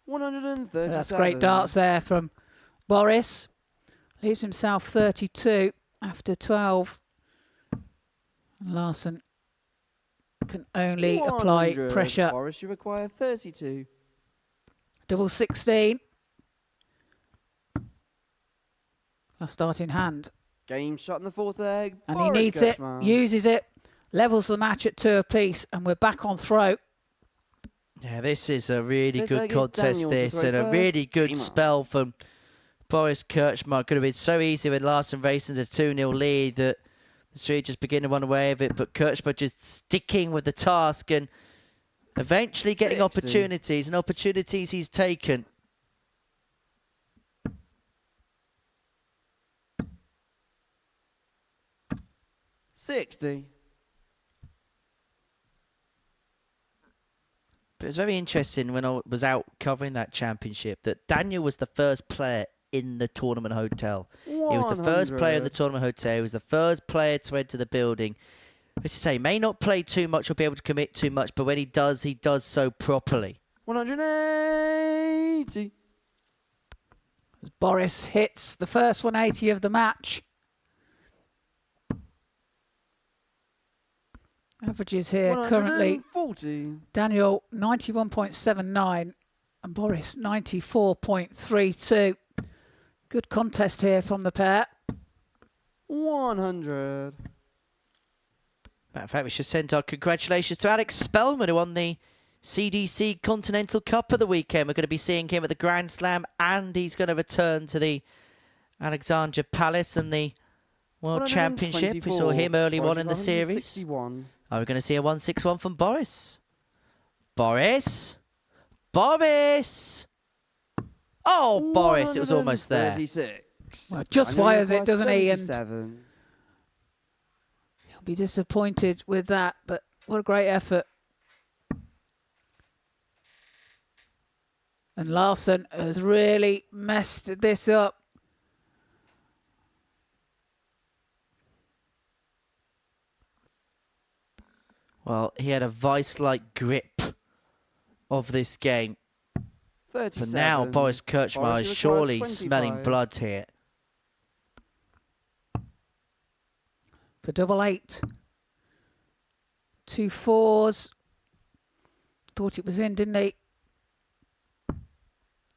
$137. That's great darts there from Boris. Leaves himself 32 after 12. Larsson can only apply 100. pressure. Boris, you require 32. Double 16. Last start in hand. Game shot in the fourth leg. And Boris he needs Kirchmar. it, uses it, levels the match at 2 apiece, and we're back on throw. Yeah, this is a really Fifth good leg is contest, Daniel to this, throw and a first. really good Game on. spell from Boris Kirchmar. Could have been so easy with Larsson racing the 2-0 lead that the Swedes just begin to run away with it, but Kirchmar just sticking with the task and eventually getting 60. opportunities, and opportunities he's taken. $60. But it was very interesting when I was out covering that championship that Daniel was the first player in the tournament hotel. 100. He was the first player in the tournament hotel. He was the first player to enter the building. As you say, may not play too much or be able to commit too much, but when he does so properly. 180. As Boris hits the first 180 of the match. Averages here currently. 140. Daniel 91.79 and Boris 94.32. Good contest here from the pair. 100. Matter of fact, we should send our congratulations to Alex Spellman, who won the CDC Continental Cup of the weekend. We're going to be seeing him at the Grand Slam, and he's going to return to the Alexandra Palace and the World Championship. We saw him early on in the series. Are we going to see a 161 from Boris? Boris? Boris! Oh, Boris, it was almost there. 36. Well, just fires it, doesn't he? And 77. he'll be disappointed with that, but what a great effort. And Larsson has really messed this up. Well, he had a vice-like grip of this game. 37. But now Boris Kirchmar is surely 25. smelling blood here. For double 8. 2 4s. Thought it was in, didn't he?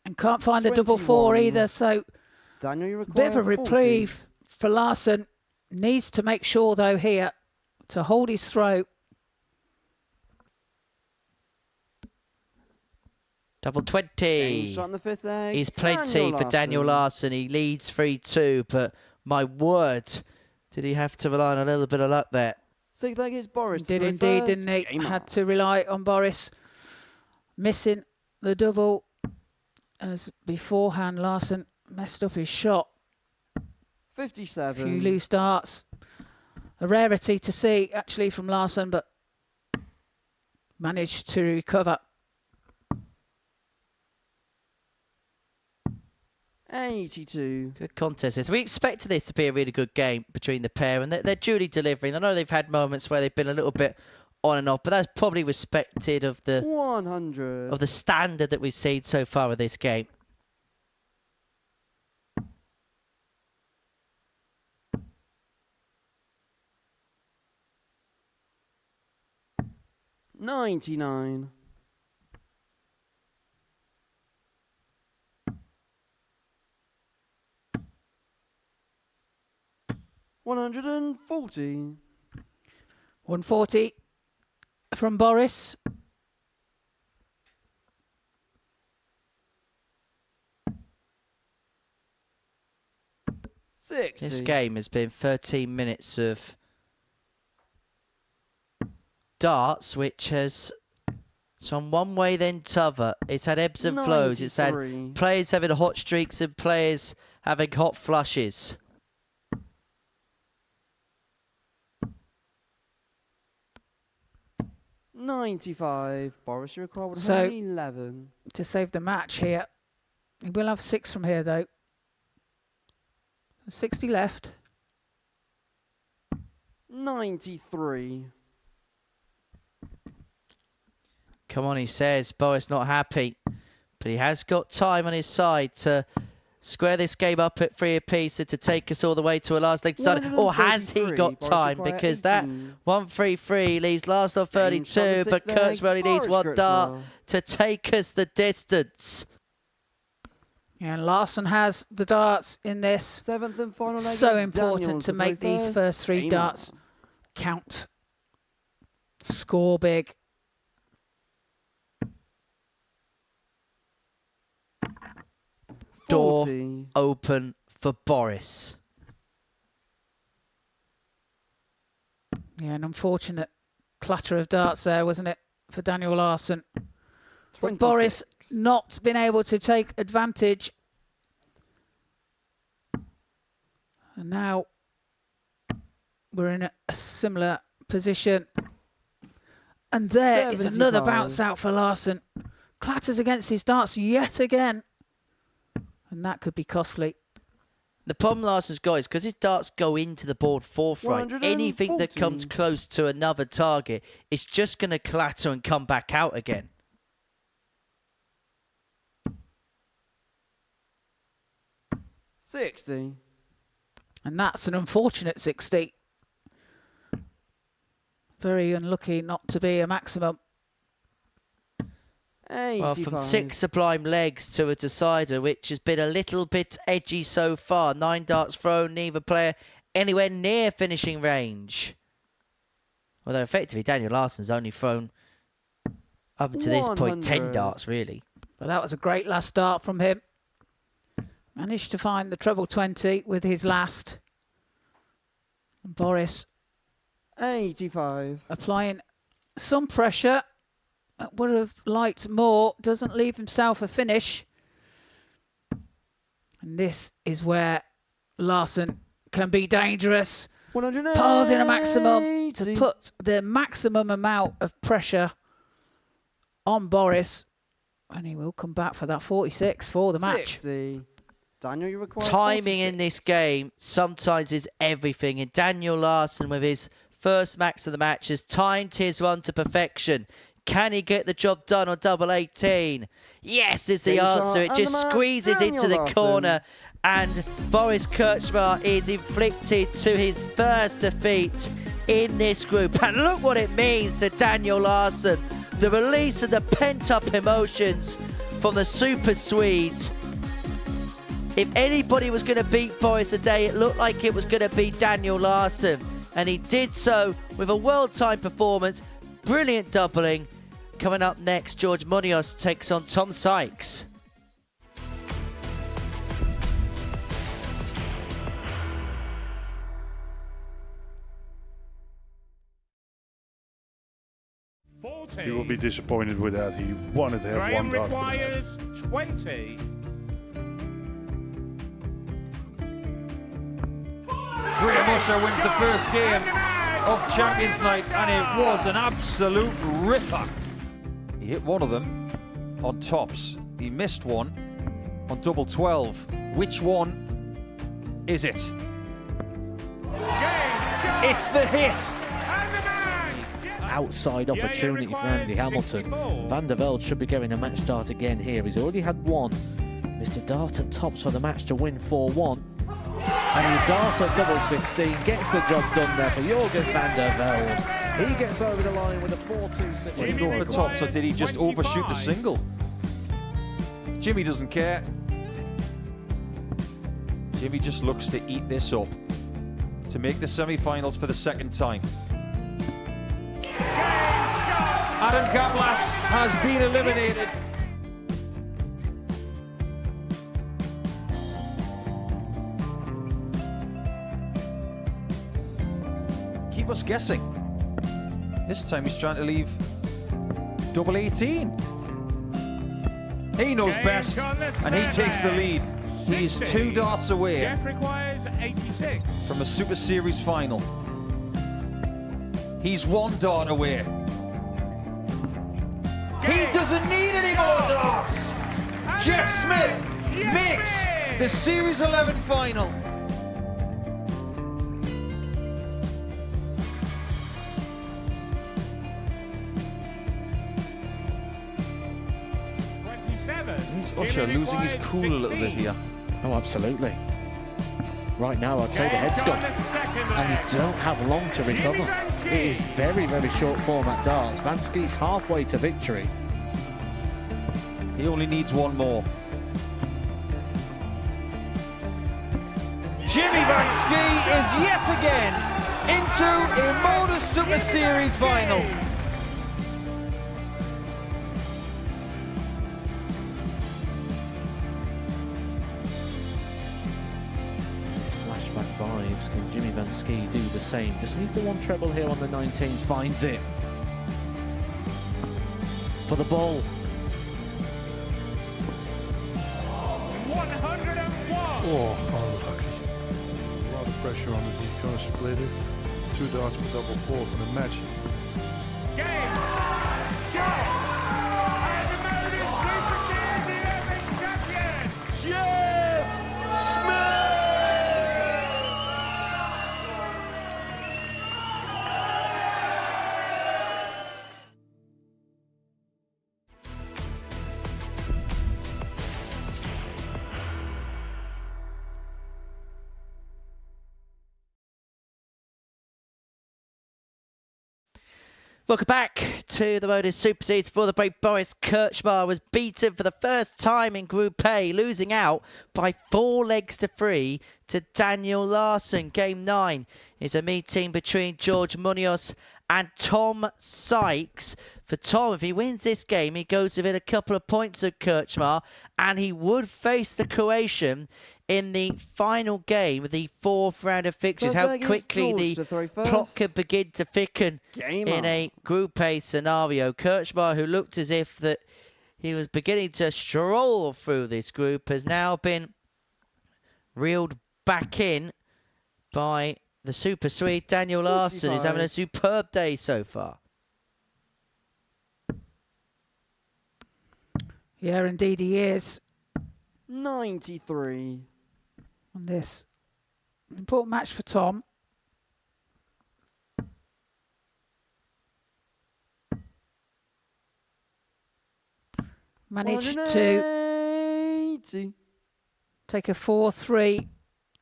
And can't find the double 4 either, so Daniel, you require bit of a 40. reprieve for Larsson. Needs to make sure, though, here to hold his throat. Double 20. Shot in the 5th leg. He's plenty for Daniel Larson. He leads 3-2, but my word, did he have to rely on a little bit of luck there? 6th leg is Boris. Did indeed, didn't he? Had to rely on Boris. Missing the double as beforehand. Larsson messed up his shot. 57. A few loose darts. A rarity to see, actually, from Larsson, but managed to recover. 82. Good contest. We expected this to be a really good game between the pair, and they're duly delivering. I know they've had moments where they've been a little bit on and off, but that's probably respected of the 100. of the standard that we've seen so far of this game. $99. 140. 140 from Boris. This game has been 13 minutes of darts, which has gone one way then t'other. It's had ebbs and flows. It's had players having hot streaks and players having hot flushes. $95. Boris, you require 111. To save the match here, he will have 6 from here though. 60 left. 93. Come on, he says. Boris not happy, but he has got time on his side to square this game up at 3 apiece and to take us all the way to a last leg decided. Or has he got time? Because that 133 leaves Larsson 32, but Kirchmar only needs one dart to take us the distance. Yeah, and Larsson has the darts in this. 7th and final leg. So important to make these first 3 darts count. Score big. Door open for Boris. Yeah, an unfortunate clatter of darts there, wasn't it, for Daniel Larson? But Boris not been able to take advantage. And now we're in a similar position. And there is another 75. bounce out for Larsson. Clatters against his darts yet again. And that could be costly. The problem Larsson's got is because his darts go into the board forefront, anything that comes 140. close to another target, it's just going to clatter and come back out again. $60. And that's an unfortunate 60. Very unlucky not to be a maximum. Well, 85. from 6 sublime legs to a decider, which has been a little bit edgy so far. 9 darts thrown, neither player anywhere near finishing range. Although effectively Daniel Larson's only thrown up to this point 10 100. darts really. But that was a great last start from him. Managed to find the treble 20 with his last. And Boris 85. applying some pressure. Would have liked more. Doesn't leave himself a finish. And this is where Larsson can be dangerous. 180. Piles in a maximum to put the maximum amount of pressure on Boris. And he will come back for that 46 for the match. 60. Daniel, you require Timing 46. in this game sometimes is everything. And Daniel Larsson, with his first max of the match, has timed his run to perfection. Can he get the job done on double 18? Yes, is the Game answer. shot It and just the match, squeezes Daniel into the Larson. corner. And Boris Kirchmar is inflicted to his first defeat in this group. And look what it means to Daniel Larson. The release of the pent-up emotions from the Super Swedes. If anybody was going to beat Boris today, it looked like it was going to be Daniel Larson. And he did so with a world-time performance. Brilliant doubling. Coming up next, George Modus takes on Tom Sykes. He will be disappointed with that. He wanted to have Graham one dart for the match. requires 20. Graham Usher wins the first game of Champions Night, and it was an absolute ripper. He hit one of them on tops. He missed one on double 12. Which one is it? It's the hit. Outside opportunity for Andy Hamilton. Van der Velde should be getting a match start again here. He's already had one. Mr. Dart at tops for the match to win 4-1. And he dart at double 16, gets the job done there for Jürgen van der Velde. He gets over the line with a 4-2-6. Did he go over the tops, or did he just overshoot the single? Jimmy doesn't care. Jimmy just looks to eat this up to make the semi-finals for the second time. Adam Gablas has been eliminated. Keep us guessing. This time he's trying to leave double 18. He knows best, and he takes the lead. He's 2 darts away Jeff requires 86. from a Super Series final. He's 1 dart away. He doesn't need any more darts. Jeff Smith makes the Series 11 final. Is Usher losing his cool a little bit here? Oh, absolutely. Right now, I'd say the head's gone. And you don't have long to recover. It is very, very short format darts. Vansky's halfway to victory. He only needs 1 more. Jimmy Vansky is yet again into a Modus Super Series final. Flashback vibes. Can Jimmy Vansky do the same? Just needs the 1 treble here on the 19s. Finds it. For the ball. 101. Oh, unlucky. A lot of pressure on it. He's going to split it. 2 darts for double 4 for the match. Game And the Modus Super Series 11 champion, Jeff Smith! Welcome back to the Modus Super Series. For the break, Boris Kirchmar was beaten for the first time in Group A, losing out by 4 legs to 3 to Daniel Larson. Game 9 is a meeting between George Munoz and Tom Sykes. For Tom, if he wins this game, he goes within a couple of points of Kirchmar, and he would face the Croatian in the final game of the 4th round of fixtures. How quickly the plot could begin to thicken in a Group A scenario. Kirchmar, who looked as if that he was beginning to stroll through this group, has now been reeled back in by the Super Swede Daniel Larson, who's having a superb day so far. Yeah, indeed he is. 93. On this important match for Tom. Managed to take a 4-3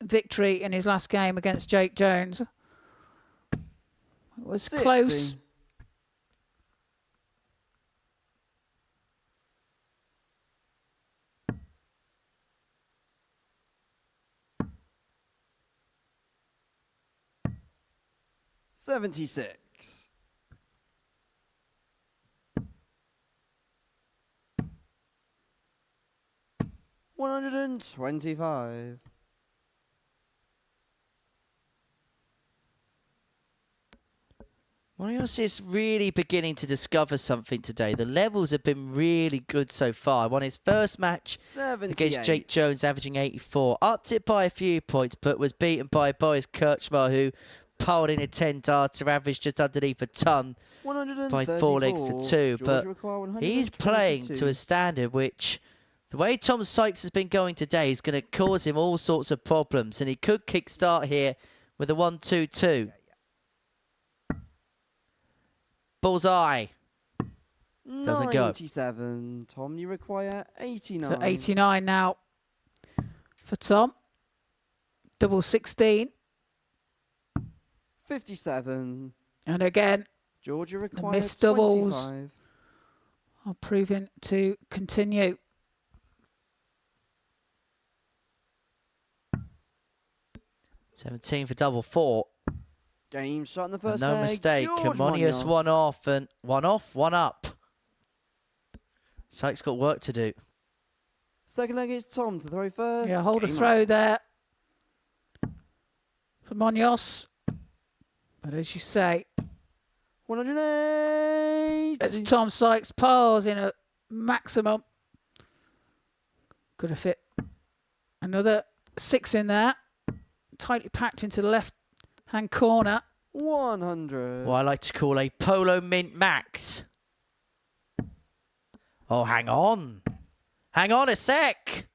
victory in his last game against Jake Jones. It was 60. Close. $76. 125. Munoz is really beginning to discover something today. The levels have been really good so far. Won his first match 78. Against Jake Jones, averaging 84. Upped it by a few points, but was beaten by Boris Kirchmar, who piled in a 10 darter, averaged just underneath a ton by 4 legs to 2. But he's playing to a standard which, the way Tom Sykes has been going today, is going to cause him all sorts of problems. And he could kickstart here with a 1-2-2. Bullseye. Doesn't go. 97. Tom, you require 89. So 89 now for Tom. Double 16. 57. And again, Georgia the requires missed doubles 25. are proving to continue. $17 for double 4. Game shot in the first no leg. mistake. Munoz one off and one off, one up. Sykes got work to do. Second leg is Tom to throw first. Yeah, hold a throw there for Munoz. But as you say, 180. it's Tom Sykes piles in a maximum. Could have fit another 6 in there. Tightly packed into the left-hand corner. 100. What I like to call a Polo Mint Max. Oh, hang on. Hang on a sec.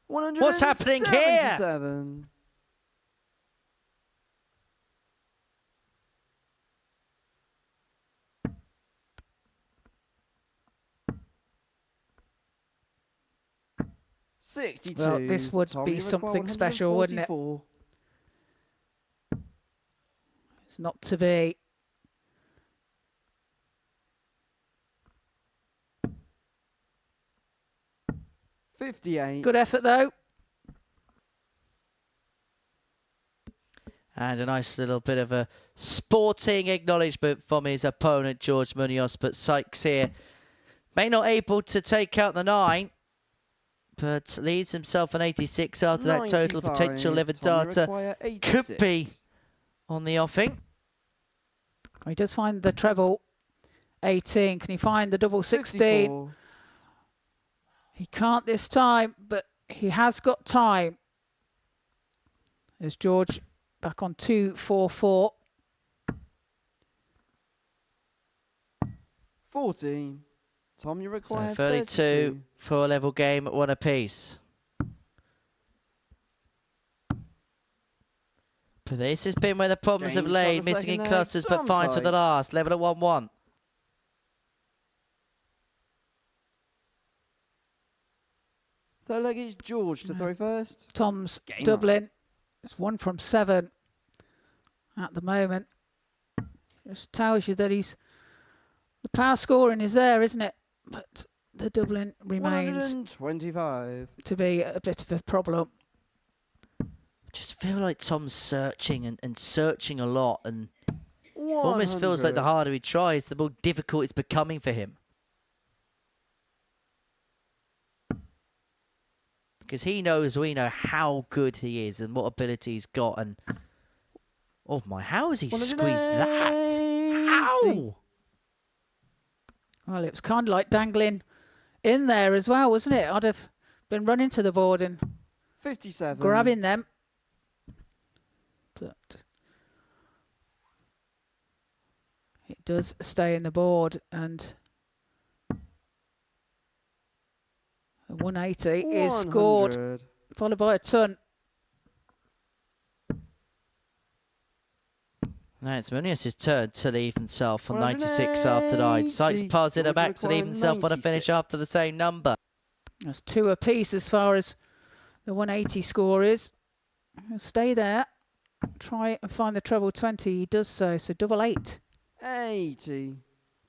What's happening here? 177. Well, this would be something special, wouldn't it? It's not to be. $58. Good effort, though. And a nice little bit of a sporting acknowledgement from his opponent, George Munoz. But Sykes here may not able to take out the 9, but leads himself an 86 after that total potential 11 data. Could be on the offing. He does find the treble 18. Can he find the double 16? 54. He can't this time, but he has got time. There's George back on 2-4-4. 14. Tom, you So require 32 for a level game at 1 apiece. But this has been where the problems have Game laid, shot the missing in second clusters, leg. but Tom fine for the Sykes. last. Level at 1-1. Third leg is George to throw first. Tom's Game doubling. It's 1 from 7 at the moment. Just tells you that the power scoring is there, isn't it? But the doubling remains 125. to be a bit of a problem. I just feel like Tom's searching and searching a lot, and almost feels like the 100. harder he tries, the more difficult it's becoming for him. Because he knows, we know how good he is and what ability he's got, and oh my, how has he squeezed that? How? Well, it was kind of like dangling in there as well, wasn't it? I'd have been running to the board and 57. grabbing them. But it does stay in the board, and a 180 is scored, 100. followed by a ton. Now it's Munoz' turn to leave himself on 96 after 9. Sykes passes it back to leave himself on a finish after the same number. That's 2 apiece as far as the 180 score is. He'll stay there. Try and find the treble 20. He does so. So double 8. 80.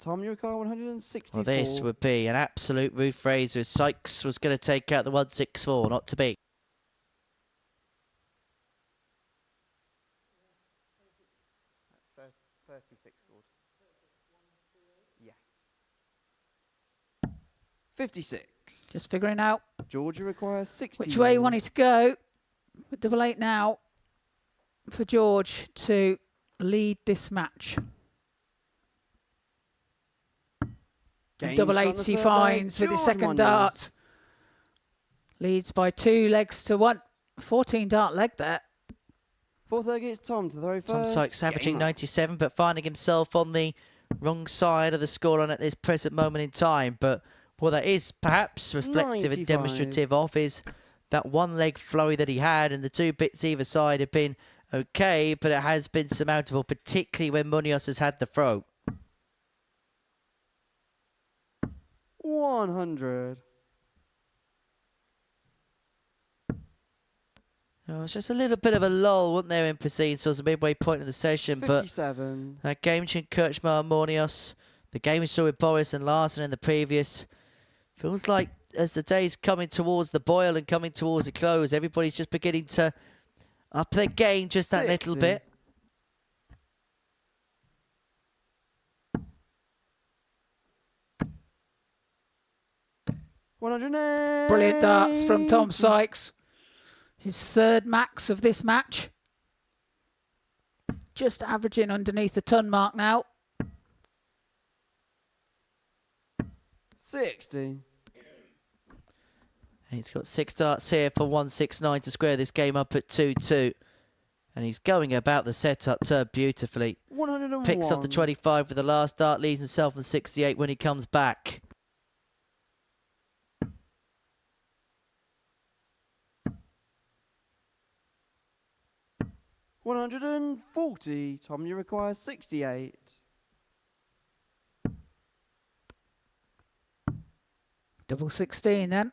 Tom, you require 164. Well, this would be an absolute roof raiser as Sykes was going to take out the 164, not to be. scored. Yes. 56. Just figuring out Georgia requires 60. which way he wanted to go. But double 8 now for George to lead this match. Game Double shot 8 on the he third finds leg. with his George second Munoz. dart. Leads by 2 legs to 1. 14 dart leg there. Fourth leg is Tom to throw first. Tom Sykes averaging Game 97, but finding himself on the wrong side of the scoreline at this present moment in time. But what that is perhaps reflective 95. and demonstrative of is that one leg flowy that he had, and the 2 bits either side have been okay, but it has been surmountable, particularly when Munoz has had the throw. 100. Oh, it's just a little bit of a lull, wasn't there, in proceedings towards the midway point of the session. 57. But that game between Kirchmar and Munoz, the game we saw with Boris and Larsson in the previous, feels like as the day's coming towards the boil and coming towards the close, everybody's just beginning to up their game just that little 60. bit. Brilliant darts from Tom Sykes. His third max of this match. Just averaging underneath the ton mark now. 60. He's got 6 darts here for 169 to square this game up at 2-2. And he's going about the setup turn beautifully. 101. Picks up the 25 with the last dart, leaves himself on 68 when he comes back. $140. Tom, you require 68. Double 16 then.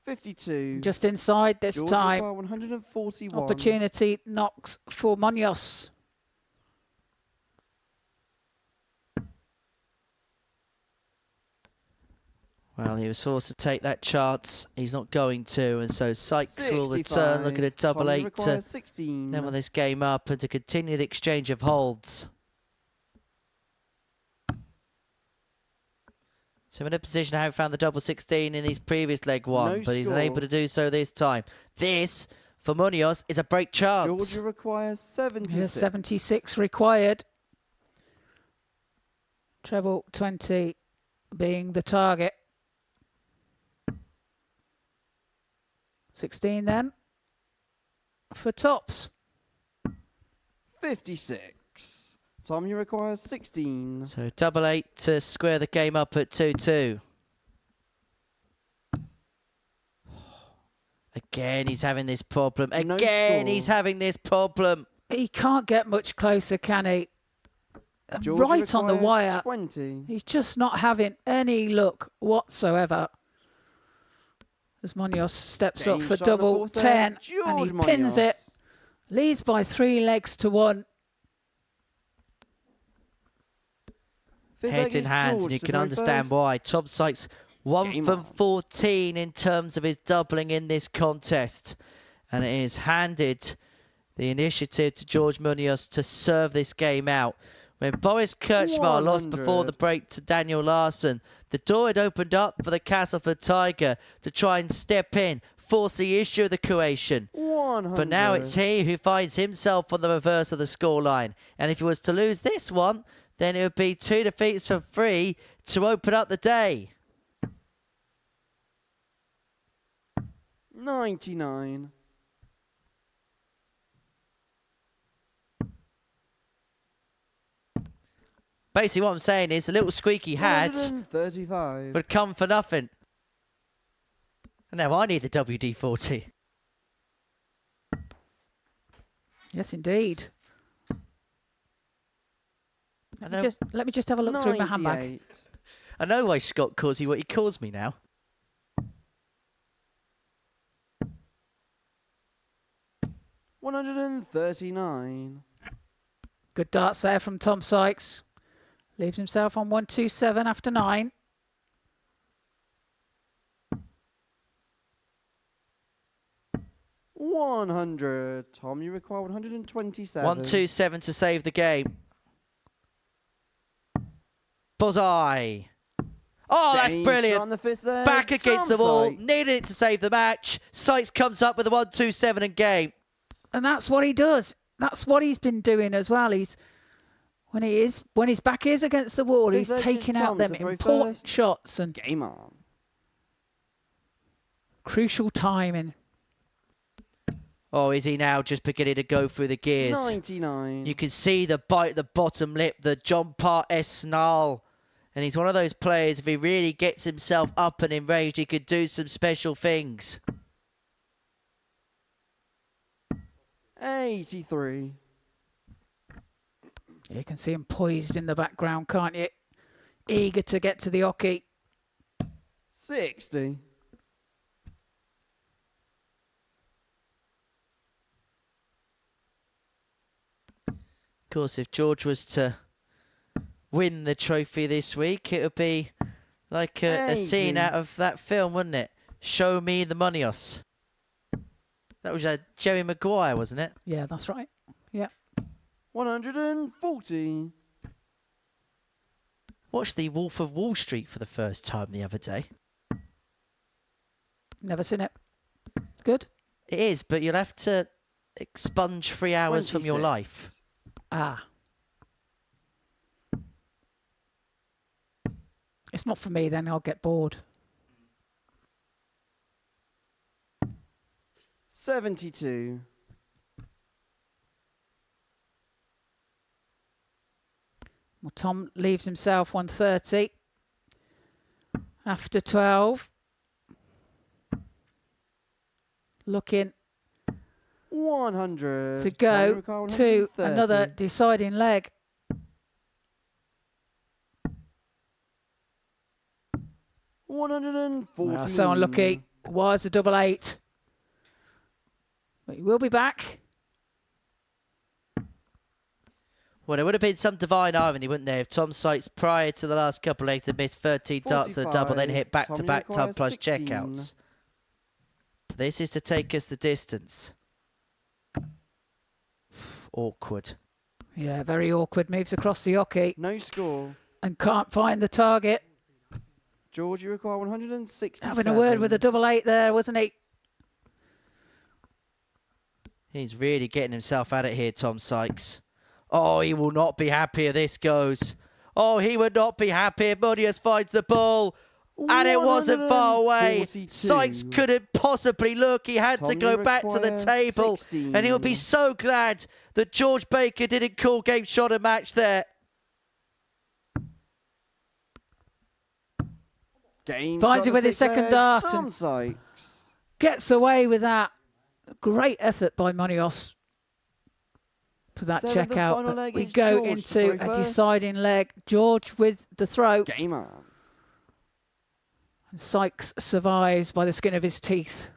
52. Just inside this George time. require 141. Opportunity knocks for Munoz. Well, he was forced to take that chance. He's not going to, and so Sykes will return. Look at a double Tom, you 8 require to 16. level this game up and to continue the exchange of holds. So in a position I haven't found the double 16 in his previous leg one, No but he's score. able to do so this time. This, for Munoz, is a break chance. Georgia requires 76. Here's 76 required. Treble 20 being the target. 16 then for tops. 56. Tom, you require 16. So double 8 to square the game up at 2-2. Again, he's having this problem. Again, he's having this problem. He can't get much closer, can he? George, Right on the wire. 20. He's just not having any luck whatsoever. As Munoz steps up for double 10 and he pins it. Leads by 3 legs to 1. Head in hand, and you can understand why. Tom Sykes 1 from 14 in terms of his doubling in this contest. And it is handed the initiative to George Munoz to serve this game out. When Boris Kirchmar lost before the break to Daniel Larson, the door had opened up for the Castleford Tiger to try and step in, force the issue of the Croatian. 100. But now it's he who finds himself on the reverse of the scoreline. And if he was to lose this one, then it would be 2 defeats for 3 to open up the day. 99. Basically what I'm saying is the little squeaky hat 135. would come for nothing. And now I need a WD-40. Yes, indeed. Let me just have a look through my handbag. 98. I know why Scott calls you what he calls me now. $139. Good darts there from Tom Sykes. Leaves himself on 127 after 9. $100. Tom, you require 127. 127 to save the game. Bullseye. Oh, that's brilliant. On the 5th leg. Back against the wall. Needed it to save the match. Sykes comes up with a 127 and game. And that's what he does. That's what he's been doing as well. When his back is against the wall, he's taking out them important shots and game on. Crucial timing. Oh, is he now just beginning to go through the gears? 99. You can see the bite at the bottom lip, the John Part-esque snarl. And he's one of those players, if he really gets himself up and enraged, he could do some special things. 83. You can see him poised in the background, can't you? Eager to get to the hockey. 60. Of course, if George was to win the trophy this week, it would be like a scene out of that film, wouldn't it? Show me the Munoz. That was Jerry Maguire, wasn't it? Yeah, that's right. Yeah. 140. Watched The Wolf of Wall Street for the first time the other day. Never seen it. Good? It is, but you'll have to expunge 3 hours from your life. Ah. It's not for me then, I'll get bored. 72. Well, Tom leaves himself 130 after 12. Looking 100 to go to another deciding leg. Well, so unlucky. Was a double 8. But he will be back. Well, there would have been some divine irony, wouldn't there, if Tom Sykes, prior to the last couple of legs, had missed 13 darts of the double, then hit back-to-back tub plus 16. checkouts. This is to take us the distance. Awkward. Yeah, very awkward. Moves across the hockey. No score. And can't find the target. George, you require 167. Having a word with a double 8 there, wasn't he? He's really getting himself at it here, Tom Sykes. Oh, he will not be happy if this goes. Oh, he would not be happy if Munoz finds the ball. And it wasn't far away. 142. Sykes couldn't possibly look. He had to Tommy go back to the requires table. 16. And he'll be so glad that George Baker didn't call game shot a match there. Game Finds shot it with the his sixth second leg, dart Tom and- Sykes. Gets away with that. Great effort by Modus for that Seventh and checkout. final But leg we is go George to into throw a first. deciding leg. George with the throw. Game on. And Sykes survives by the skin of his teeth.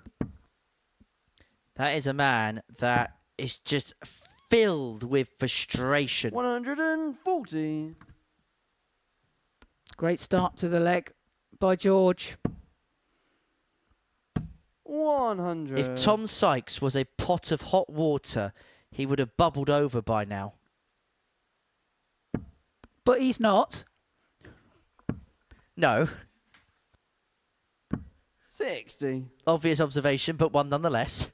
That is a man that is just filled with frustration. 140. Great start to the leg by George. 100. If Tom Sykes was a pot of hot water, he would have bubbled over by now. But he's not. No. 60. Obvious observation, but one nonetheless.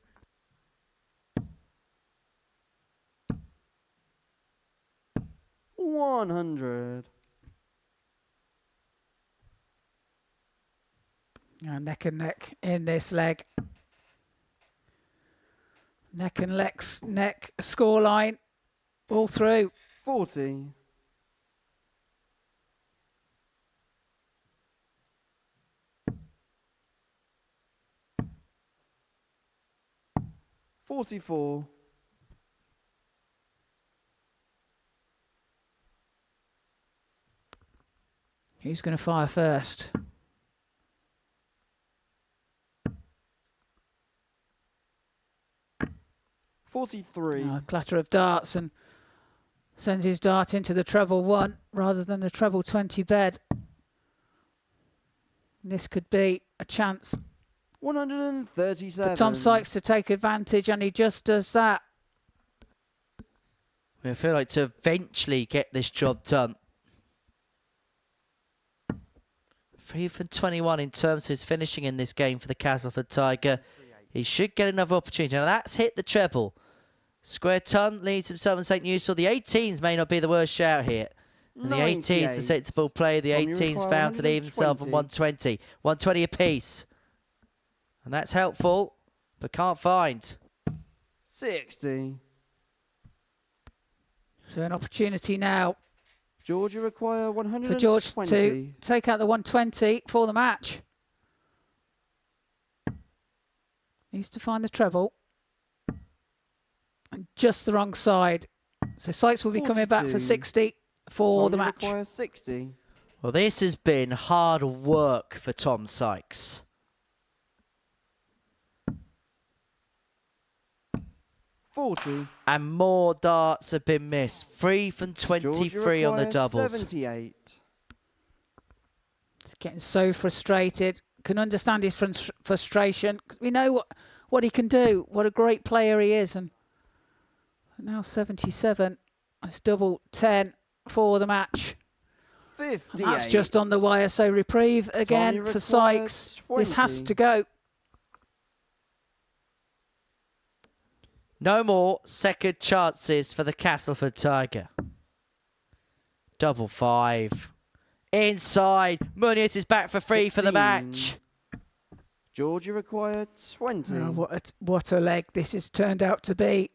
$100. Neck and neck in this leg. Neck and neck scoreline all through. 40. $44. Who's going to fire first? $43. Clatter of darts and sends his dart into the treble 1 rather than the treble 20 bed. This could be a chance 137. for Tom Sykes to take advantage, and he just does that. I feel like to eventually get this job done. 3 for 21 in terms of his finishing in this game for the Castleford Tiger. He should get another opportunity. Now that's hit the treble. Square Ton leads himself in St. Useful. The 18s may not be the worst shout here. And the 18s, the sensible play. The 18s found to leave himself on 120. 120 apiece. And that's helpful, but can't find. 60. So an opportunity now Georgia require 120. for George to take out the 120 for the match. Needs to find the treble. And just the wrong side. So Sykes will be coming back for 42. 60 for the Tommy match. requires 60. Well, this has been hard work for Tom Sykes. 40. And more darts have been missed. 3 from 23 on the doubles. 78. He's getting so frustrated. Can understand his frustration. We know what he can do. What a great player he is. And now 77. That's double 10 for the match. 58. And that's just on the wire. So reprieve again Tommy for requires Sykes. This has 20. to go. No more second chances for the Castleford Tiger. Double 5. Inside. Muniz is back for 3 for the 16. match. Georgia required 20. Oh, what a leg this has turned out to be.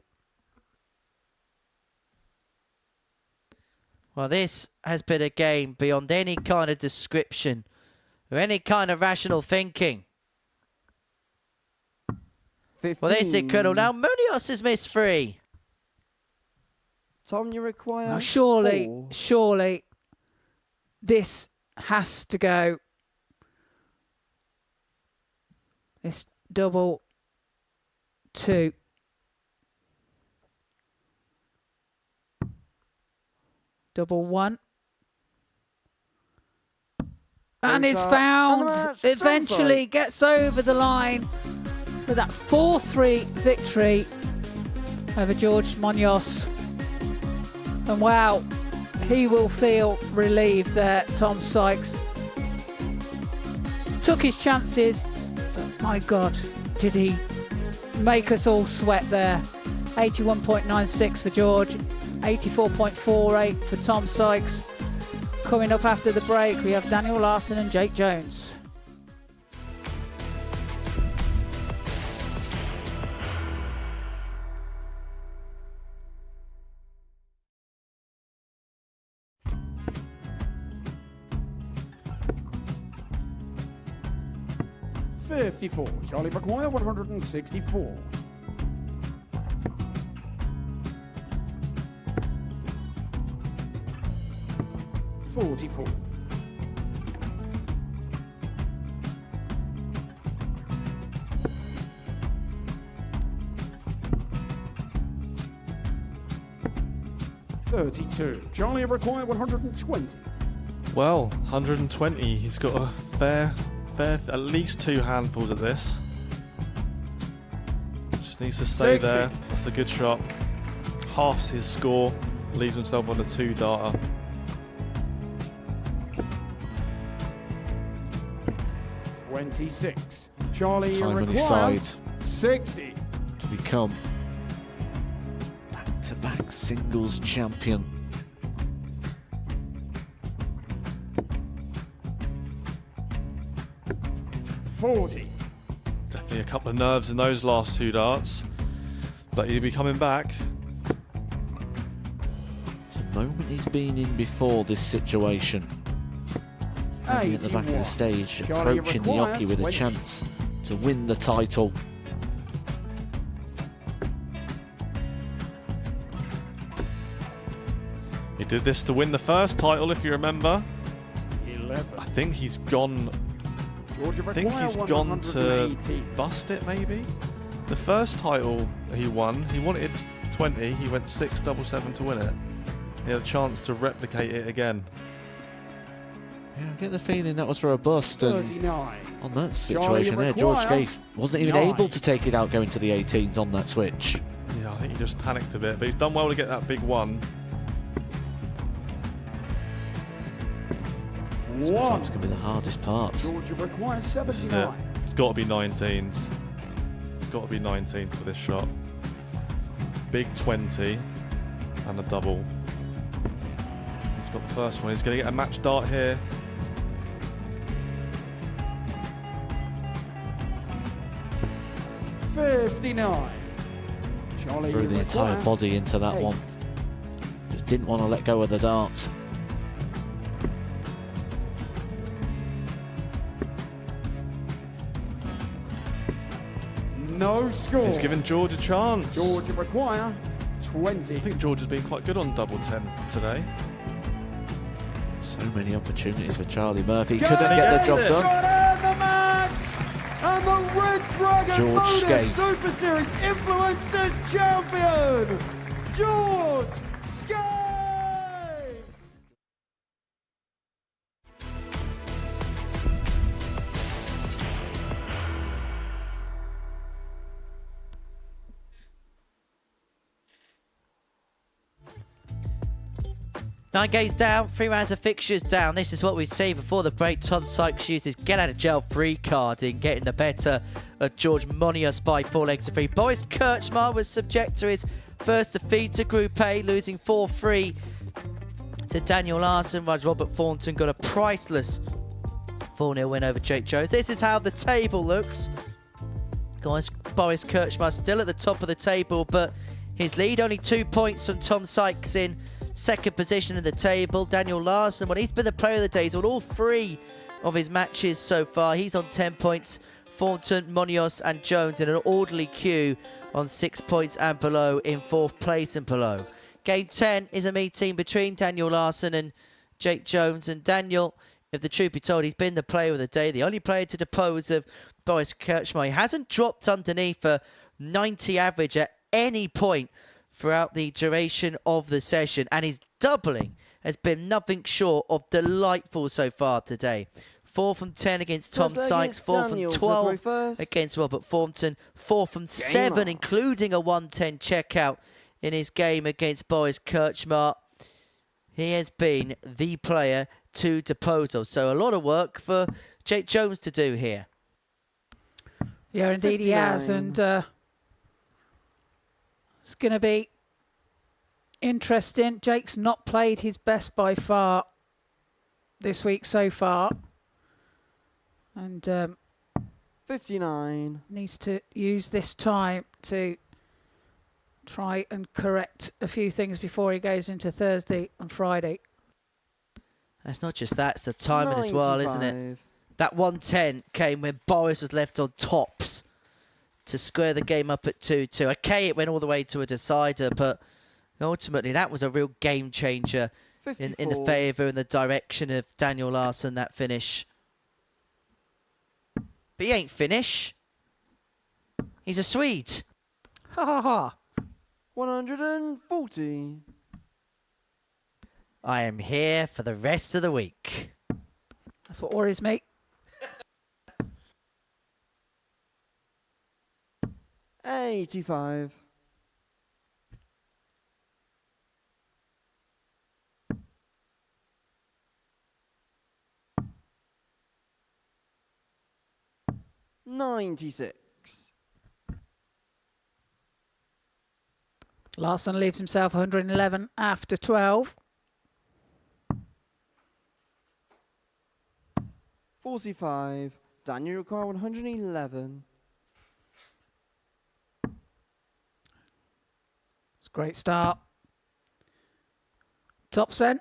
Well, this has been a game beyond any kind of description or any kind of rational thinking. 15. Well, this is Colonel. Now Muniz has missed 3. Tom, you require Now surely, 4. surely this has to go. This double 2. Double 1. And it's Shot. found. And the match, Tom Eventually Sykes. gets over the line with that 4-3 victory over George Munoz. And wow, he will feel relieved there, Tom Sykes. Took his chances, but my God, did he make us all sweat there. 81.96 for George, 84.48 for Tom Sykes. Coming up after the break, we have Daniel Larson and Jake Jones. 54. Charlie Maguire, 164. 44. 32. Charlie required 120. Well, 120. He's got a fair, at least 2 handfuls at this. Just needs to stay 60. there. That's a good shot. Halves his score. Leaves himself on a 2-darter. $26. Charlie Time on his required side 60. to become back-to-back singles champion. $40. Definitely a couple of nerves in those last 2 darts. But he'll be coming back. It's a moment he's been in before this situation. Standing at the back of the stage, Charlie approaching the required jockey with a 20. chance to win the title. He did this to win the first title, if you remember. 11. I think he's gone. Georgia I think required he's gone to 118. bust it, maybe. The first title he won, he wanted 20. He went 6-7-7 to win it. He had a chance to replicate it again. Yeah, I get the feeling that was for a bust, and 39. on that situation there, George required Scaife wasn't even 9. able to take it out going to the 18s on that switch. Yeah, I think he just panicked a bit, but he's done well to get that big one. Sometimes can be the hardest part. Georgia requires This is it. 79. It's got to be 19s. It's got to be 19s for this shot. Big 20 and a double. He's got the first one. He's going to get a match dart here. $59. Charlie Threw the entire required body into that 8. one. Just didn't want to let go of the dart. No score. He's given George a chance. Georgia require 20. I think George has been quite good on double 10 today. So many opportunities for Charlie Murphy. Go Couldn't get the job it. done. Got in the match. And the Red Dragon George Modus Scaife. Super Series Influencers Champion, George Scaife. Nine games down, 3 rounds of fixtures down. This is what we see before the break. Tom Sykes uses get out of jail free card in getting the better of George Modus by 4 legs to 3. Boris Kirchmar was subject to his first defeat to Group A, losing 4-3 to Daniel Larson, while Robert Thornton got a priceless 4-0 win over Jake Jones. This is how the table looks. Guys, Boris Kirchmar still at the top of the table, but his lead only 2 points from Tom Sykes in second position in the table. Daniel Larson, well, he's been the player of the day. He's won all 3 of his matches so far. He's on 10 points. Thornton, Modus and Jones in an orderly queue on 6 points and below in 4th place and below. Game 10 is a meeting between Daniel Larson and Jake Jones. And Daniel, if the truth be told, he's been the player of the day, the only player to depose of Boris Kirchmar. He hasn't dropped underneath a 90 average at any point throughout the duration of the session, and his doubling has been nothing short of delightful so far today. 4 from 10 against Tom Sykes, 4 from 12 against Robert Thornton, 4 from 7, including a 110 checkout in his game against Boris Kirchmar. He has been the player to depose of. So a lot of work for Jake Jones to do here. Yeah, indeed 59. he has, and it's going to be interesting. Jake's not played his best by far this week so far, and 59. needs to use this time to try and correct a few things before he goes into Thursday and Friday. It's not just that, it's the timing as well, isn't it? 95. That 110 came when Boris was left on tops to square the game up at 2-2. Okay, it went all the way to a decider, but ultimately that was a real game changer in the favour and the direction of Daniel Larson, that finish. But he ain't finished. He's a Swede. Ha ha ha. 140. I am here for the rest of the week. That's what worries me. 85. $96. Larsson leaves himself 111 after 12. 45. Daniel require 111. It's a great start. Tops then.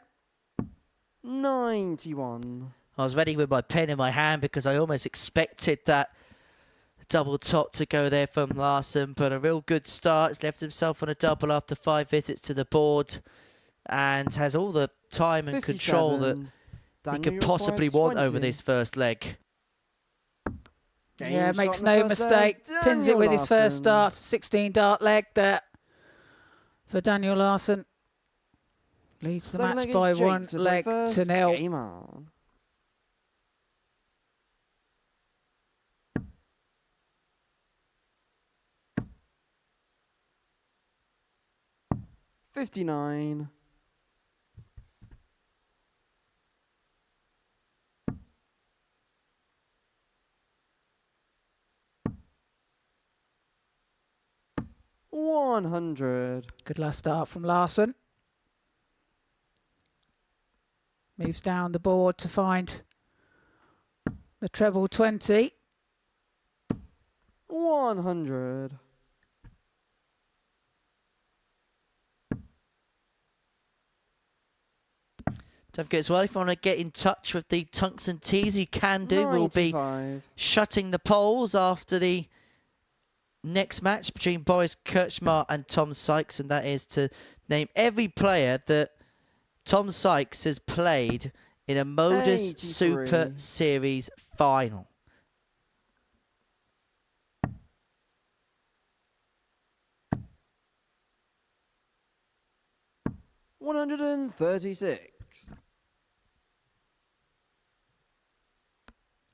91. I was ready with my pen in my hand because I almost expected that double top to go there from Larsson, but a real good start. He's left himself on a double after 5 visits to the board and has all the time and 57. control that he could possibly want over this first leg. Yeah, makes no mistake. Pins it with his first start. 16 dart leg there for Daniel Larson. Leads the match by 1 leg to 0. Game on. $59. $100. Good last start from Larsson. Moves down the board to find the treble 20. 100. Don't forget as well, if you want to get in touch with the Tungsten Teas, you can do. 95. We'll be shutting the polls after the next match between Boris Kirchmar and Tom Sykes, and that is to name every player that Tom Sykes has played in a Modus 83. Super Series final. $136.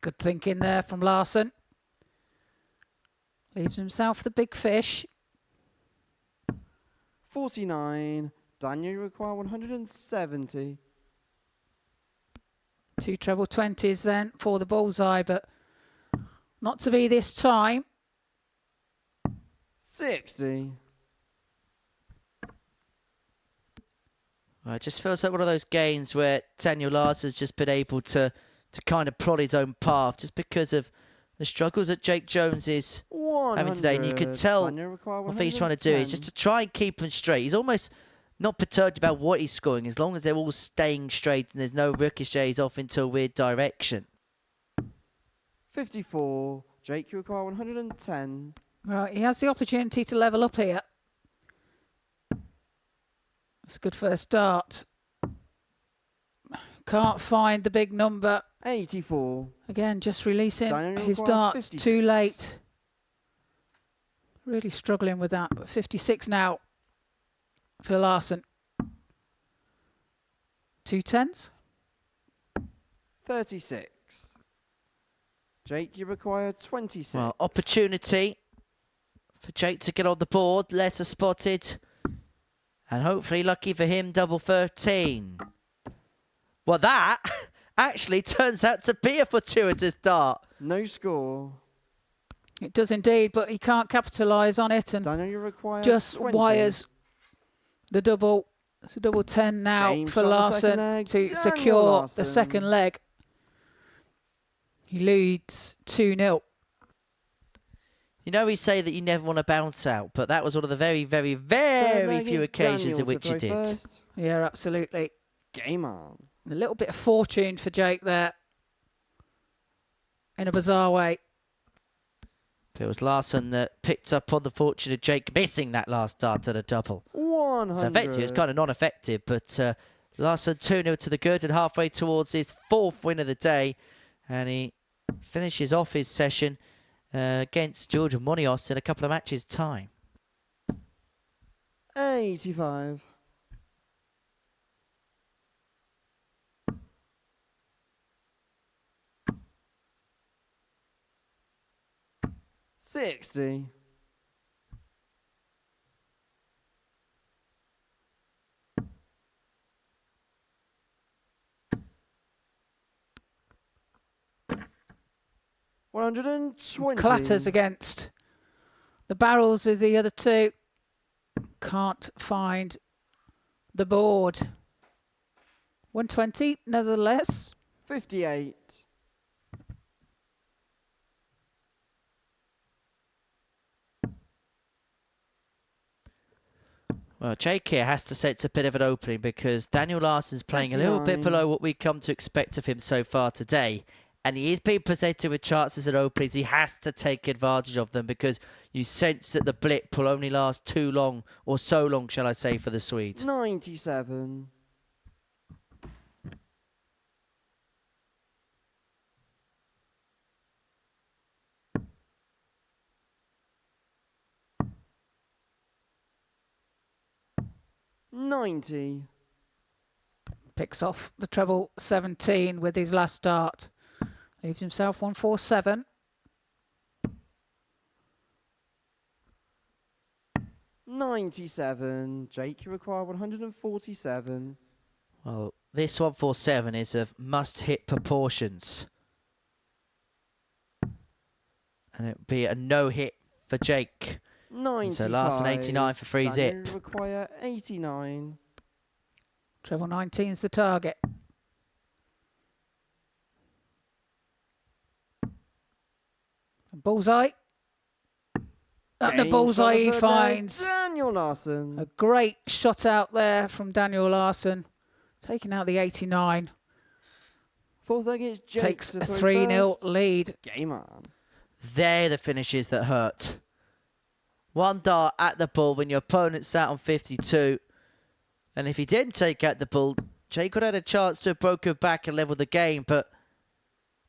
Good thinking there from Larsson. Leaves himself the big fish. 49. Daniel, you require 170. 2 treble 20s then for the bullseye, but not to be this time. 60. Well, it just feels like one of those games where Daniel Larson's just been able to kind of plod his own path just because of the struggles that Jake Jones is having today. And you could tell what he's trying to do is just to try and keep him straight. He's almost not perturbed about what he's scoring as long as they're all staying straight and there's no ricochets off into a weird direction. 54. Jake, you require 110. Right, he has the opportunity to level up here. It's a good first start. Can't find the big number. 84. Again, just releasing Daniel his requires darts 56. too late. Really struggling with that, but 56 now for Larsson. 2 10s. 36. Jake, you require 26. Well, opportunity for Jake to get on the board. Letter spotted. And hopefully, lucky for him, double 13. Well, that actually turns out to be a fortuitous dart. No score. It does indeed, but he can't capitalise on it and Daniel, you require just 20. wires the double. It's a double 10 now Game for shot on the second Larsson leg. to Daniel secure Larson. the second leg. He leads 2-0. You know, we say that you never want to bounce out, but that was one of the very, very, very few occasions in which you did. First. Yeah, absolutely. Game on. A little bit of fortune for Jake there. in a bizarre way. It was Larsson that picked up on the fortune of Jake missing that last dart at a double. 100. So effectively, it was kind of non-effective, but Larsson 2-0 to the good and halfway towards his 4th win of the day. And he finishes off his session against George Monios in a couple of matches' time. 85. $60. $120. Clatters against the barrels of the other two. Can't find the board. 120, nevertheless. 58. Well, Jake here has to say it's a bit of an opening because Daniel Larson's playing a little bit 59. below what we've come to expect of him so far today. And he is being presented with chances at openings. He has to take advantage of them because you sense that the blip will only last too long, or so long, shall I say, for the Swedes. 97. $90. Picks off the treble 17 with his last start. Leaves himself 147. $97. Jake, you require 147. Well, this 147 is of must-hit proportions. And it would be a no-hit for Jake. 95. So Larsson 89 for free Daniel, zip. you require 89. Treble 19's the target. Bullseye. At the Game bullseye shot he of the day, finds. Daniel Larson. A great shot out there from Daniel Larson. Taking out the 89. 4th leg is Jake Takes to a throw 3-0 first. lead. Game on. They're the finishes that hurt. One dart at the bull when your opponent's sat on 52. And if he didn't take out the bull, Jake would have had a chance to have broken back and leveled the game. But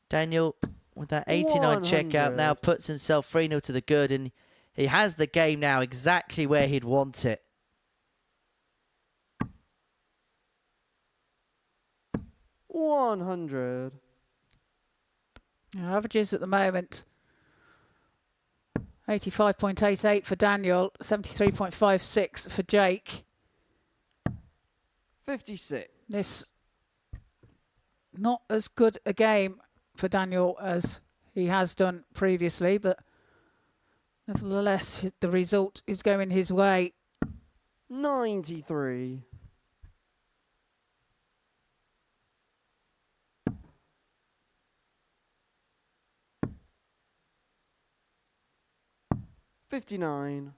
Daniel, with that 89 checkout, now puts himself 3-0 to the good. And he has the game now exactly where he'd want it. $100. Averages at the moment. 85.88 for Daniel. 73.56 for Jake. 56. This not as good a game for Daniel as he has done previously, but nevertheless the result is going his way. 93. $59.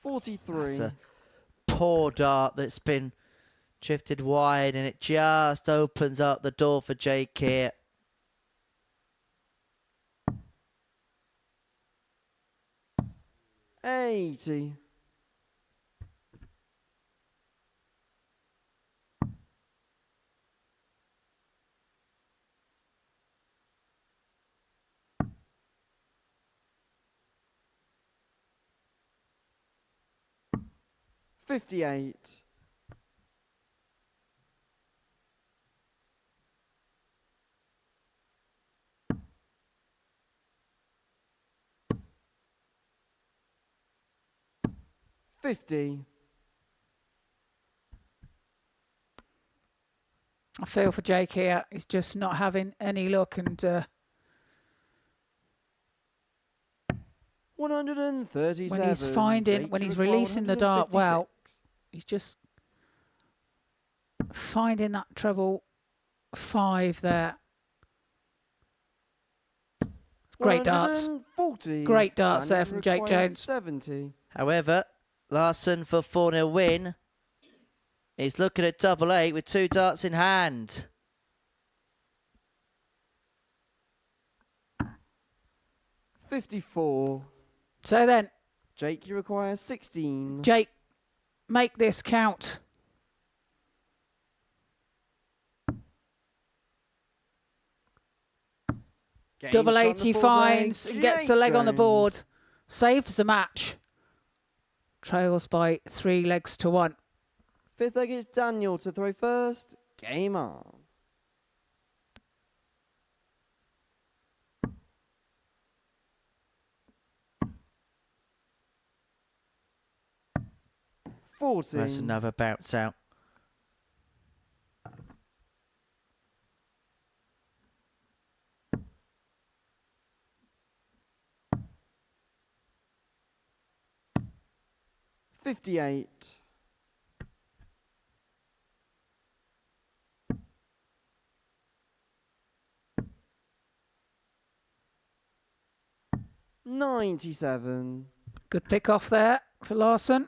$43. That's a poor dart that's been drifted wide, and it just opens up the door for Jake here. $80. $58. $50. I feel for Jake here. He's just not having any luck, and 137. when he's finding, Jake when he's require releasing the dart 156. well, he's just finding that treble 5 there. It's great darts. 140. Great darts there Daniel from Jake requires Jones. 70. However, Larsson for 4-0 win. He's looking at double 8 with 2 darts in hand. $54. So then, Jake, you require 16. Jake, make this count. Double 80 finds and gets the leg on the board. Saves the match. Trails by 3 legs to 1. Fifth leg is Daniel to throw first. Game on. That's another bounce out. $58. $97. Good pick off there for Larsson.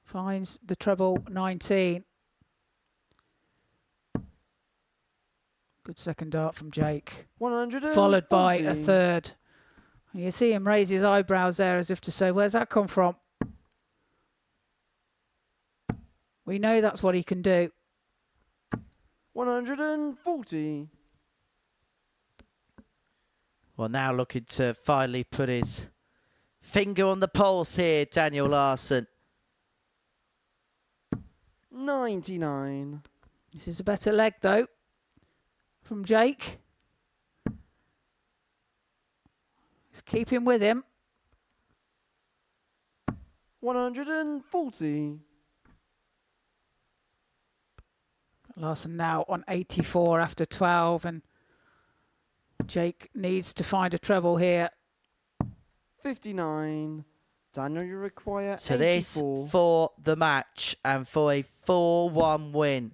Finds the treble 19. Good second dart from Jake. 140. Followed by a third. And you see him raise his eyebrows there as if to say, where's that come from? We know that's what he can do. 140. Well, now looking to finally put his finger on the pulse here, Daniel Larson. 99. This is a better leg, though, from Jake. Just keep him with him. 140. Larsson now on 84 after 12, and Jake needs to find a treble here. 59. Daniel, you require So 84. this for the match and for a 4-1 win.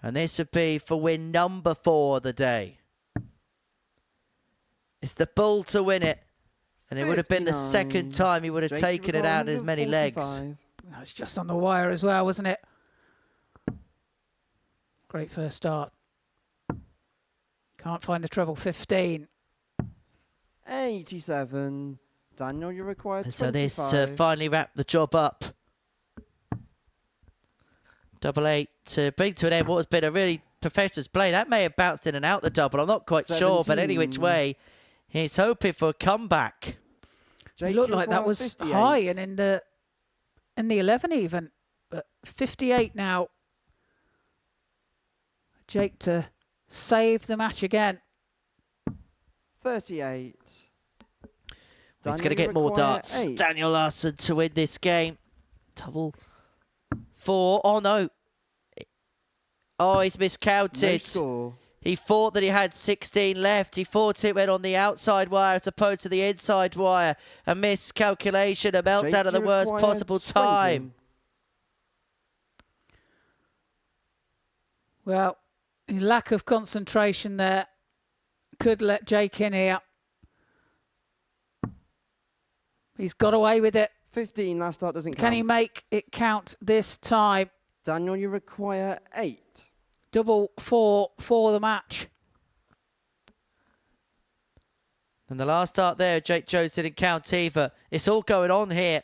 And this would be for win number 4 of the day. It's the bull to win it. And it would have been the 59. second time he would have Jake, taken you it out in as many legs. 145. That's just on the wire as well, wasn't it? Great first start. Can't find the treble. 15. 87. Daniel, you require 25. So this finally wrapped the job up. Double 8 to bring to an end what has been a really professional play. That may have bounced in and out the double. I'm not quite sure, but any which way, he's hoping for a comeback. It looked like that was 58. high and in the 11 even, but 58 now. Jake to save the match again. 38. He's going to get more darts. 8. Daniel Larson to win this game. Double 4. Oh, no. Oh, he's miscounted. No score. He thought that he had 16 left. He thought it went on the outside wire as opposed to the inside wire. A miscalculation, a meltdown Jake, at the you worst require possible 20. time. Well, lack of concentration there could let Jake in here. He's got away with it. 15. Last start doesn't count. Can he make it count this time? Daniel, you require 8. Double 4 for the match. And the last start there, Jake Jones didn't count either. It's all going on here.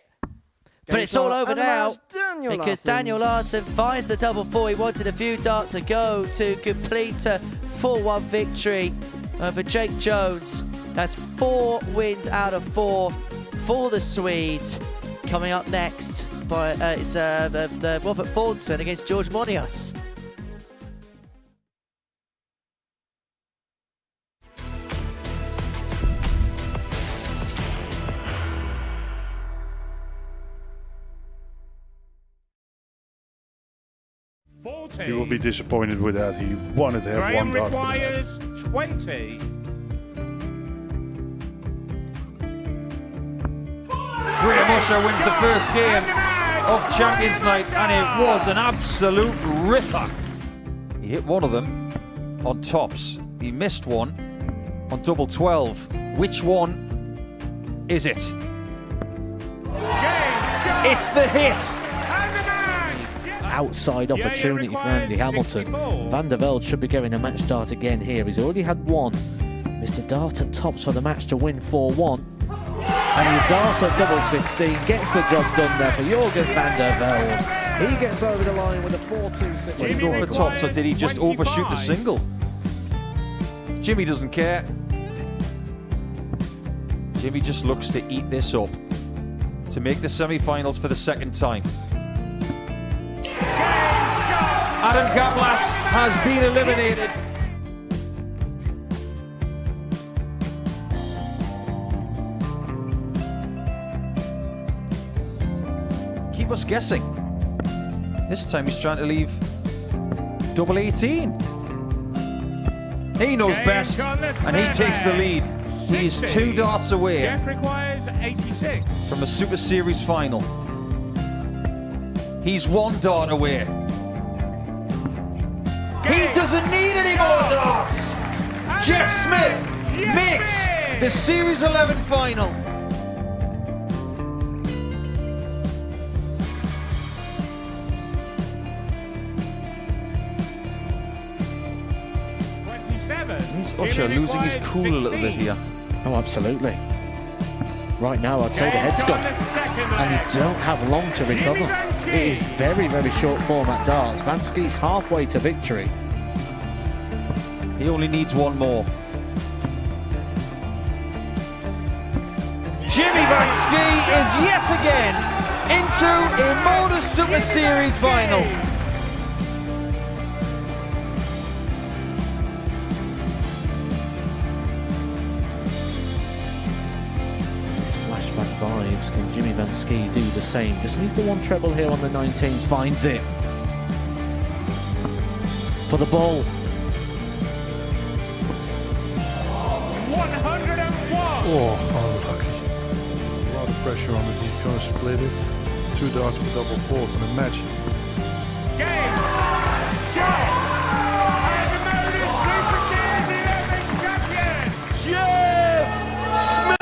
But it's all over now because Daniel Larson finds the double 4. He wanted a few darts ago to complete a 4-1 victory over Jake Jones. That's 4 wins out of 4 for the Swede. Coming up next by Robert Thornton against George Modus. You will be disappointed with that. He wanted to have Graham one dart for requires 20. Graham Usher wins the first game of Champions Night, and it was an absolute ripper. He hit one of them on tops. He missed one on double 12. Which one is it? It's the hit. Outside opportunity for Andy Hamilton. Van der Velde should be getting a match start again here. He's already had one. Mr. Data tops for the match to win 4-1. And the Data double 16 gets the job done there for Jurgen van der Velde. He gets over the line with a 4-2-6. Did he go over the tops, or did he just overshoot the single? Jimmy doesn't care. Jimmy just looks to eat this up to make the semi-finals for the second time. Adam Gablas has been eliminated. Keep us guessing. This time he's trying to leave double 18. He knows best, and he takes the lead. He's 2 darts away from a Super Series final. He's 1 dart away. He doesn't need any more darts. Jeff Smith makes the Series 11 final. Is Usher losing his cool a little bit here? Oh, absolutely. Right now, I'd say the head's gone. And you don't have long to recover. It is very, very short format darts. Vansky's halfway to victory. He only needs 1 more. Jimmy Vansky is yet again into a Modus Super Series final. Flashback vibes. Can Jimmy Vansky do the same? Just needs the 1 treble here on the 19s. Finds it. For the ball. 101. Oh, unlucky. A lot of pressure on it. He's going to split it. 2 darts for double 4 for the match. Game. Shot. And the Modus Super Series 11 champion, Jeff Smith.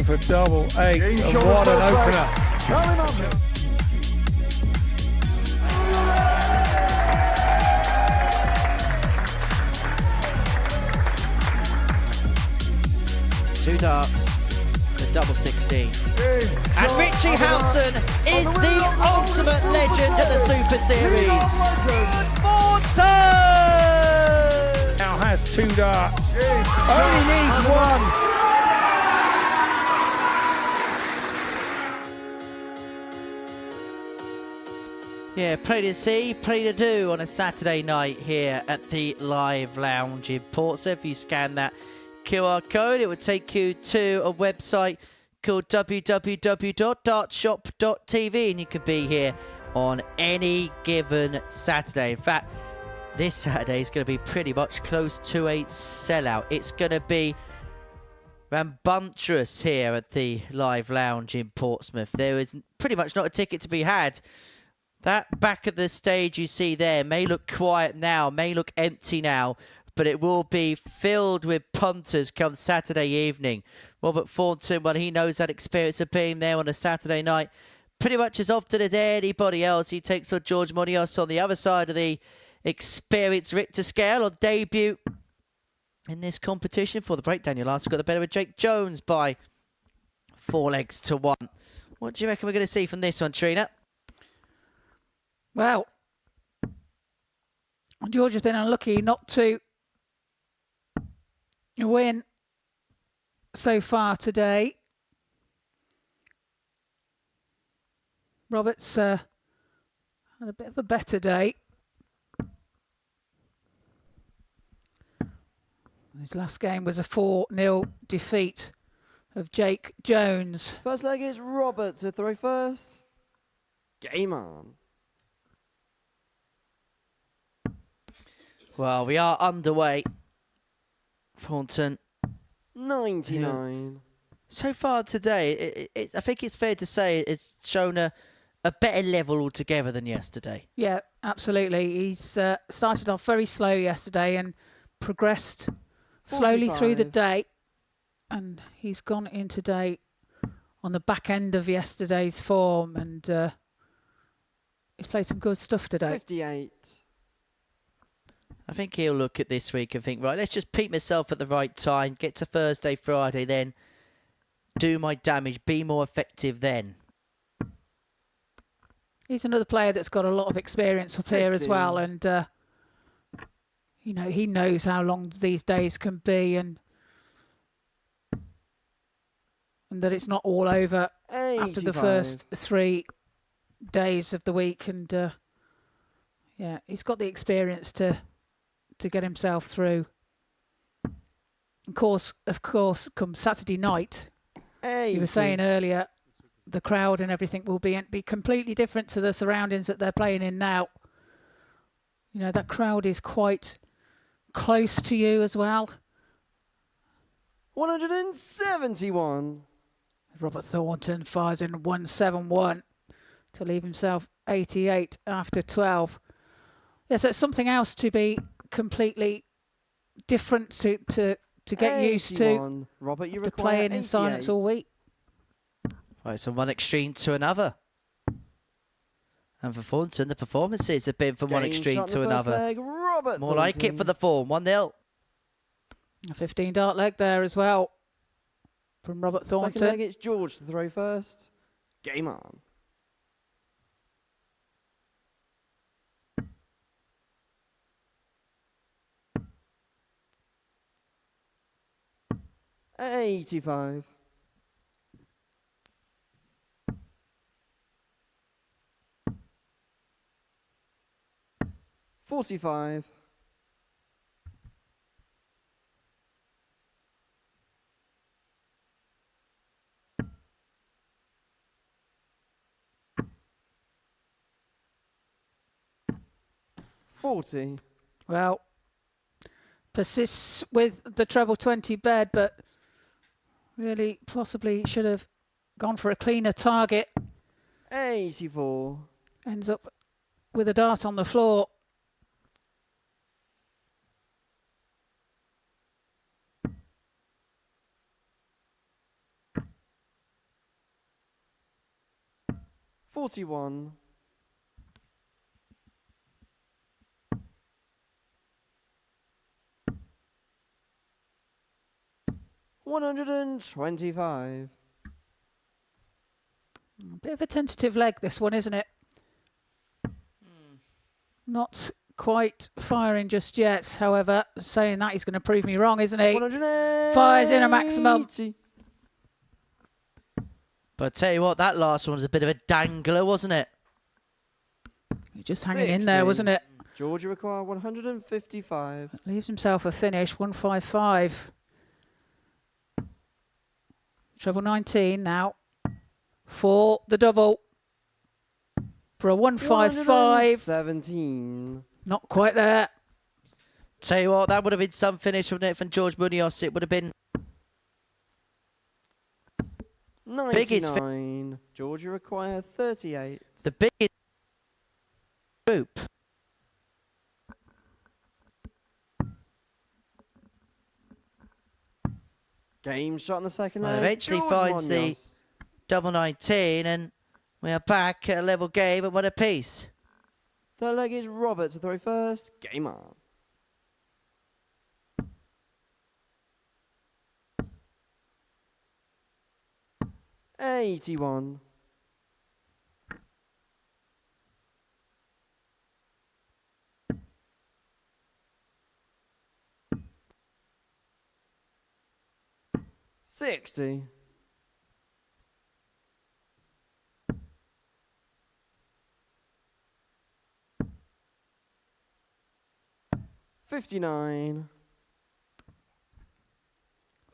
For double 8, and what an opener. Coming on. Two darts, the double 16. And Richie Howson is the ultimate legend of the Super Series. Thornton! Now has 2 darts. Only needs 1. Yeah, plenty to see, plenty to do on a Saturday night here at the Live Lounge in Portsmouth. If you scan that QR code, it would take you to a website called www.dartshop.tv, and you could be here on any given Saturday. In fact, this Saturday is going to be pretty much close to a sellout. It's going to be rambunctious here at the Live Lounge in Portsmouth. There is pretty much not a ticket to be had. That back of the stage you see there may look quiet now, may look empty now, but it will be filled with punters come Saturday evening. Robert Thornton, well, he knows that experience of being there on a Saturday night pretty much as often as anybody else. He takes on George Munoz on the other side of the experience Richter scale on debut in this competition. For the break, Daniel Larson got the better of Jake Jones by 4 legs to 1. What do you reckon we're going to see from this one, Trina? Well, George has been unlucky not to win so far today. Roberts had a bit of a better day. His last game was a 4-0 defeat of Jake Jones. First leg is Robert to throw first. Game on. Well, we are underway. Thornton. 99. So far today, I think it's fair to say it's shown a better level altogether than yesterday. Yeah, absolutely. He's started off very slow yesterday and progressed slowly through the 45. day. And he's gone in today on the back end of yesterday's form, and he's played some good stuff today. 58. I think he'll look at this week and think, right, let's just peak myself at the right time, get to Thursday, Friday, then do my damage, be more effective then. He's another player that's got a lot of experience up here as well, and you know, he knows how long these days can be, and that it's not all over after the 85. first 3 days of the week, and yeah, he's got the experience to get himself through. Of course, come Saturday night, you were saying earlier, the crowd and everything will be completely different to the surroundings that they're playing in now. You know, that crowd is quite close to you as well. 171. Robert Thornton fires in 171 to leave himself 88 after 12. Yes, so it's something else to be completely different to get used to. 81. Robert, you to require playing in silence all week. Right, so one extreme to another. And for Thornton, the performances have been from one Game extreme shot in to the first another. leg, Robert More like it Thornton. for the form, 1-0. A 15-dart leg there as well from Robert Thornton. Second leg, it's George to throw first. Game on. $85. $45. $40. Well, persists with the treble 20 bed, but really possibly should have gone for a cleaner target. 84. Ends up with a dart on the floor. $41. $125. A bit of a tentative leg, this one, isn't it? Not quite firing just yet. However, saying that, he's going to prove me wrong, isn't he? 180. Fires in a maximum. But I tell you what, that last one was a bit of a dangler, wasn't it? Just hanging in there, wasn't it? Georgia require 155. Leaves himself a finish, 155. Treble 19 now for the double. For a 155. 17. Not quite there. Tell you what, that would have been some finish, wouldn't it, from George Munoz? It would have been 99. Georgia require 38. the biggest group. Game shot in the second Well, leg. eventually George finds Munoz. the double 19, and we are back at a level game at one apiece. Third leg is Robert to throw first. Game on. $81. $60. 59.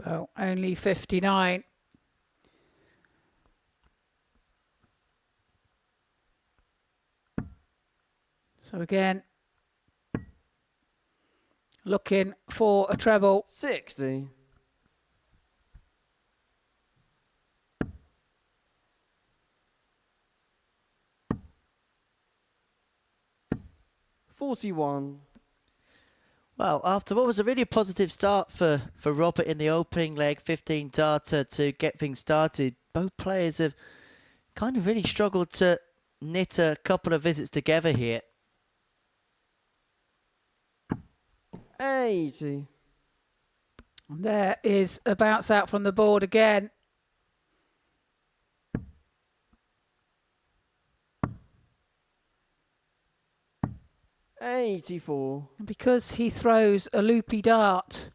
Well, only 59. So again, looking for a treble. 60. $41. Well, after what was a really positive start for Robert in the opening leg, 15 data to get things started, both players have kind of really struggled to knit a couple of visits together here. 80. And there is a bounce out from the board again. $84. And because he throws a loopy dart,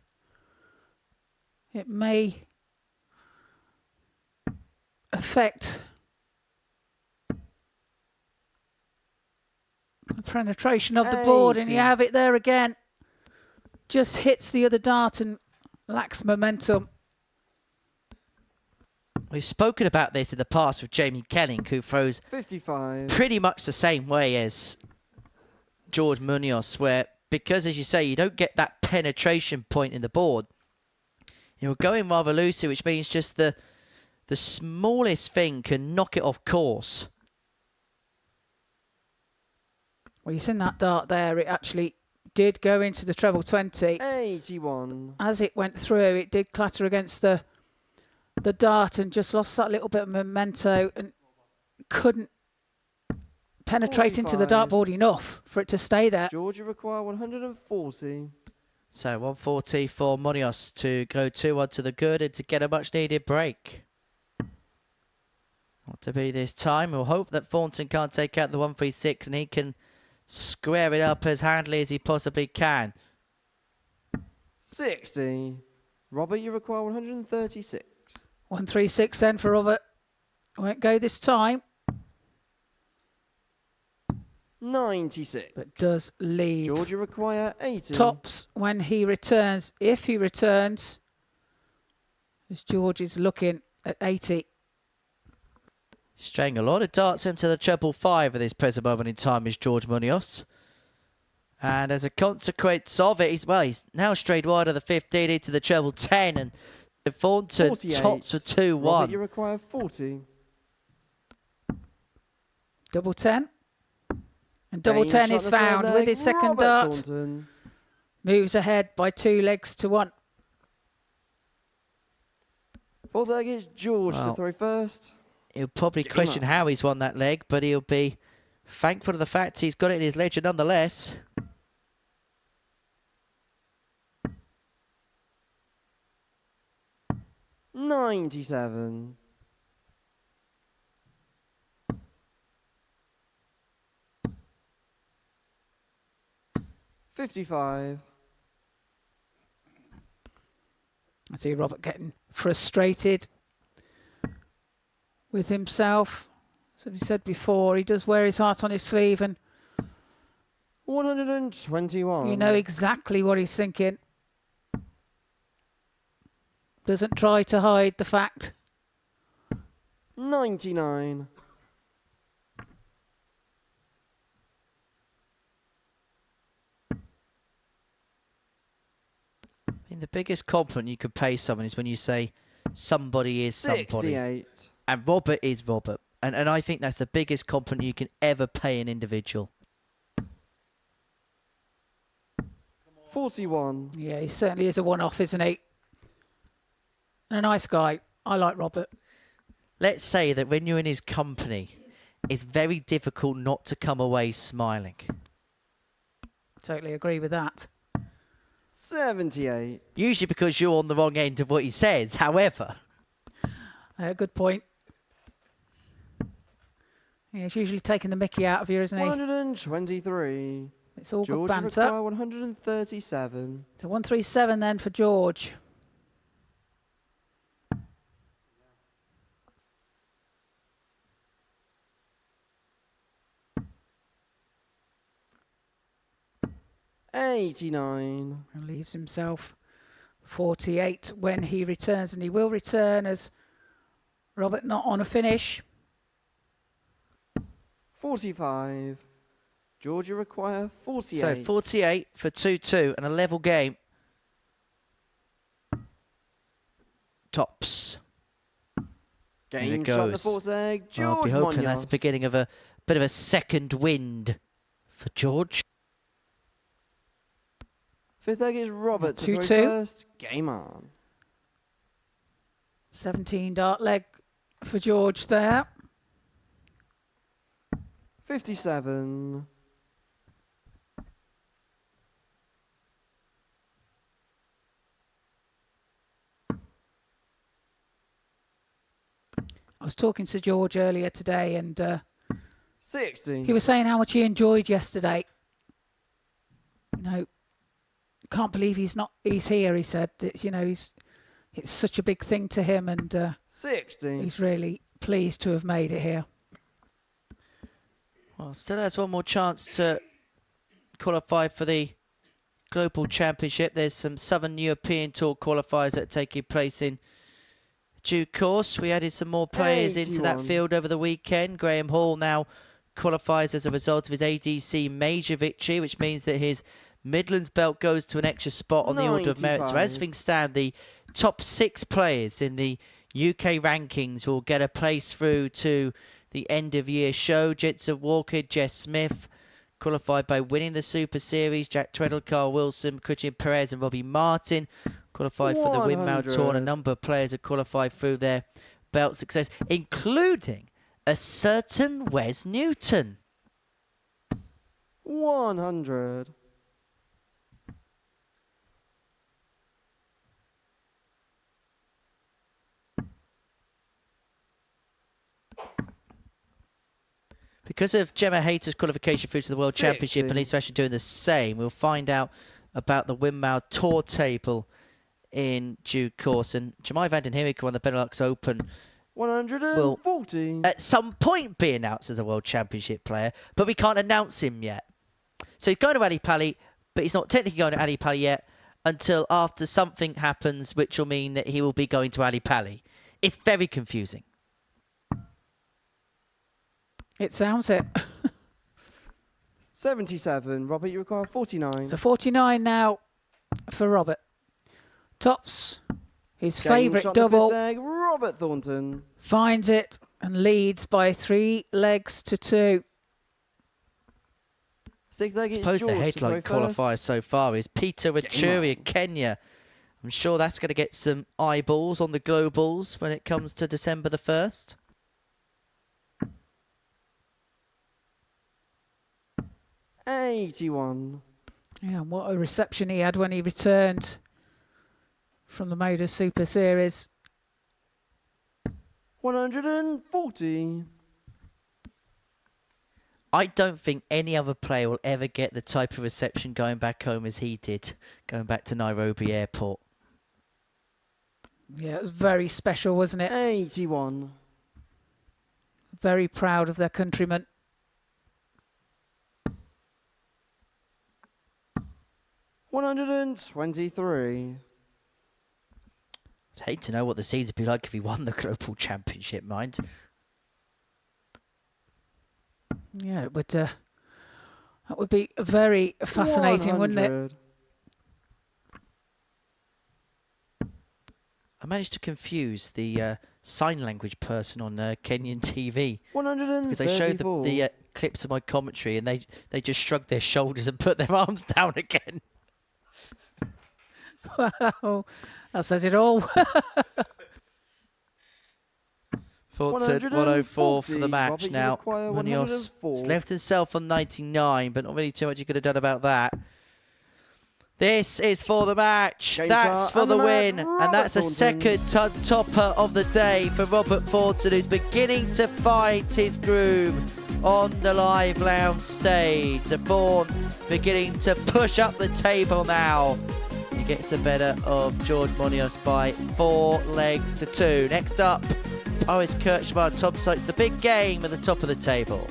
it may affect the penetration of the board, and you have it there again. Just hits the other dart and lacks momentum. We've spoken about this in the past with Jamie Kelling, who throws 55. pretty much the same way as George Munoz, where, because as you say, you don't get that penetration point in the board, you're going rather loosely, which means just the smallest thing can knock it off course. Well, you've seen that dart there. It actually did go into the treble 20. 81. As it went through, it did clatter against the dart and just lost that little bit of memento and couldn't penetrate into the 45. dartboard enough for it to stay there. Georgia require 140. So 140 for Munoz to go 2-1 to the good and to get a much needed break. Not to be this time. We'll hope that Thornton can't take out the 136 and he can square it up as handily as he possibly can. 60. Robert, you require 136. 136 then for Robert. Won't go this time, 96. but does leave. Georgia require 80. Tops when he returns. If he returns, as George is looking at 80. Straying a lot of darts into the treble 5 at this present moment in time is George Munoz. And as a consequence of it, he's now strayed wide of the 15 into the treble 10, and Thornton 48. tops for 2-1. Robert, you require 40. Double 10. And double Game 10 shot is in the third found leg, with his second Robert dart. Thornton. Moves ahead by 2 legs to 1. Fourth leg is George to throw first. He'll probably question how he's won that leg, but he'll be thankful for the fact he's got it in his ledger nonetheless. $97. $55. I see Robert getting frustrated with himself. As he said before, he does wear his heart on his sleeve, and 121. you know exactly what he's thinking. Doesn't try to hide the fact. 99. I mean, the biggest compliment you could pay someone is when you say somebody is somebody. 68. And Robert is Robert. And I think that's the biggest compliment you can ever pay an individual. 41. Yeah, he certainly is a one-off, isn't he? And a nice guy. I like Robert. Let's say that when you're in his company, it's very difficult not to come away smiling. Totally agree with that. 78. Usually because you're on the wrong end of what he says. However, Good point. Yeah, he's usually taking the mickey out of you, isn't he? 123. It's all George good banter. require 137. So 137 then for George. 89. And leaves himself 48 when he returns, and he will return as Robert not on a finish. 45. Georgia require 48. So 48 for 2-2 and a level game. Tops. Game shot in the fourth leg. I'll be George hoping Munoz. that's the beginning of a bit of a second wind for George. Fifth leg is Robert to 2-2. throw first. Game on. 17 dart leg for George there. 57. I was talking to George earlier today, and 60. he was saying how much he enjoyed yesterday. You know, can't believe he's here. He said, you know, it's such a big thing to him, and 60. he's really pleased to have made it here. Well, still has one more chance to qualify for the Global Championship. There's some Southern European Tour qualifiers that are taking place in due course. We added some more players into that 81. field over the weekend. Graham Hall now qualifies as a result of his ADC major victory, which means that his Midlands belt goes to an extra spot on the order of merit. So as 95. things stand, the top 6 players in the UK rankings will get a place through to the end of year show. Jitsa Walker, Jess Smith qualified by winning the Super Series. Jack Treadle, Carl Wilson, Christian Perez and Robbie Martin qualified for the Windmill Tour, and a number of players have qualified through their belt success, including a certain Wes Newton. 100. Because of Gemma Hayter's qualification through to the World 60. Championship, and Lisa actually doing the same, we'll find out about the Windmill Tour table in due course. And Jemai van den Herik won the Benelux Open. 140. At some point be announced as a World Championship player, but we can't announce him yet. So he's going to Ali Pali, but he's not technically going to Ali Pali yet until after something happens, which will mean that he will be going to Ali Pali. It's very confusing. It sounds it. 77. Robert, you require 49. So 49 now for Robert. Tops his Game favourite shot in the fifth double. leg, Robert Thornton. Finds it and leads by 3 legs to 2. Sixth leg I is suppose George the headline to throw qualifier first. so far is Peter Wachuri of Kenya. I'm sure that's going to get some eyeballs on the globals when it comes to December the 1st. $81. Yeah, and what a reception he had when he returned from the Modus Super Series. 140. I don't think any other player will ever get the type of reception going back home as he did, going back to Nairobi Airport. Yeah, it was very special, wasn't it? 81. Very proud of their countrymen. 123. I'd hate to know what the scenes would be like if he won the Global Championship, mind. Yeah, it would. That would be very fascinating, wouldn't it? 100. I managed to confuse the sign language person on Kenyan TV. 134. Because they showed the clips of my commentary and they just shrugged their shoulders and put their arms down again. Wow, that says it all. Thornton 104 for the match Robert, you now. require Munoz 104. has left himself on 99, but not really too much he could have done about that. This is for the match. Game That's shot for and the the match, win. And Robert that's a Thornton. second topper of the day for Robert Thornton, who's beginning to find his groove on the live lounge stage. The Fawn beginning to push up the table now. He gets the better of George Munoz by 4 legs to 2. Next up, Boris Kirchmar, Tom Sykes, the big game at the top of the table.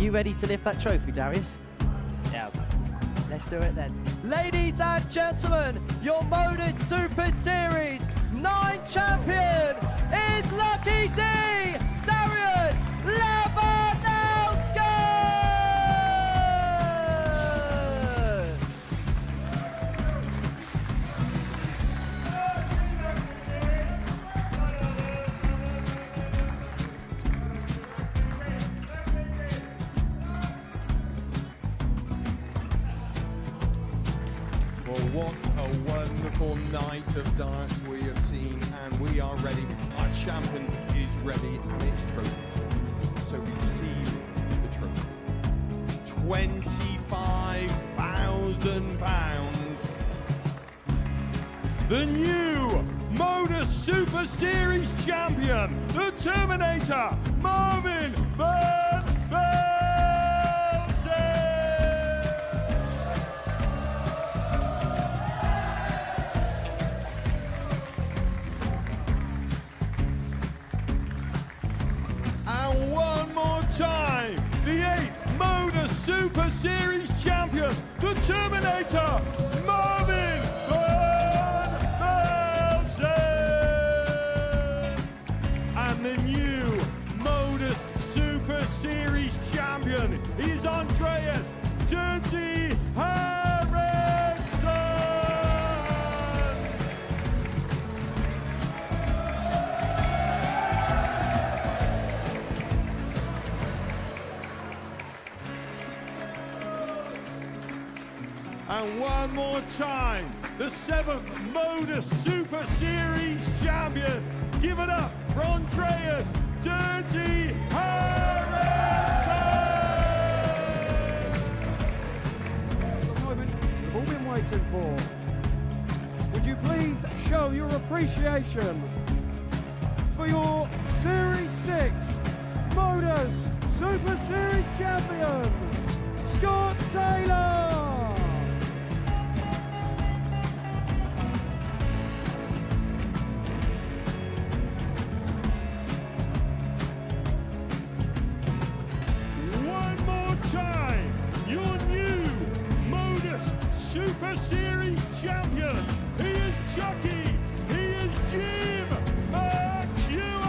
you ready to lift that trophy, Darius? Yes. Let's do it then. Ladies and gentlemen, your Modus Super Series 9 champion is Lucky D, Darius Labanowski! Well, what a wonderful night of darts we have seen, and we are ready. Our champion is ready, and it's trophy time. So receive the trophy. £25,000. The new Modus Super Series champion, the Terminator, Marvin Van Velzen. And one more time, the 8th Modus Super Series champion, the Terminator, Marvin Van Velzen. And the new Modus Super Series champion is Andreas Dirty Harrison. And one more time, the 7th Modus Super Series champion. Give it up for Andreas Dirty Harrison! The moment we've all been waiting for. Would you please show your appreciation for your Series 6 Modus Super Series champion, Scott Taylor! One more time, your new Modus Super Series champion. He is Chucky. He is Jim McEwen.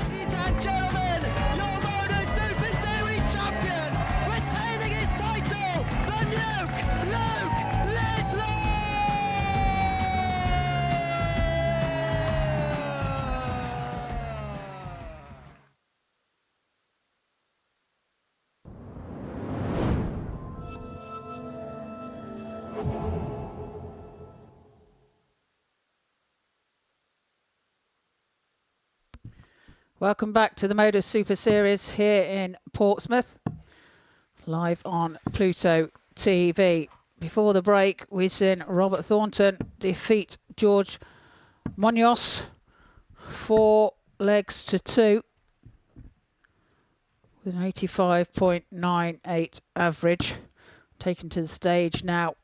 Ladies and gentlemen, your Modus Super Series champion, retaining his title, the Nuke, Luke Littler! Welcome back to the Modus Super Series here in Portsmouth, live on Pluto TV. Before the break, we've seen Robert Thornton defeat George Munoz 4 legs to 2 with an 85.98 average. Taken to the stage now.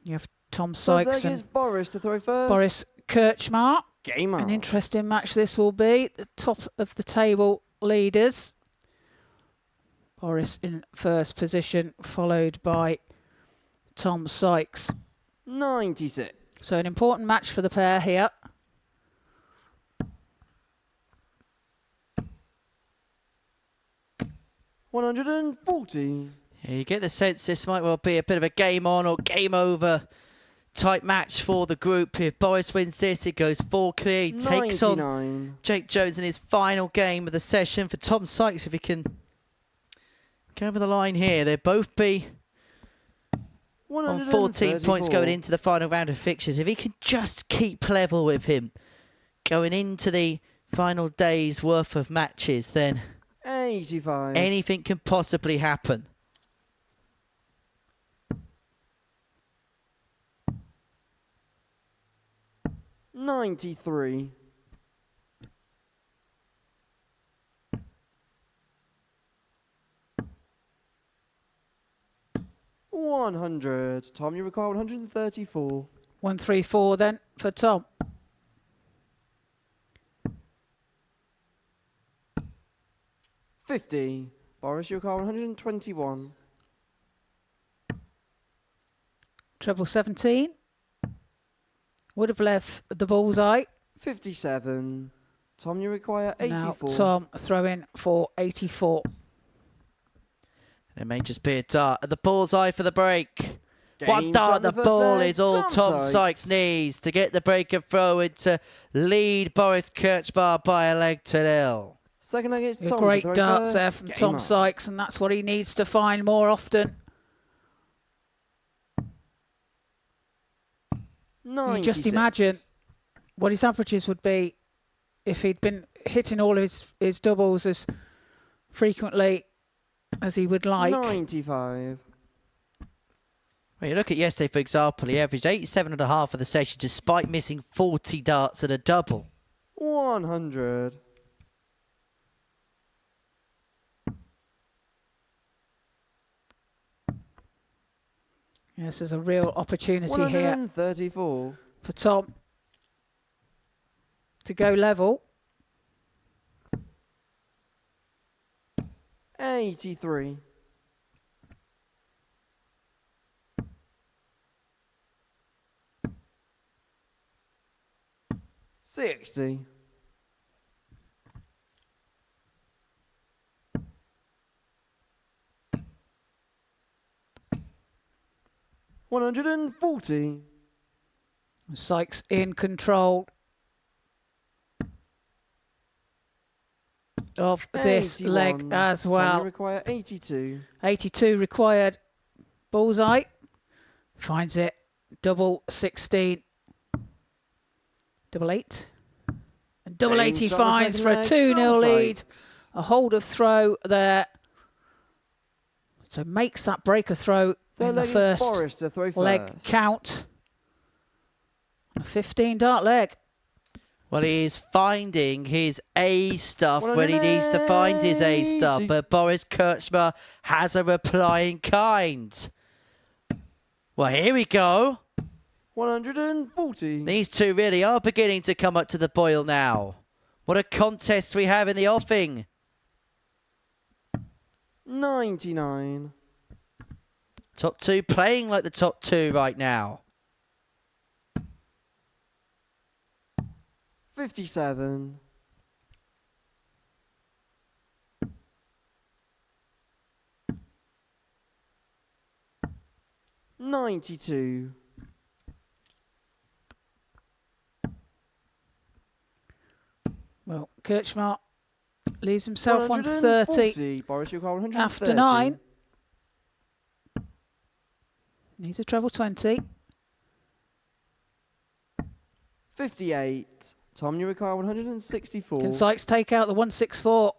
You have Tom Sykes First leg is Boris to throw first. Boris Kirchmar. Game on. An interesting match this will be. The top of the table leaders. Boris in first position, followed by Tom Sykes. 96. So an important match for the pair here. $140. Yeah, you get the sense this might well be a bit of a game on or game over type match for the group. If Boris wins this, it goes 4 clear. He takes on Jake Jones in his final game of the session. For Tom Sykes, if he can go over the line here, they'll both be on 14 points going into the final round of fixtures. If he can just keep level with him going into the final day's worth of matches, then 85. anything can possibly happen. $93. $100. Tom, you require 134. 134 then for Tom. 50. Boris, you require 121. Treble 17. Would have left the bullseye. 57. Tom, you require 84. Now Tom throwing for 84. It may just be a dart at the bullseye for the break. One Game dart, shot the the first ball leg, is all Tom Tom Sykes. Sykes needs to get the break and throw in to lead Boris Kirchmar by a leg to nil. Second leg is A Tom. great to throw darts first. there from Game Tom on. Sykes, and that's what he needs to find more often. You just 96. imagine what his averages would be if he'd been hitting all of his doubles as frequently as he would like. 95. Well, you look at yesterday, for example, he averaged 87.5 for the session despite missing 40 darts at a double. 100. This is a real opportunity here 134. for Tom to go level. 83. $60. 140. Sykes in control of this 81. leg as Tom, well. you require 82. 82 required. Bullseye. Finds it. Double 16. Double 8. And double Game 80 shot the finds second for a leg, 2-0 Tom lead. Sykes. A hold of throw there. So makes that breaker throw Third in the leg is first Boris to throw leg first. count. A 15 dart leg. Well, he's finding his A stuff when he needs to find his A stuff, but Boris Kirchmar has a reply in kind. Well, here we go. 140. These two really are beginning to come up to the boil now. What a contest we have in the offing. 99. Top two playing like the top two right now. 57. 92. Well, Kirchmar leaves himself 130 Boris, you require 130. after 9. Needs a treble 20. 58. Tom, you require 164. Can Sykes take out the 164?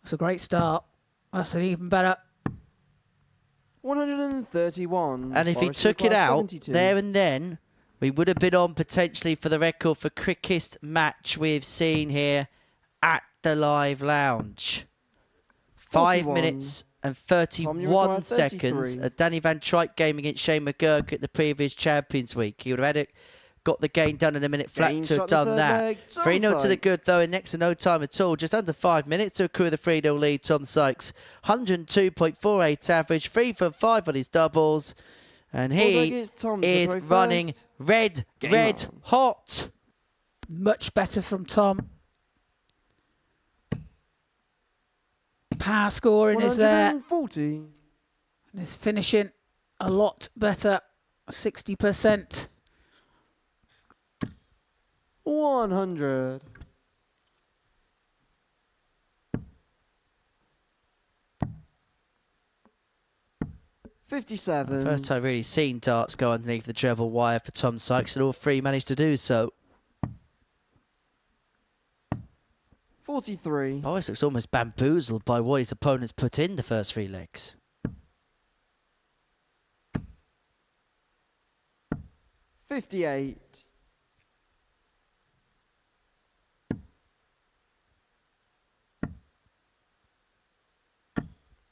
That's a great start. That's an even better. 131. And if he Boris, you took it require out 72. there and then, we would have been on potentially for the record for quickest match we've seen here at the Live Lounge. 5 41. minutes and Tom, you require 31 seconds. 33. Danny Van Truyck game against Shane McGurk at the previous Champions Week. He would have had it, got the game done in a minute flat Game to have shot the done third that. leg, Tom 3-0 to the good though in Sykes. next to no time at all. Just under 5 minutes to accrue the 3-0 lead. Tom Sykes, 102.48 average, 3 for 5 on his doubles. And Fourth leg he is Tom to is throw running first. red Game on. hot. Much better from Tom. Power scoring is there. 140. And his finishing a lot better. 60%. 100. 57. First time really seen darts go underneath the treble wire for Tom Sykes, and all three managed to do so. 43. Boris looks almost bamboozled by what his opponents put in the first 3 legs. 58.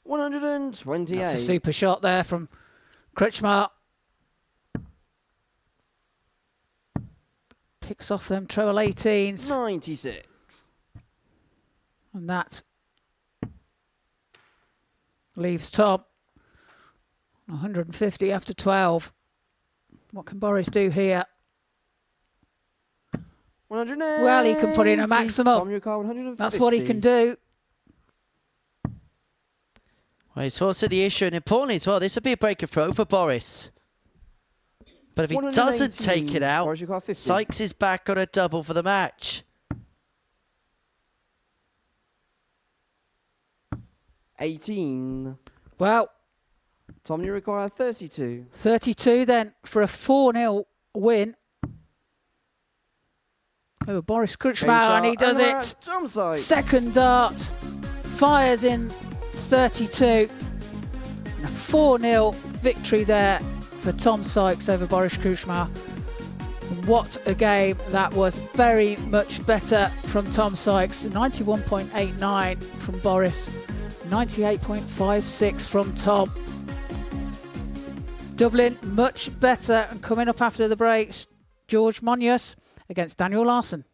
128. That's a super shot there from Kirchmar. Picks off them treble 18s. 96. And that Leaves top. 150 after 12. What can Boris do here? 180. Well, he can put in a maximum. Tom, your car, 150. That's what he can do. Well, it's also the issue, and importantly as well, this would be a break of throw for Boris. But if he doesn't take it out, Boris, your car, 50. Sykes is back on a double for the match. 18. Well, Tom, you require 32. 32 then for a 4-0 win. Oh, Boris Kirchmar, and he does it. Tom Sykes. Second dart, fires in 32. And a 4-0 victory there for Tom Sykes over Boris Kirchmar. What a game that was. Very much better from Tom Sykes. 91.89 from Boris. 98.56 from Tom. Dublin much better, and coming up after the break, George Modus against Daniel Larson.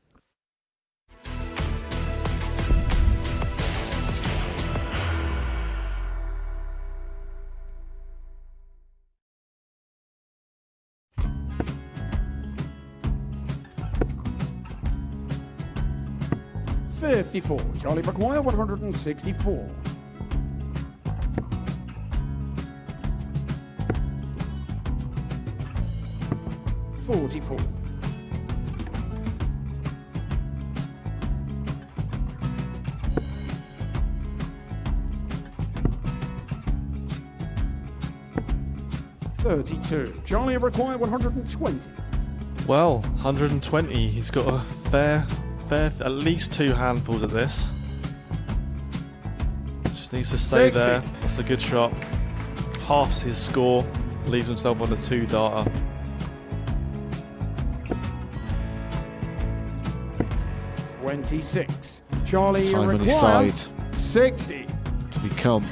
$54. Charlie require 164. 44. 32. Charlie require 120. Well, 120. He's got a fair, at least 2 handfuls at this. Just needs to stay 60. there. That's a good shot. Halves his score. Leaves himself on a 2-darter. $26. Charlie Time on his require side 60. to become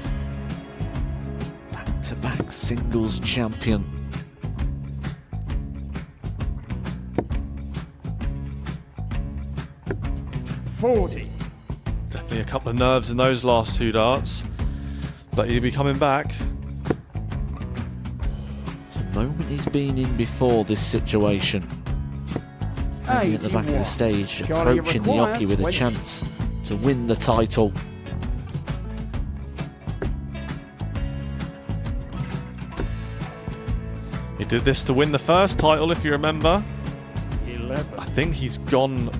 back-to-back singles champion. $40. Definitely a couple of nerves in those last 2 darts. But he'll be coming back. It's a moment he's been in before this situation. Standing at the back of the stage, Charlie approaching the require hockey with a 20. chance to win the title. He did this to win the first title, if you remember. 11. I think he's gone.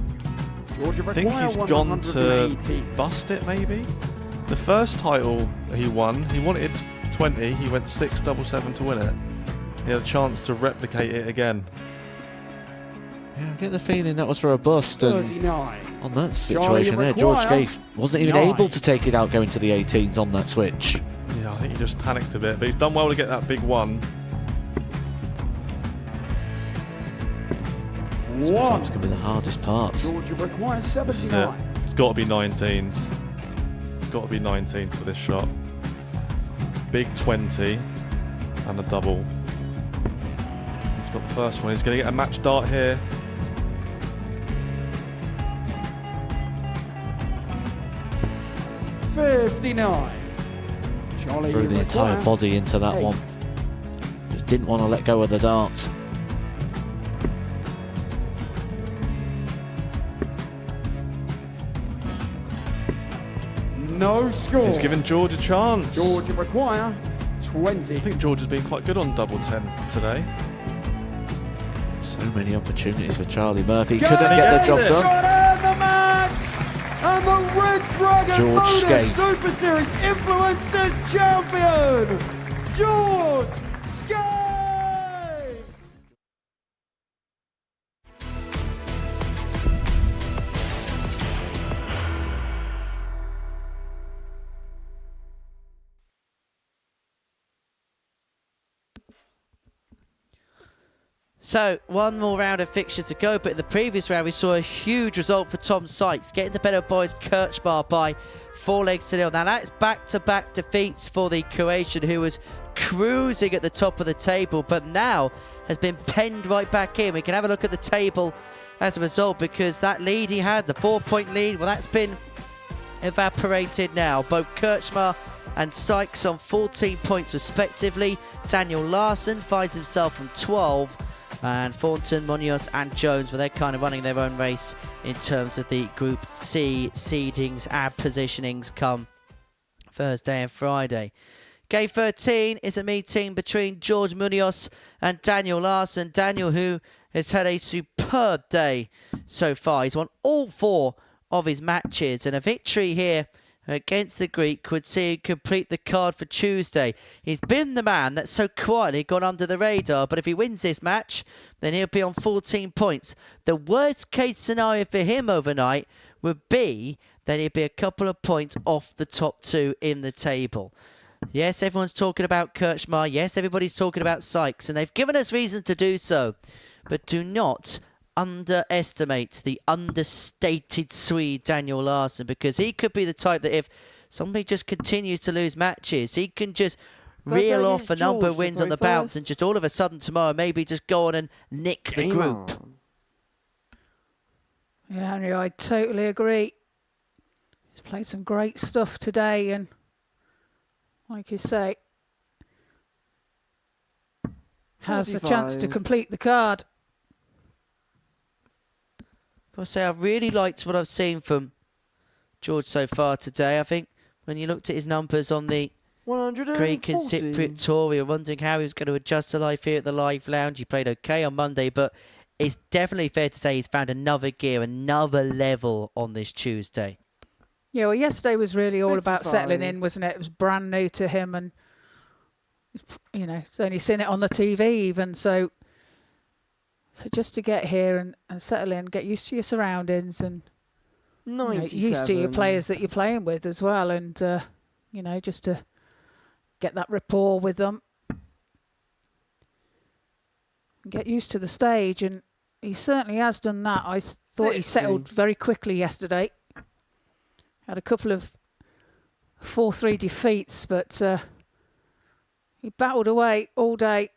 Georgia I think he's gone to 180. bust it, maybe. The first title he won, he wanted 20. He went 6-7-7 to win it. He had a chance to replicate it again. Yeah, I get the feeling that was for a bust, and 39. on that situation there, George wasn't even 9. able to take it out going to the 18s on that switch. Yeah, I think he just panicked a bit, but he's done well to get that big one. Sometimes can be the hardest part. Georgia requires This is it. 79. It's got to be 19s. It's got to be 19s for this shot. Big 20 and a double. He's got the first one. He's going to get a match dart here. $59. Charlie Threw the entire require body into that 8. one. Just didn't want to let go of the dart. No score. He's given George a chance. Georgia require 20. I think George has been quite good on double 10 today. So many opportunities for Charlie Murphy. Got Couldn't get the job it. done. Got in the match. And the Red Dragon George Modus Skate. Super Series Influencers Champion, George Skate. So, one more round of fixture to go, but in the previous round we saw a huge result for Tom Sykes, getting the better boys Kirchmar by 4 legs to 0. Now that's back-to-back defeats for the Croatian, who was cruising at the top of the table, but now has been penned right back in. We can have a look at the table as a result, because that lead he had, the 4-point lead, well, that's been evaporated now. Both Kirchmar and Sykes on 14 points respectively. Daniel Larson finds himself on 12, and Thornton, Munoz and Jones, well, they're kind of running their own race in terms of the Group C seedings and positionings come Thursday and Friday. Game 13 is a meeting between George Munoz and Daniel Larson. Daniel, who has had a superb day so far. He's won all 4 of his matches, and a victory here against the Greek would see him complete the card for Tuesday. He's been the man that's so quietly gone under the radar, but if he wins this match, then he'll be on 14 points. The worst case scenario for him overnight would be that he'd be a couple of points off the top 2 in the table. Yes, everyone's talking about Kirchmar. Yes, everybody's talking about Sykes, and they've given us reason to do so. But do not underestimate the understated Swede Daniel Larson, because he could be the type that if somebody just continues to lose matches, he can just reel off a number of wins on the bounce and just all of a sudden tomorrow maybe just go on and nick the group. Yeah, Henry, I totally agree. He's played some great stuff today, and like you say, has the chance to complete the card. I say I've really liked what I've seen from George so far today. I think when you looked at his numbers on the Greek and Cypriot tour, we were wondering how he was going to adjust to life here at the Live Lounge. He played okay on Monday, but it's definitely fair to say he's found another gear, another level on this Tuesday. Yeah, well, yesterday was really all about settling in, wasn't it? It was brand new to him, and you know, he's only seen it on the TV even, so just to get here and settle in, get used to your surroundings, and you know, used to your players that you're playing with as well, and you know, just to get that rapport with them, and get used to the stage, and he certainly has done that. I thought he settled very quickly yesterday. Had a couple of 4-3 defeats, but he battled away all day.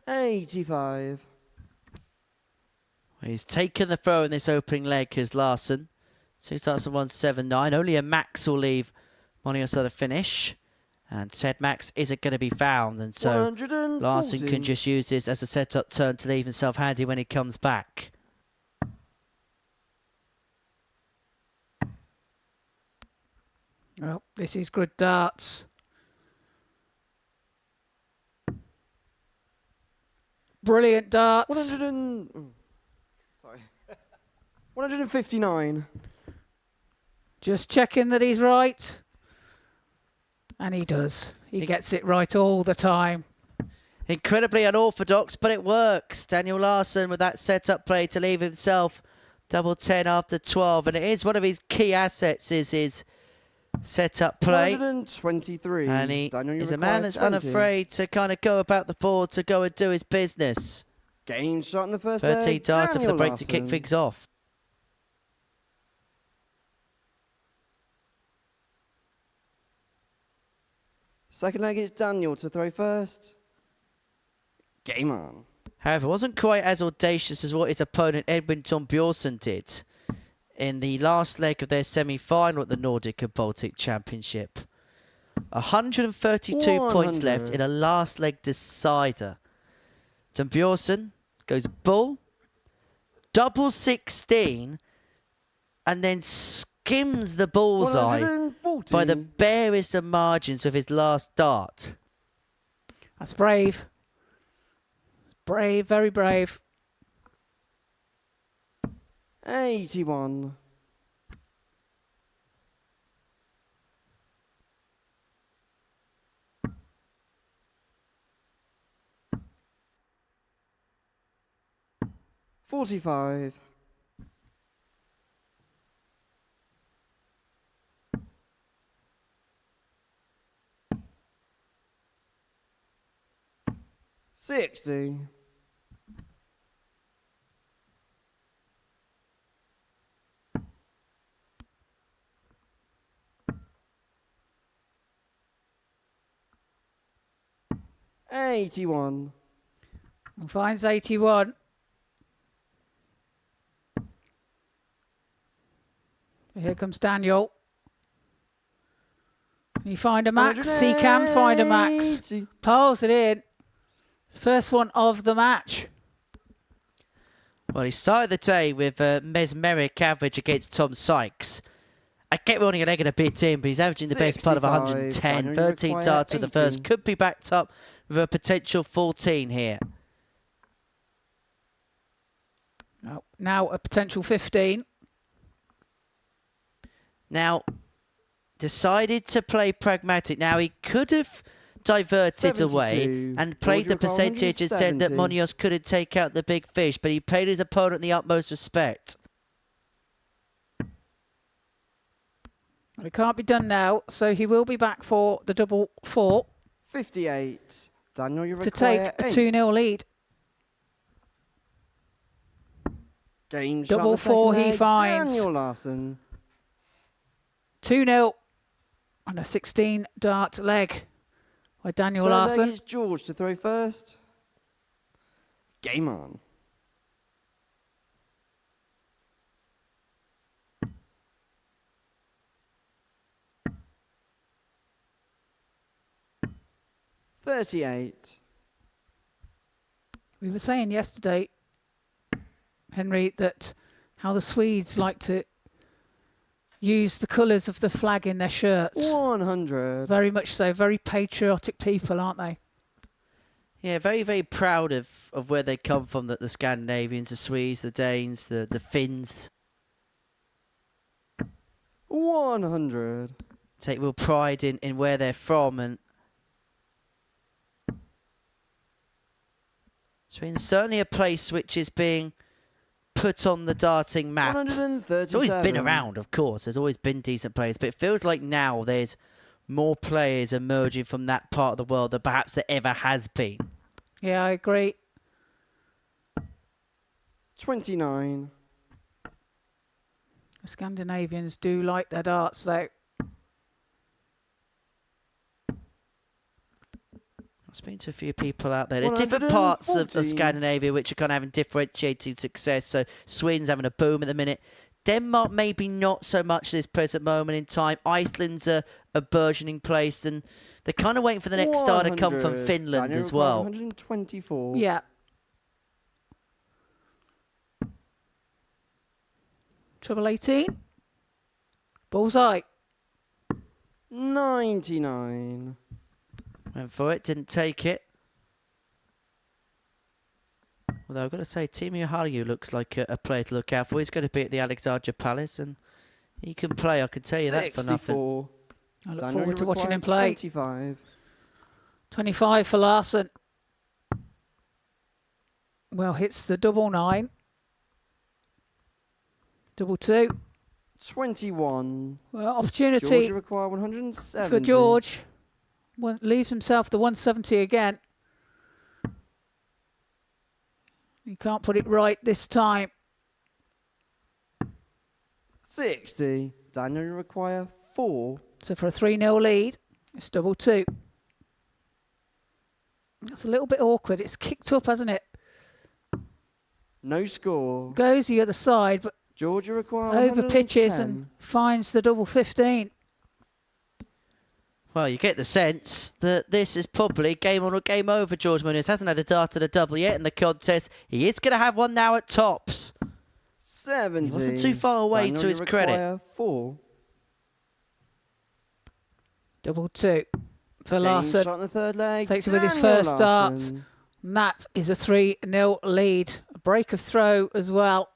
$85. He's taken the throw in this opening leg as Larsson. So he starts at 179. Only a max will leave Munoz at a finish. And said max isn't going to be found. And so Larsson can just use this as a setup turn to leave himself handy when he comes back. Well, this is good darts. Brilliant darts. 159. Just checking that he's right. And he does. He gets it right all the time. Incredibly unorthodox, but it works. Daniel Larson with that setup play to leave himself double 10 after 12. And it is one of his key assets, is his setup play. 123. And he is a man that's unafraid to kind of go about the board, to go and do his business. Game shot in the first 13 data for the break Larson to kick things off. Second leg is Daniel to throw first. Game on. However, it wasn't quite as audacious as what his opponent Edwin Tombjorsen did in the last leg of their semi-final at the Nordic and Baltic Championship. 132 points left in a last leg decider. Tombjorsen goes bull, double 16, and then skims the bullseye by the barest of margins of his last dart. That's brave. Brave, very brave. 81. $45. 60. 81. And finds 81. Here comes Daniel. Can he find a max? He can find a max. Piles it in. First one of the match. Well, he started the day with a mesmeric average against Tom Sykes. I kept running a leg and a bit in, but he's averaging the best part of 110. 13 darts for the first. Could be backed up with a potential 14 here. Oh, now a potential 15. Now, decided to play pragmatic. Now, he could have diverted away and played the percentage and said that Modus couldn't take out the big fish, but he played his opponent in the utmost respect. Well, it can't be done now, so he will be back for the double 4. 58. Daniel, you to take a 2-0 lead. Game double 4 he finds. Daniel Larson. 2-0 and a 16 dart leg by Daniel Larson. It's George to throw first. Game on. $38. We were saying yesterday, Henry, that how the Swedes like to use the colours of the flag in their shirts. 100. Very much so. Very patriotic people, aren't they? Yeah, very, very proud of where they come from, the Scandinavians, the Swedes, the Danes, the Finns. 100. Take real pride in where they're from, and Sweden's certainly a place which is being put on the darting map. 137. It's always been around, of course. There's always been decent players, but it feels like now there's more players emerging from that part of the world than perhaps there ever has been. Yeah, I agree. 29. The Scandinavians do like their darts, though. I've spoken to a few people out there. There are different parts of Scandinavia which are kind of having differentiating success. So Sweden's having a boom at the minute. Denmark maybe not so much at this present moment in time. Iceland's a burgeoning place, and they're kind of waiting for the next star to come from Finland as well. 124. Yeah. Treble 18. Bullseye. 99. Went for it, didn't take it. Although I've got to say, Timo Harju looks like a player to look out for. He's going to be at the Alexandra Palace, and he can play, I can tell you that for nothing. I look forward to watching him play. 25. 25 for Larsson. Well, hits the double 9. Double 2. 21. Well, opportunity George require 170. for George. Leaves himself the 170 again. He can't put it right this time. 60. Daniel, you require 4. So for a 3-0 lead, it's double 2. That's a little bit awkward. It's kicked up, hasn't it? No score. Goes the other side, but Georgia require over pitches and finds the double 15. Well, you get the sense that this is probably game on or game over. George Modus hasn't had a dart at a double yet in the contest. He is going to have one now at tops. 70. He wasn't too far away, Daniel, to his credit. 4. Double 2 for Larsson. Shot in the third leg. Takes it with his first Larson. dart. And that is a 3-0 lead. A break of throw as well.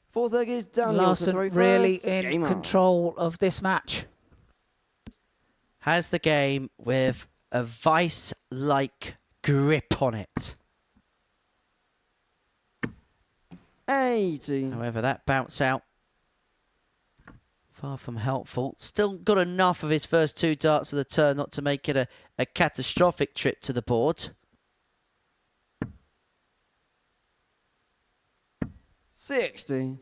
Fourth leg is Daniel Larsson to throw really first. in Game on. control of this match. Has the game with a vice-like grip on it. 80. However, that bounce out, far from helpful. Still got enough of his first 2 darts of the turn not to make it a catastrophic trip to the board. 60.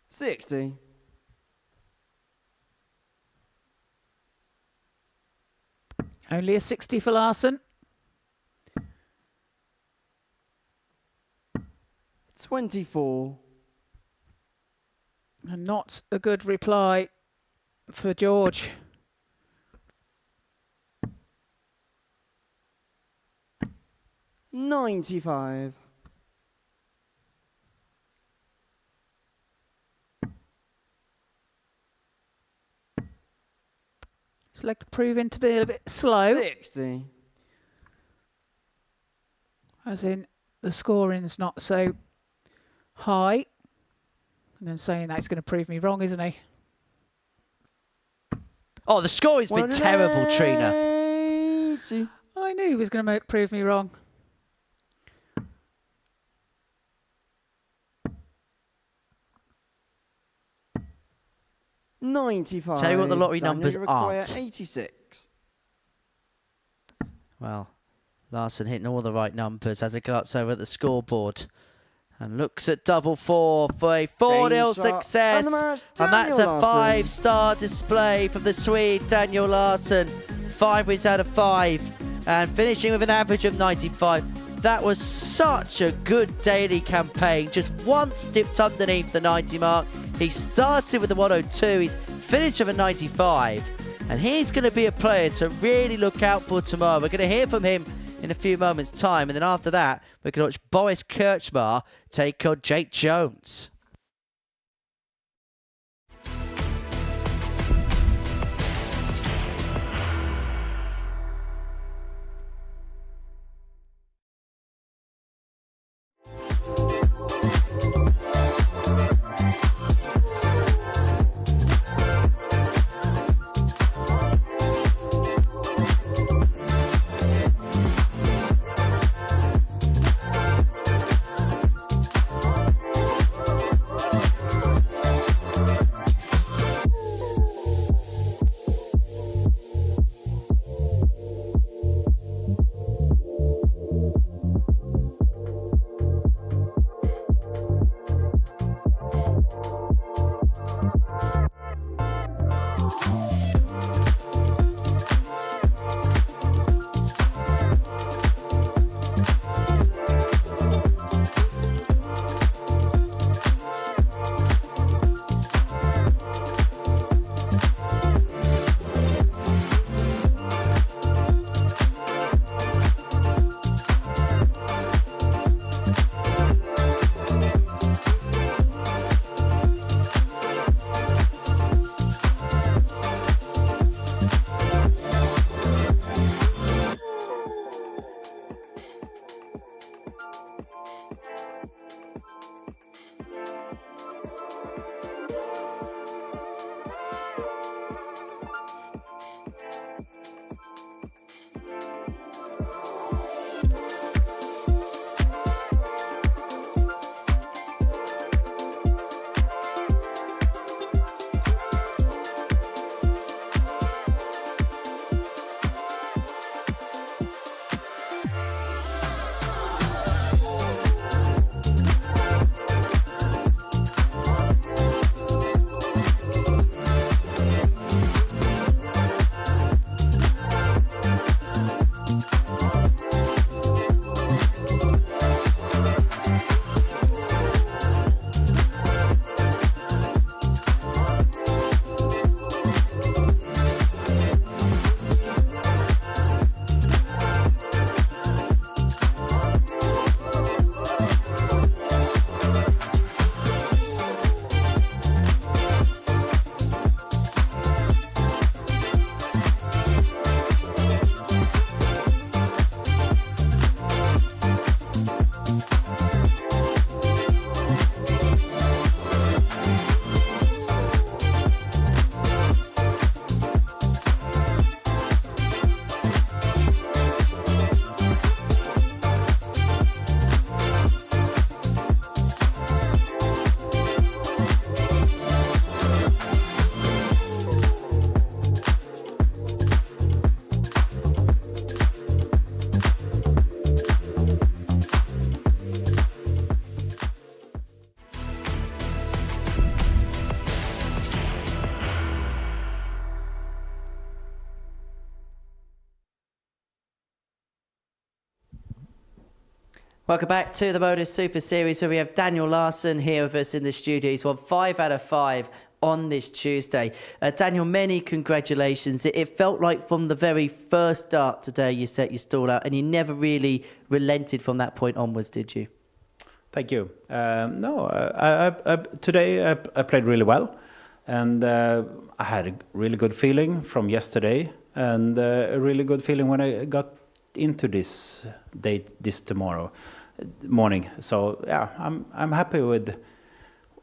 60. Only a 60 for Larsson. 24. And not a good reply for George. $95. Select proving to be a bit slow. 60. As in, the scoring's not so high. And then saying that's going to prove me wrong, isn't he? Oh, the scoring's been terrible, Trina. 80. I knew he was going to prove me wrong. $95. Tell you what the lottery Daniel, numbers you require aren't. 86. Well, Larsson hitting all the right numbers as it gets over at the scoreboard. And looks at double four for a 4-0 success. And that's a 5-star display from the Swede, Daniel Larson. 5 wins out of 5. And finishing with an average of 95. That was such a good daily campaign. Just once dipped underneath the 90 mark. He started with a 102. He's finished with a 95. And he's going to be a player to really look out for tomorrow. We're going to hear from him in a few moments' time. And then after that, we're going to watch Boris Kirchmar take on Jake Jones. Welcome back to the Modus Super Series, where we have Daniel Larson here with us in the studio. He's won 5 out of 5 on this Tuesday. Daniel, many congratulations. It felt like from the very first start today you set your stall out and you never really relented from that point onwards, did you? Thank you. Today I played really well, and I had a really good feeling from yesterday, and a really good feeling when I got into this morning. So yeah, I'm happy with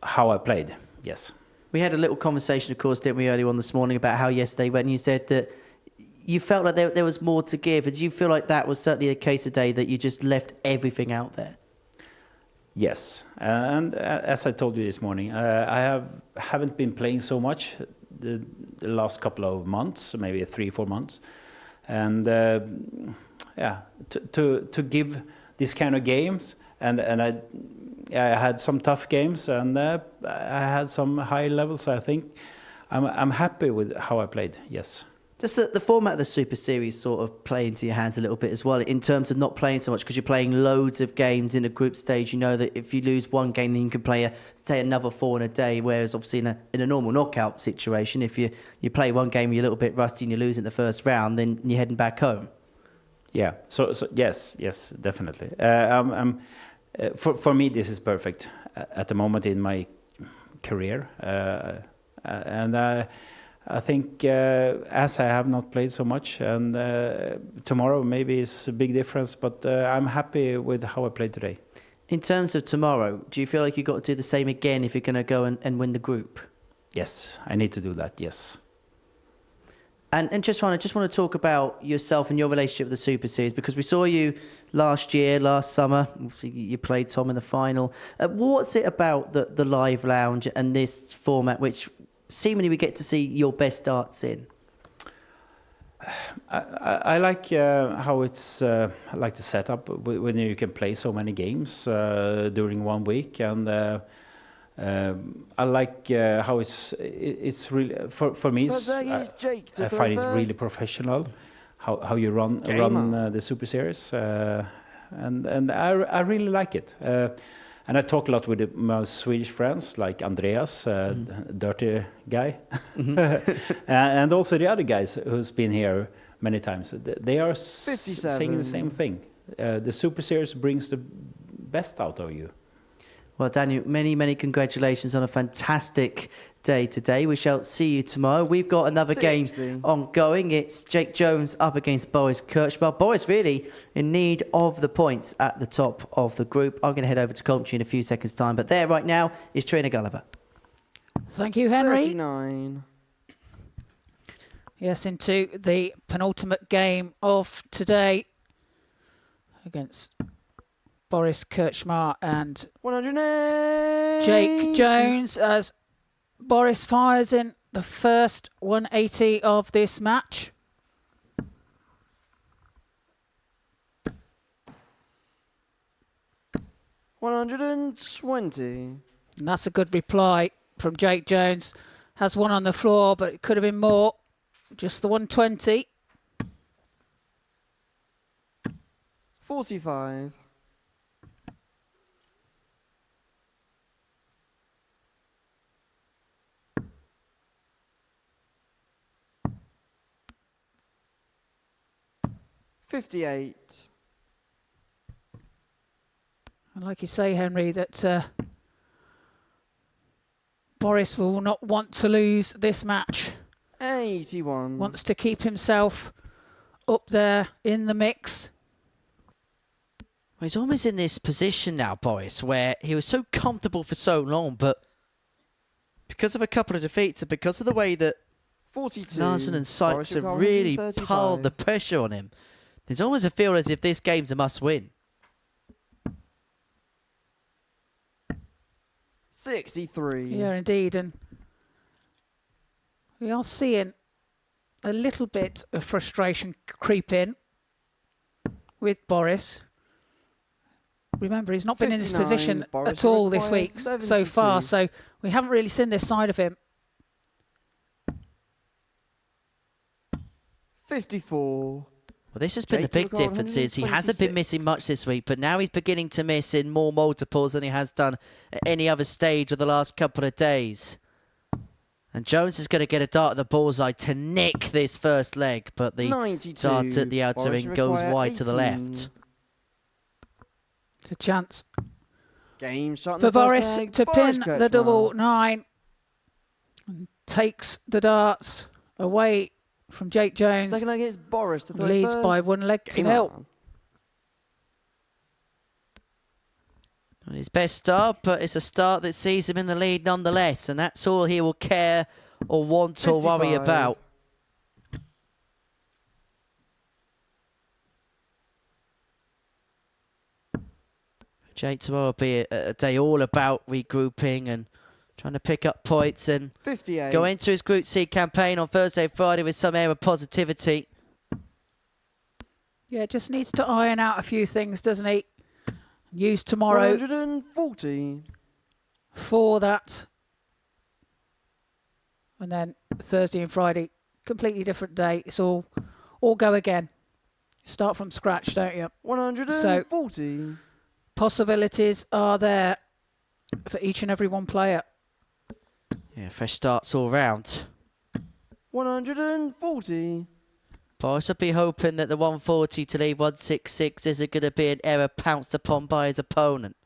how I played. Yes. We had a little conversation, of course, didn't we, earlier on this morning about how yesterday went, and you said that you felt like there was more to give. Did you feel like that was certainly the case today, that you just left everything out there? Yes, and as I told you this morning, I haven't been playing so much the last couple of months, maybe 3-4 months, and to give this kind of games, and I had some tough games, and I had some high levels. I think I'm happy with how I played. Yes. Just the format of the Super Series sort of play into your hands a little bit as well, in terms of not playing so much, because you're playing loads of games in a group stage. You know that if you lose one game, then you can play another 4 in a day, whereas obviously in a normal knockout situation, if you play one game, you're a little bit rusty and you lose in the first round, then you're heading back home. Yeah, so yes, definitely. For me, this is perfect at the moment in my career, and I think as I have not played so much, and tomorrow maybe is a big difference, but I'm happy with how I played today. In terms of tomorrow, do you feel like you've got to do the same again if you're going to go and win the group? Yes, I need to do that, yes. And just want to talk about yourself and your relationship with the Super Series, because we saw you last summer. Obviously, you played Tom in the final. What's it about the live lounge and this format which seemingly we get to see your best starts in? I like how it's like the setup when you can play so many games during 1 week, and I like how it's really for me. I find it really professional how you run the Super Series, and I really like it. And I talk a lot with my Swedish friends, like Andreas, dirty guy, and also the other guys who's been here many times. They are saying the same thing. The Super Series brings the best out of you. Well, Daniel, many congratulations on a fantastic day today. We shall see you tomorrow. We've got another game ongoing. It's Jake Jones up against Boris Kirchmar. Boris really in need of the points at the top of the group. I'm going to head over to commentary in a few seconds' time, but there right now is Trina Gulliver. Thank you, Henry. 39. Yes, into the penultimate game of today against Boris Kirchmar and 180. Jake Jones, as Boris fires in the first 180 of this match. $120. And that's a good reply from Jake Jones. Has one on the floor, but it could have been more. Just the 120. 45. 58. And like you say, Henry, that Boris will not want to lose this match. 81. Wants to keep himself up there in the mix. Well, he's almost in this position now, Boris, where he was so comfortable for so long, but because of a couple of defeats and because of the way that 42. Larsson and Sykes have really piled the pressure on him, there's almost a feel as if this game's a must-win. 63. Yeah, indeed. And we are seeing a little bit of frustration creep in with Boris. Remember, he's not been in this position at all this week so far, so we haven't really seen this side of him. 54. Well, this has been the big difference is he hasn't been missing much this week, but now he's beginning to miss in more multiples than he has done at any other stage of the last couple of days. And Jones is going to get a dart at the bullseye to nick this first leg, but the dart at the outer ring goes wide to the left. It's a chance Game shot for Boris to pin the double 9 and takes the darts away from Jake Jones. Second leg is Boris to throw leads first. by 1 leg to Game 0. on. His best start, but it's a start that sees him in the lead nonetheless, and that's all he will care or want or worry 55. about. Jake, tomorrow will be a day all about regrouping and trying to pick up points and 58. go into his Group C campaign on Thursday, Friday with some air of positivity. Yeah, just needs to iron out a few things, doesn't he? Use tomorrow 140. for that. And then Thursday and Friday, completely different day. It's all go again. Start from scratch, don't you? 140. Possibilities are there for each and every one player. Yeah, fresh starts all round. 140. Boris would be hoping that the 140 to leave 166 isn't going to be an error pounced upon by his opponent.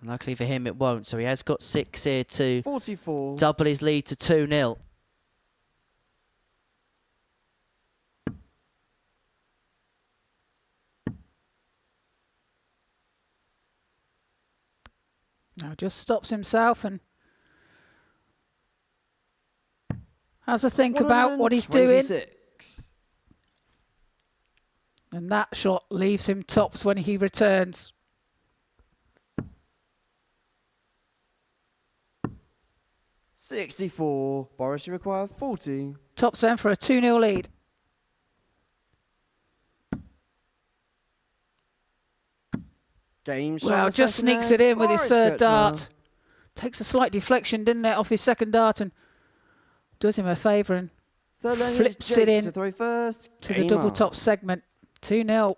Luckily for him, it won't. So he has got 6 here to 44. double his lead to 2-0. Now just stops himself and has a think about what he's doing. And that shot leaves him tops when he returns. $64. Boris, you require 40. Tops then for a 2-0 lead. Game shot. Well, just sneaks it in with his third dart. Takes a slight deflection, didn't it, off his second dart and does him a favour and flips it in to throw first. to the double top segment. 2-0.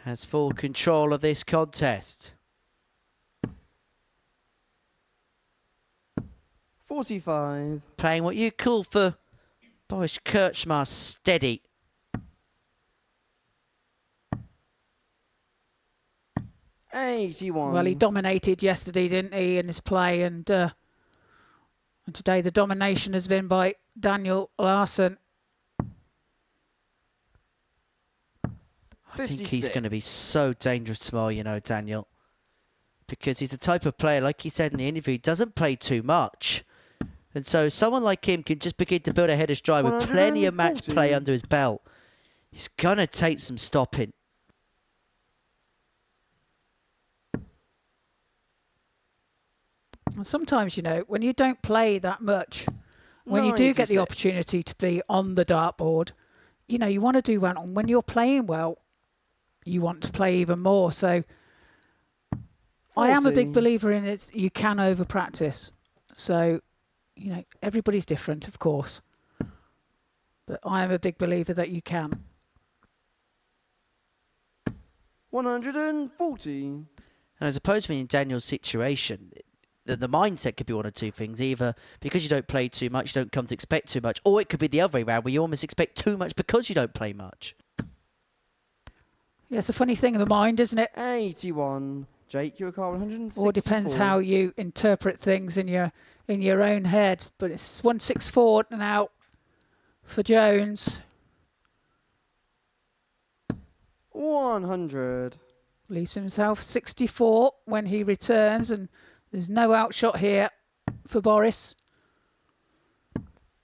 Has full control of this contest. 45. Playing what you call for Boris Kirchmar steady. $81. Well, he dominated yesterday, didn't he, in his play, and today the domination has been by Daniel Larson. I think he's going to be so dangerous tomorrow, you know, Daniel. Because he's the type of player, like he said in the interview, he doesn't play too much. And so someone like him can just begin to build a header stride with plenty of match play under his belt. He's going to take some stopping. And sometimes, you know, when you don't play that much, when you do get the opportunity to be on the dartboard, you know, you want to do well. And when you're playing well, you want to play even more. So 40. I am a big believer in it. You can over practice. So, you know, everybody's different, of course. But I am a big believer that you can. 140. And I suppose when in Daniel's situation, the mindset could be one of two things. Either because you don't play too much, you don't come to expect too much. Or it could be the other way around, where you almost expect too much because you don't play much. Yeah, it's a funny thing in the mind, isn't it? 81. Jake, you require 164. Or depends how you interpret things in your own head. But it's 164 now for Jones. 100. Leaves himself 64 when he returns, and there's no outshot here for Boris.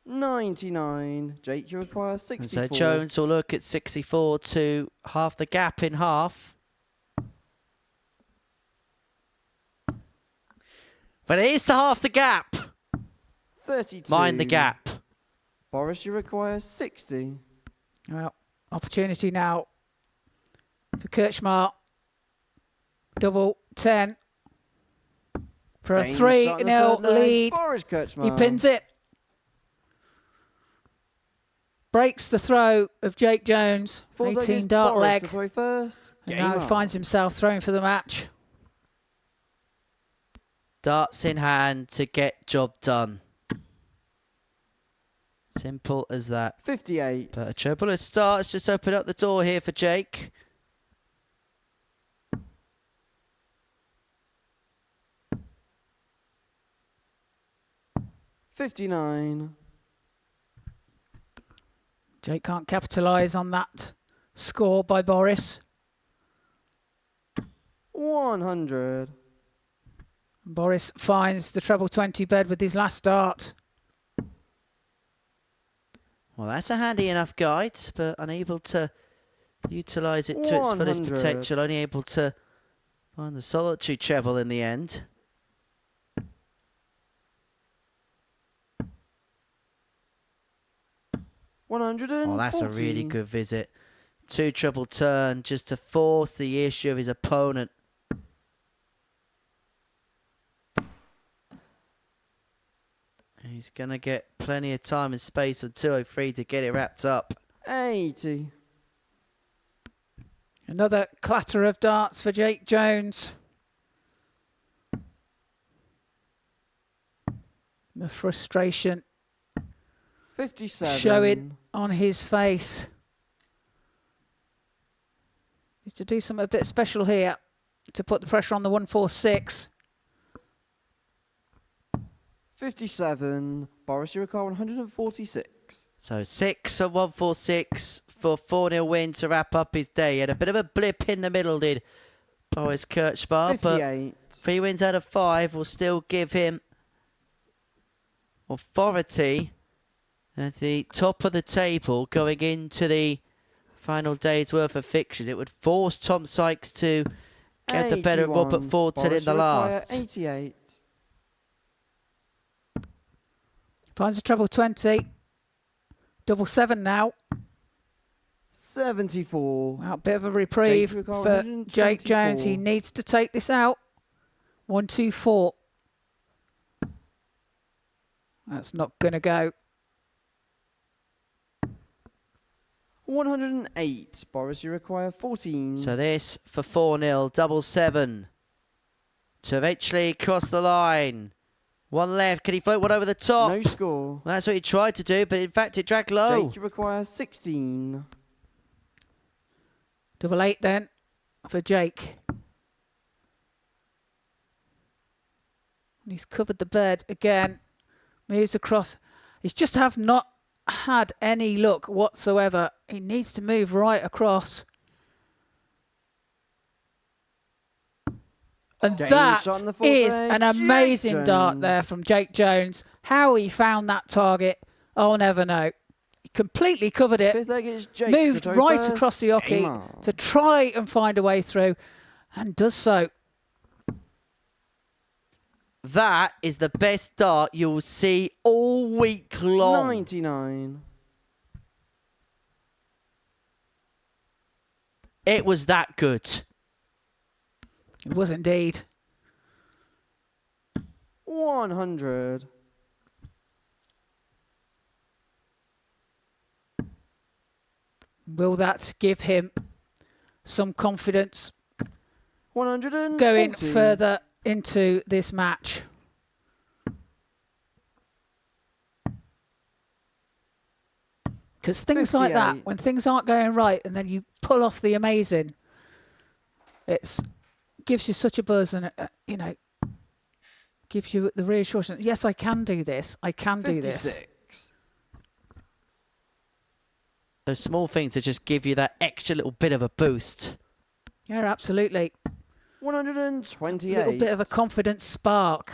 99. Jake, you require 64. And so Jones will look at 64 to half the gap in half. But it is to half the gap. 32. Mind the gap. Boris, you require 60. Well, opportunity now for Kirchmar. Double 10 for a 3-0 lead. Boris Kirchmar. He pins it. breaks the throw of Jake Jones. 18 dart Boris leg. to throw first. And Game now he on. finds himself throwing for the match. Darts in hand to get job done. Simple as that. 58. But a triple at start. Let's just open up the door here for Jake. $59. Jake can't capitalise on that score by Boris. 100. Boris finds the treble 20 bed with his last dart. Well, that's a handy enough guide, but unable to utilise it to its fullest 100. potential. Only able to find the solitary treble in the end. Oh, that's a really good visit. 2 treble turn just to force the issue of his opponent. He's going to get plenty of time and space on 203 to get it wrapped up. 80. Another clatter of darts for Jake Jones. The frustration 57. showing on his face. Needs to do something a bit special here to put the pressure on the 146. 57. Boris, you require 146. So 6 at 146 for 4-0 win to wrap up his day. He had a bit of a blip in the middle, did Boris Kirchmar, 58. but 3 wins out of 5 will still give him authority at the top of the table going into the final day's worth of fixtures. It would force Tom Sykes to get the better of Robert Thornton Boris, in the you require last. 88. Finds a treble 20. Double 7 now. 74. Well, a bit of a reprieve Jake for Jake Jones. He needs to take this out. 124. That's not going to go. 108. Boris, you require 14. So this for 4-0, double 7 to eventually cross the line. 1 left. Can he float one over the top? No score. Well, that's what he tried to do, but in fact it dragged low. Jake, you require 16. Double 8 then for Jake. And he's covered the bed again. Moves across. He's just have not had any luck whatsoever. He needs to move right across. And that is an amazing dart there from Jake Jones. How he found that target, I'll never know. He completely covered it, moved right across the hockey to try and find a way through, and does so. That is the best dart you'll see all week long. 99. It was that good. It was indeed. 100. Will that give him some confidence 140. going further into this match? Because things like that, when things aren't going right and then you pull off the amazing, it gives you such a buzz and, you know, gives you the reassurance, yes, I can do this, I can do this. 56. Those small things that just give you that extra little bit of a boost. Yeah, absolutely. 128. A little bit of a confidence spark.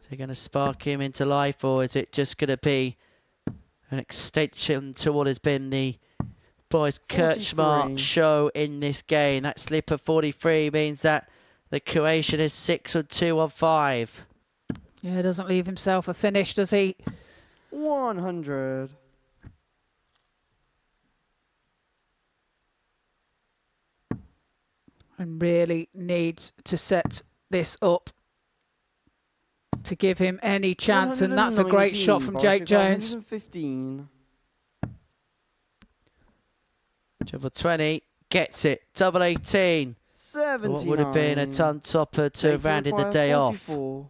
Is it going to spark him into life, or is it just going to be an extension to what has been the Boris Kirchmar show in this game? That slip of 43 means that the Croatian is 6 on 2 on 5. Yeah, doesn't leave himself a finish, does he? 100. And really needs to set this up. to give him any chance, and that's a great shot from Jake Jones. 115. Triple 20, gets it. Double 18. 79. What would have been a ton topper to have rounded the day off. 44.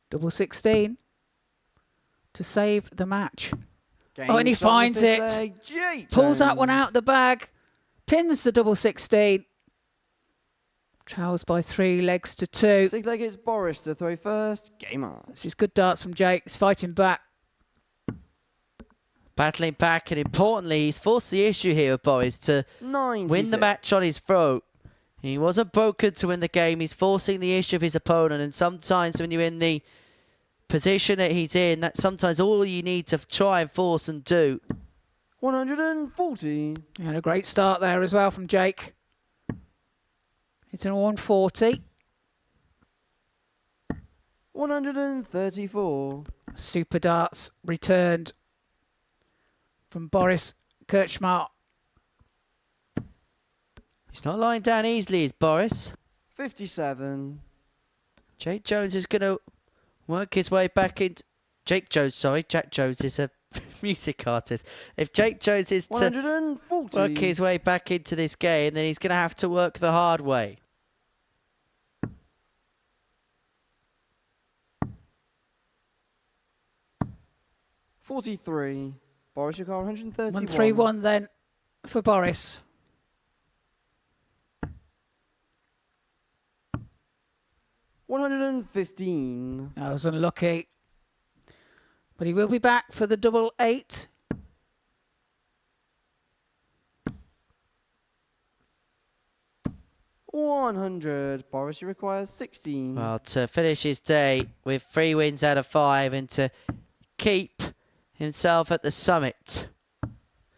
Double 16 to save the match. Game And he shot on finds the it. fifth leg, Jake Pulls that one Jones. out the bag. Pins the double 16. Trails by 3 legs to 2. 6 leg, it's Boris to throw first. Game on. This is good darts from Jake. He's fighting back. Battling back, and importantly, he's forced the issue here with Boris to 96. win the match on his throat. He wasn't broken to win the game. He's forcing the issue of his opponent, and sometimes when you're in the position that he's in, that's sometimes all you need to try and force and do. 140. And a great start there as well from Jake. It's a 140. 134. Super darts returned from Boris Kirchmar. He's not lying down easily, is Boris. 57. Jake Jones is going to work his way back into... Jack Jones is a music artist. If Jake Jones is to 140. work his way back into this game, then he's going to have to work the hard way. $43. Boris Yakar, 131. 131 then for Boris. $115. I was unlucky. But he will be back for the double 8. $100. Boris, he requires 16. Well, to finish his day with 3 wins out of 5 and to keep himself at the summit.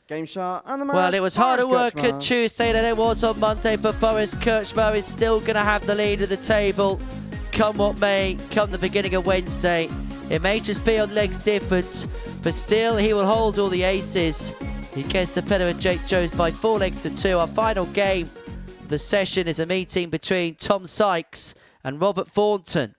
Game shot and the match. Well, it was harder Boris work on Kirchmar. Tuesday than it was on Monday, but Boris Kirchmar is still going to have the lead of the table, come what may, come the beginning of Wednesday. It may just be on legs different, but still he will hold all the aces. He gets the better of Jake Jones by 4 legs to 2. Our final game of the session is a meeting between Tom Sykes and Robert Thornton.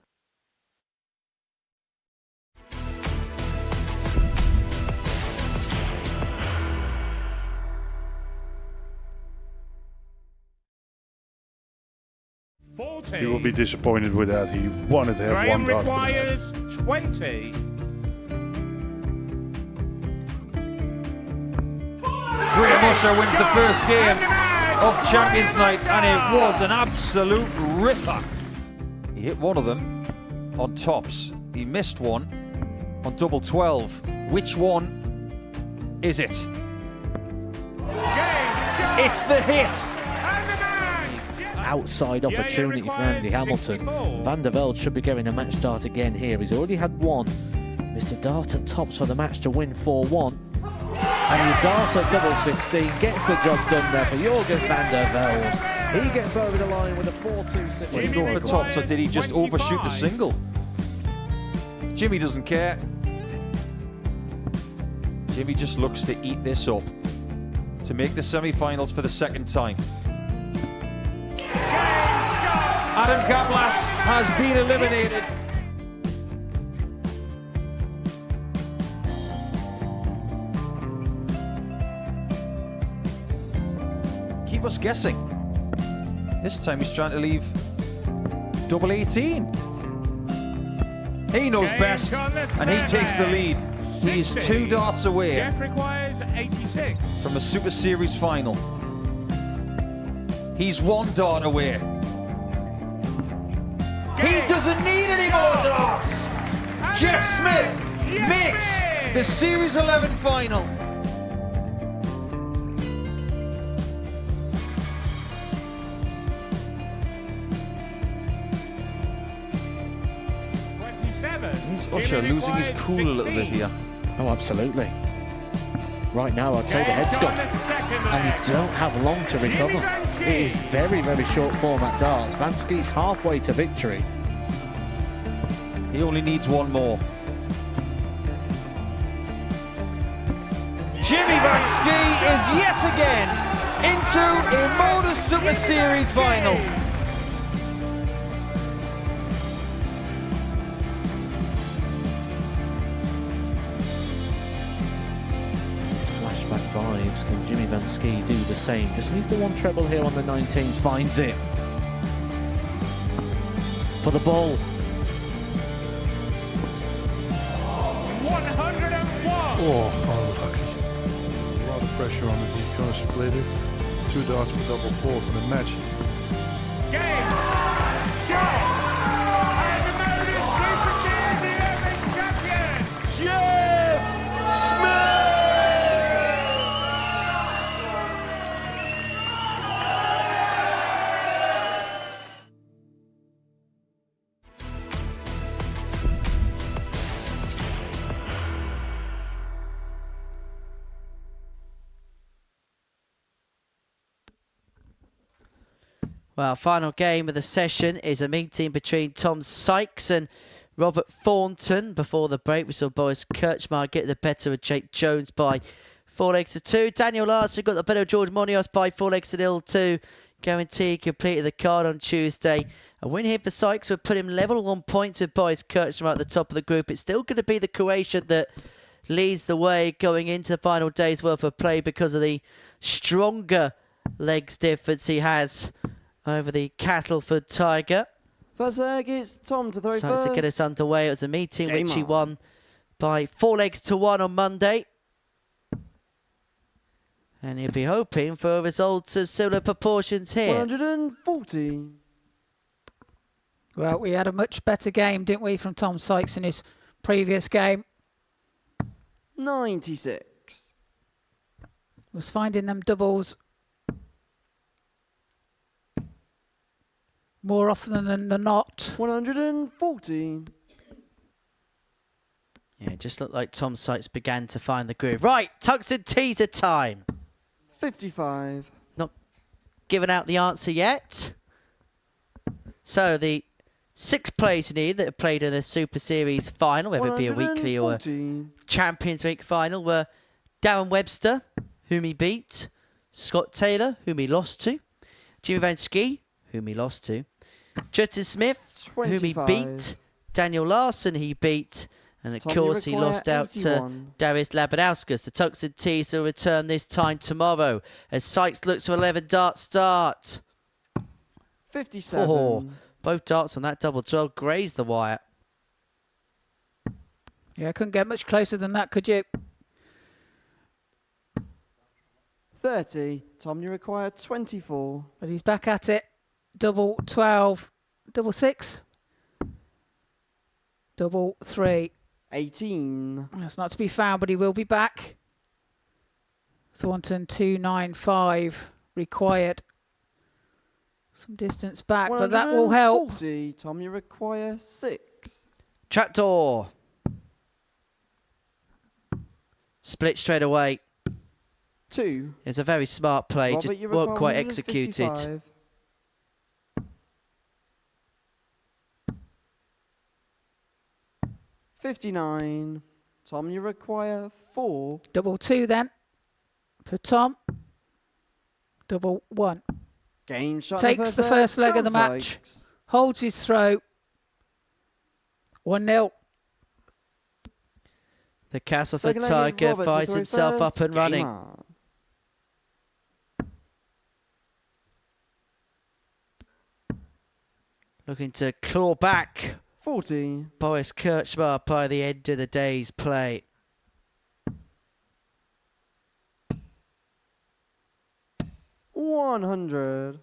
He will be disappointed with that. He wanted to have Graham one dart. requires 20. Graham Usher wins the first game of Champions Night, and it was an absolute ripper. He hit one of them on tops. He missed one on double 12. Which one is it? It's the hit. Outside opportunity for Andy Hamilton. Van der Velde should be getting a match start again here. He's already had one. Mr. Dart at tops for the match to win 4-1. And the Dart at double 16 gets the job done there for Jürgen van der Velde. He gets over the line with a 4-2-6. Did he go for tops, or did he just overshoot the single? Jimmy doesn't care. Jimmy just looks to eat this up to make the semi-finals for the second time. Adam Gablas has been eliminated. Keep us guessing. This time he's trying to leave double 18. He knows best, and he takes the lead. He's 2 darts away Jeff requires 86. from a Super Series final. He's 1 dart away. He doesn't need any more darts. Jeff Smith makes the Series 11 final. Is Usher losing his cool a little bit here? Oh, absolutely. Right now, I'd say the head's gone. And you don't have long to recover. It is very, very short format darts. Vansky's halfway to victory. He only needs 1 more. Jimmy Vansky is yet again into a Modus Super Series final. flashback vibes. Can Jimmy Van Ski do the same? Just needs the one treble here on the 19s. Finds it. For the ball. 101! Oh, unlucky. A lot of pressure on it. He's going to split it. 2 darts for double 4 for the match. Game! Shot! And the Modus Super Series 11 champion, Jeff Smith! Well, final game of the session is a meeting between Tom Sykes and Robert Thornton. Before the break, we saw Boris Kirchmar get the better of Jake Jones by 4-2. Daniel Larson got the better of George Modus by 4-0-2. Guarantee completed the card on Tuesday. A win here for Sykes would put him level on points with Boris Kirchmar at the top of the group. It's still going to be the Croatian that leads the way going into the final day's worth of play because of the stronger legs difference he has over the Castleford Tiger. First leg, it's Tom to throw So first. to get us underway, it was a meeting Game which he on. won by 4-1 on Monday. And he'll be hoping for a result of similar proportions here. 140. Well, we had a much better game, didn't we, from Tom Sykes in his previous game. 96. Was finding them doubles more often than not. 140. Yeah, it just looked like Tom Sykes began to find the groove. Right, Tuxton teaser time. 55. Not given out the answer yet. So the 6 players you need that have played in a Super Series final, whether it be a weekly or a 140. Champions Week final, were Darren Webster, whom he beat, Scott Taylor, whom he lost to, Jimmy Van Ski, whom he lost to, Justin Smith, whom he 25. beat, Daniel Larson he beat, and of Tom, you course he require lost out 81. to Darius Labanauskas. The Tuxton teaser will return this time tomorrow as Sykes looks for 11 dart start. 57. Oh, both darts on that double 12 grazed the wire. Yeah, couldn't get much closer than that, could you? 30. Tom, you require 24. But he's back at it. Double 12, double 6, double 3. 18. That's not to be found, but he will be back. Thornton 295 required. Some distance back, but that will help. 140. Tom, you require 6. Trapdoor. Split straight away. 2. It's a very smart play, Robert, just you weren't require quite 155. executed. $59. Tom, you require 4. Double 2 then for Tom. Double 1. Game shot. Takes the first leg of the Tom match. Sykes. Holds his throw. The 1-0. Castleford Second leg is Tiger Robert to finds throw himself first. up and Game running. on. Looking to claw back 40. Boris Kirchmar by the end of the day's play. $100.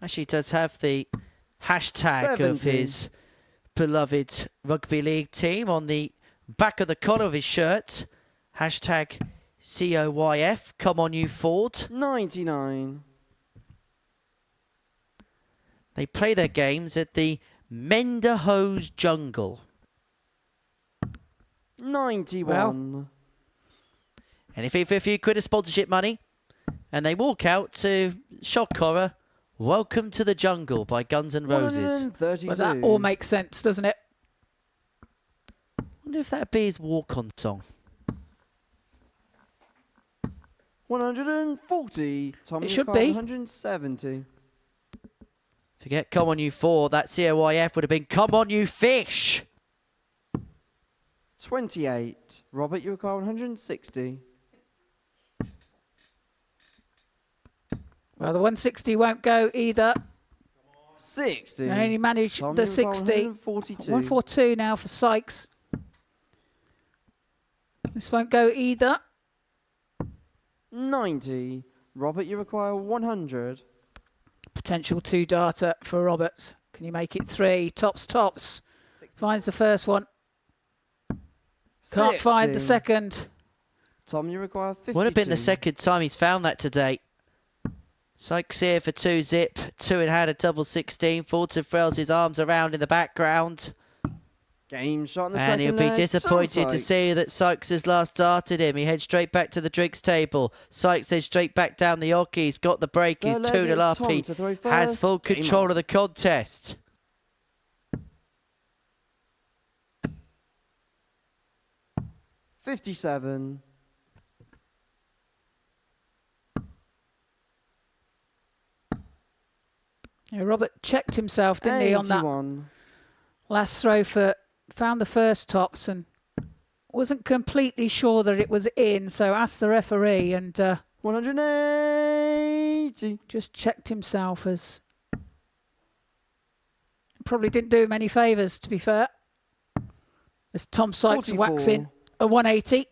Actually, he does have the hashtag of 70. his beloved rugby league team on the back of the collar of his shirt. Hashtag COYF. Come on, you Ford. 99. They play their games at the Menderhose Jungle. 91. And if a few quid of sponsorship money, and they walk out to shock horror, Welcome to the Jungle by Guns N' Roses. 132. Well, that all makes sense, doesn't it? I wonder if that'd be his walk-on song. 140. Tom, It you should require be. 170. Forget Come On You 4. That COYF would have been Come On You Fish. 28. Robert, you require 160. Well, the 160 won't go either. 60. I only managed Tom, the you require 60. 142. 142 now for Sykes. This won't go either. 90. Robert, you require 100. Potential 2 data for Robert. Can you make it 3? Tops. Finds the first one. Can't find the 60. second. Tom, you require 52. Would have been the second time he's found that today. Sykes here for 2 zip. 2 in hand, a double 16. Thornton throws his arms around in the background. Game shot in the And second he'll be leg. disappointed to see that Sykes has last darted him. He heads straight back to the drinks table. Sykes heads straight back down the hockey. He's got the break. He's 2-0 up. He has full control of the contest. $57. Yeah, Robert checked himself, didn't he, on that 81. last throw found the first tops and wasn't completely sure that it was in, so asked the referee and 180. Just checked himself, as probably didn't do him any favours, to be fair. As Tom Sykes 44. whacks in a 180.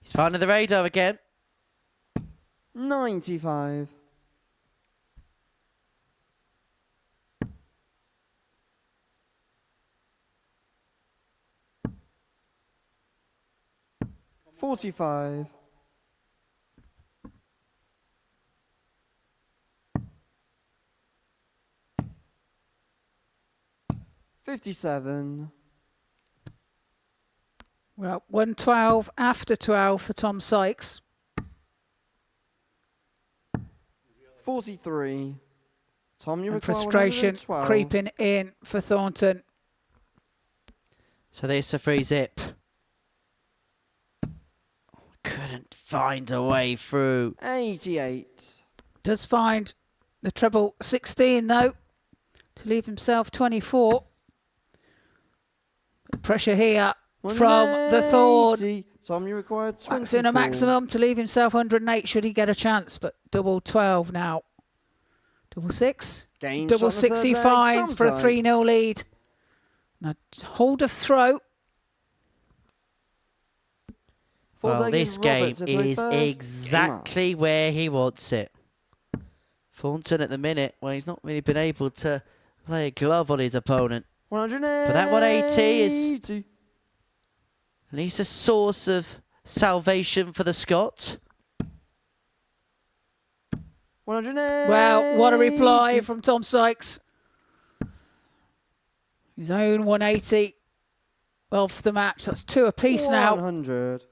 He's finding the radar again. 95. $45. $57. Well, 112 after 12 for Tom Sykes. 43. Tom, you And require frustration 112. creeping in for Thornton. So there's the free zip. Couldn't find a way through. 88. Does find the treble 16 though, to leave himself 24. Pressure here from the Thorn. 180. Tom, you require 24. Whacks in a maximum to leave himself 108 should he get a chance, but double 12 now. Double 6. Game Double shot in the 6 he third leg. finds Tom for a Sykes. 3-0 lead. Now hold of throw. Fourth Well, leg this is game Roberts at is 21st. exactly where he wants it. Thornton at the minute, well, he's not really been able to lay a glove on his opponent. 180. But that 180 is at least a source of salvation for the Scot. 180. Well, what a reply from Tom Sykes. His own 180 of the match. That's 2 apiece now. 100.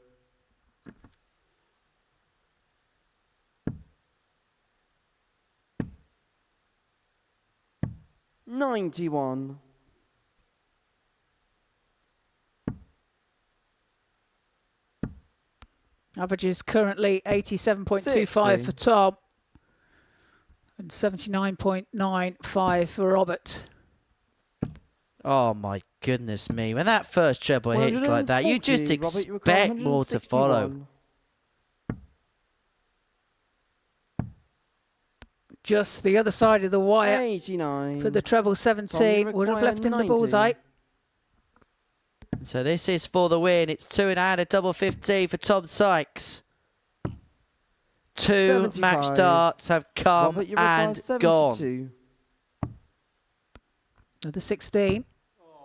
$91. Averages currently 87.25 60. for Tom and 79.95 for Robert. Oh my goodness me. When that first treble hits like that, you just 140. Robert, you require expect more to follow. 161. Just the other side of the wire 89. for the treble 17. Would have left him the 90. bullseye. So this is for the win. It's 2 in hand, a double 15 for Tom Sykes. 2 75. match darts have come Robert, you require and 72. gone. Another 16.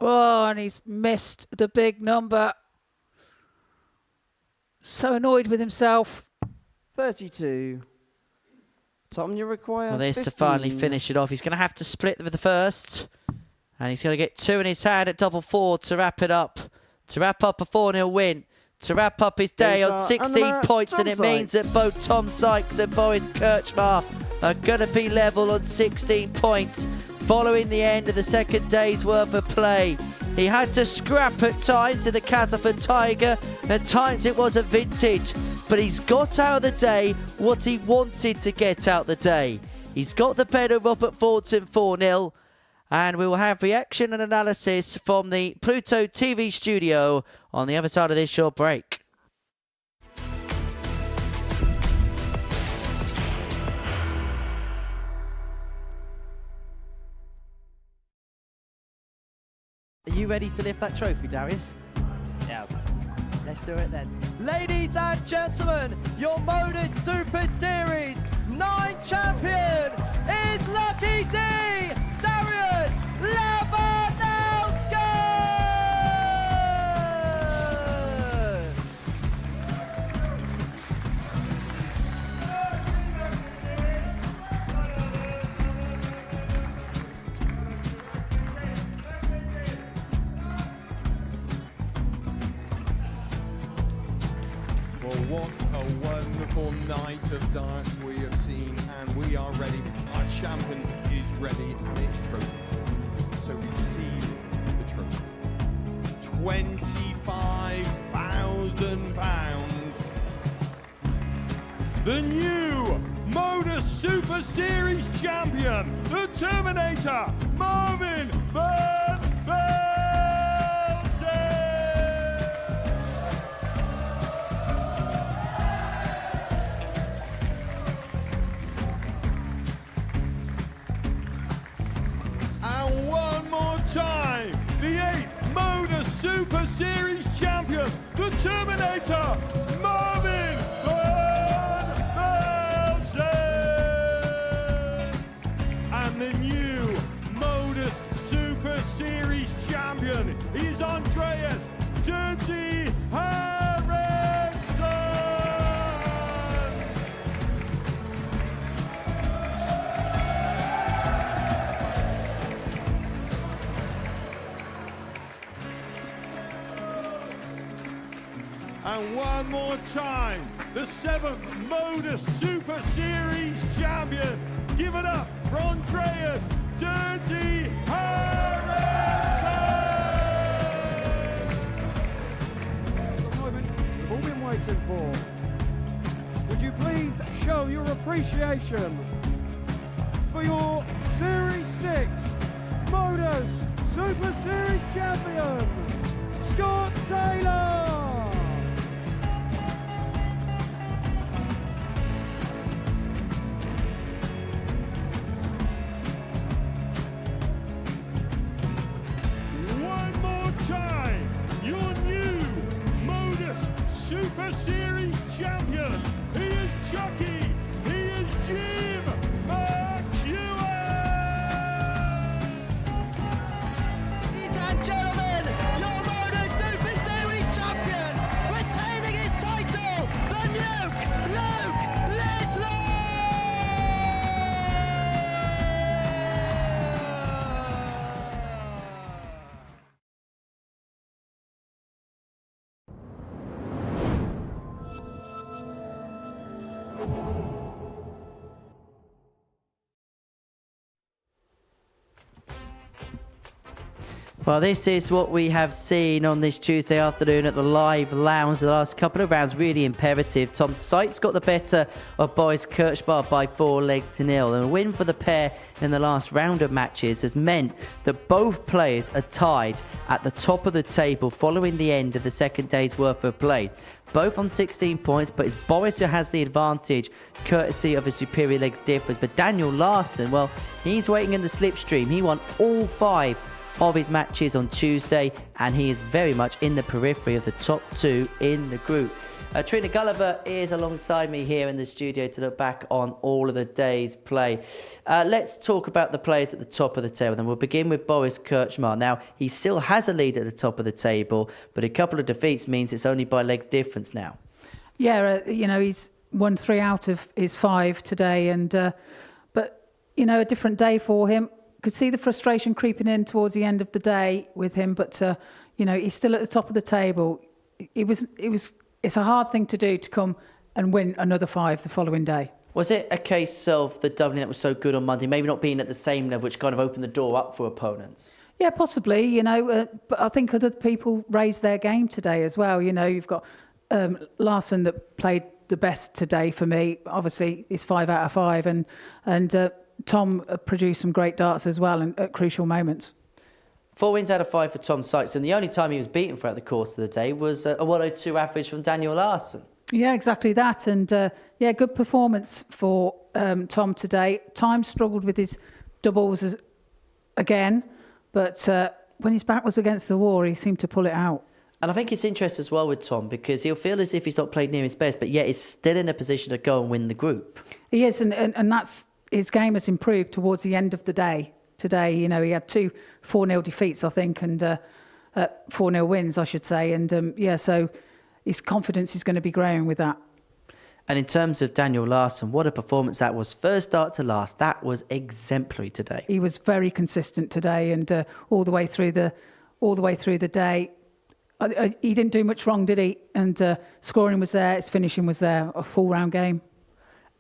Oh, and he's missed the big number. So annoyed with himself. 32. Tom, you require Well, there's 15. to finally finish it off. He's going to have to split with the first. And he's going to get 2 in his hand at double 4 to wrap it up. To wrap up a 4-0 win. To wrap up his day on 16 points. And it means that both Tom Sykes and Boris Kirchmar are going to be level on 16 points following the end of the second day's worth of play. He had to scrap at times in the Castleford Tiger. At times it wasn't vintage. But he's got out of the day what he wanted to get out the day. He's got the better of Robert Thornton 4-0. And we will have reaction and analysis from the Pluto TV studio on the other side of this short break. Are you ready to lift that trophy, Darius? Yes. Let's do it then. Ladies and gentlemen, your Modus Super Series 9 champion is Lucky D, Darius Labanowski! Well, what a wonderful night of darts we have seen, and we are ready. Our champion is ready, and it's trophy time. So receive the trophy. £25,000. The new Modus Super Series champion, the Terminator, Marvin Van time, the 8th Modus Super Series champion, the Terminator, Marvin Van Velzen. And the new Modus Super Series champion is Andreas Dirty Harrison. And one more time, the 7th Modus Super Series champion. Give it up for Andreas Dirty Harrison! The moment we've all been waiting for. Would you please show your appreciation for your Series 6 Modus Super Series champion, Scott Taylor! Super Series champion. He is Chucky. He is Jim McEwen. Ladies and gentlemen, your Modus Super Series champion, retaining his title, the Nuke, Luke Littler! Well, this is what we have seen on this Tuesday afternoon at the live lounge. The last couple of rounds really imperative. Tom Sykes got the better of Boris Kirchmar by 4-0. And a win for the pair in the last round of matches has meant that both players are tied at the top of the table following the end of the second day's worth of play. Both on 16 points, but it's Boris who has the advantage, courtesy of a superior legs difference. But Daniel Larson, well, he's waiting in the slipstream. He won all 5 of his matches on Tuesday, and he is very much in the periphery of the top 2 in the group. Trina Gulliver is alongside me here in the studio to look back on all of the day's play. Let's talk about the players at the top of the table. Then we'll begin with Boris Kirchmar. Now, he still has a lead at the top of the table, but a couple of defeats means it's only by legs difference now. Yeah, you know, he's won 3 out of his 5 today, and but you know, a different day for him. Could see the frustration creeping in towards the end of the day with him, but you know, he's still at the top of the table. It's a hard thing to do to come and win another 5 the following day. Was it a case of the doubling that was so good on Monday, maybe not being at the same level, which kind of opened the door up for opponents? Yeah, possibly, you know, but I think other people raised their game today as well. You know, you've got Larsson that played the best today for me. Obviously, it's 5 out of 5, and Tom produced some great darts as well and at crucial moments. 4 wins out of 5 for Tom Sykes, and the only time he was beaten throughout the course of the day was a 102 average from Daniel Larson. Yeah, exactly that. And yeah, good performance for Tom today. Time struggled with his doubles again, but when his back was against the wall, he seemed to pull it out. And I think it's interesting as well with Tom, because he'll feel as if he's not played near his best, but yet he's still in a position to go and win the group. He is, and that's, his game has improved towards the end of the day. Today, you know, he had 2 4-0 defeats, I think, and 4-0 wins, I should say. And yeah, so his confidence is going to be growing with that. And in terms of Daniel Larson, what a performance that was. First start to last, that was exemplary today. He was very consistent today, and all the way through the day. He didn't do much wrong, did he? And scoring was there, his finishing was there, a full round game.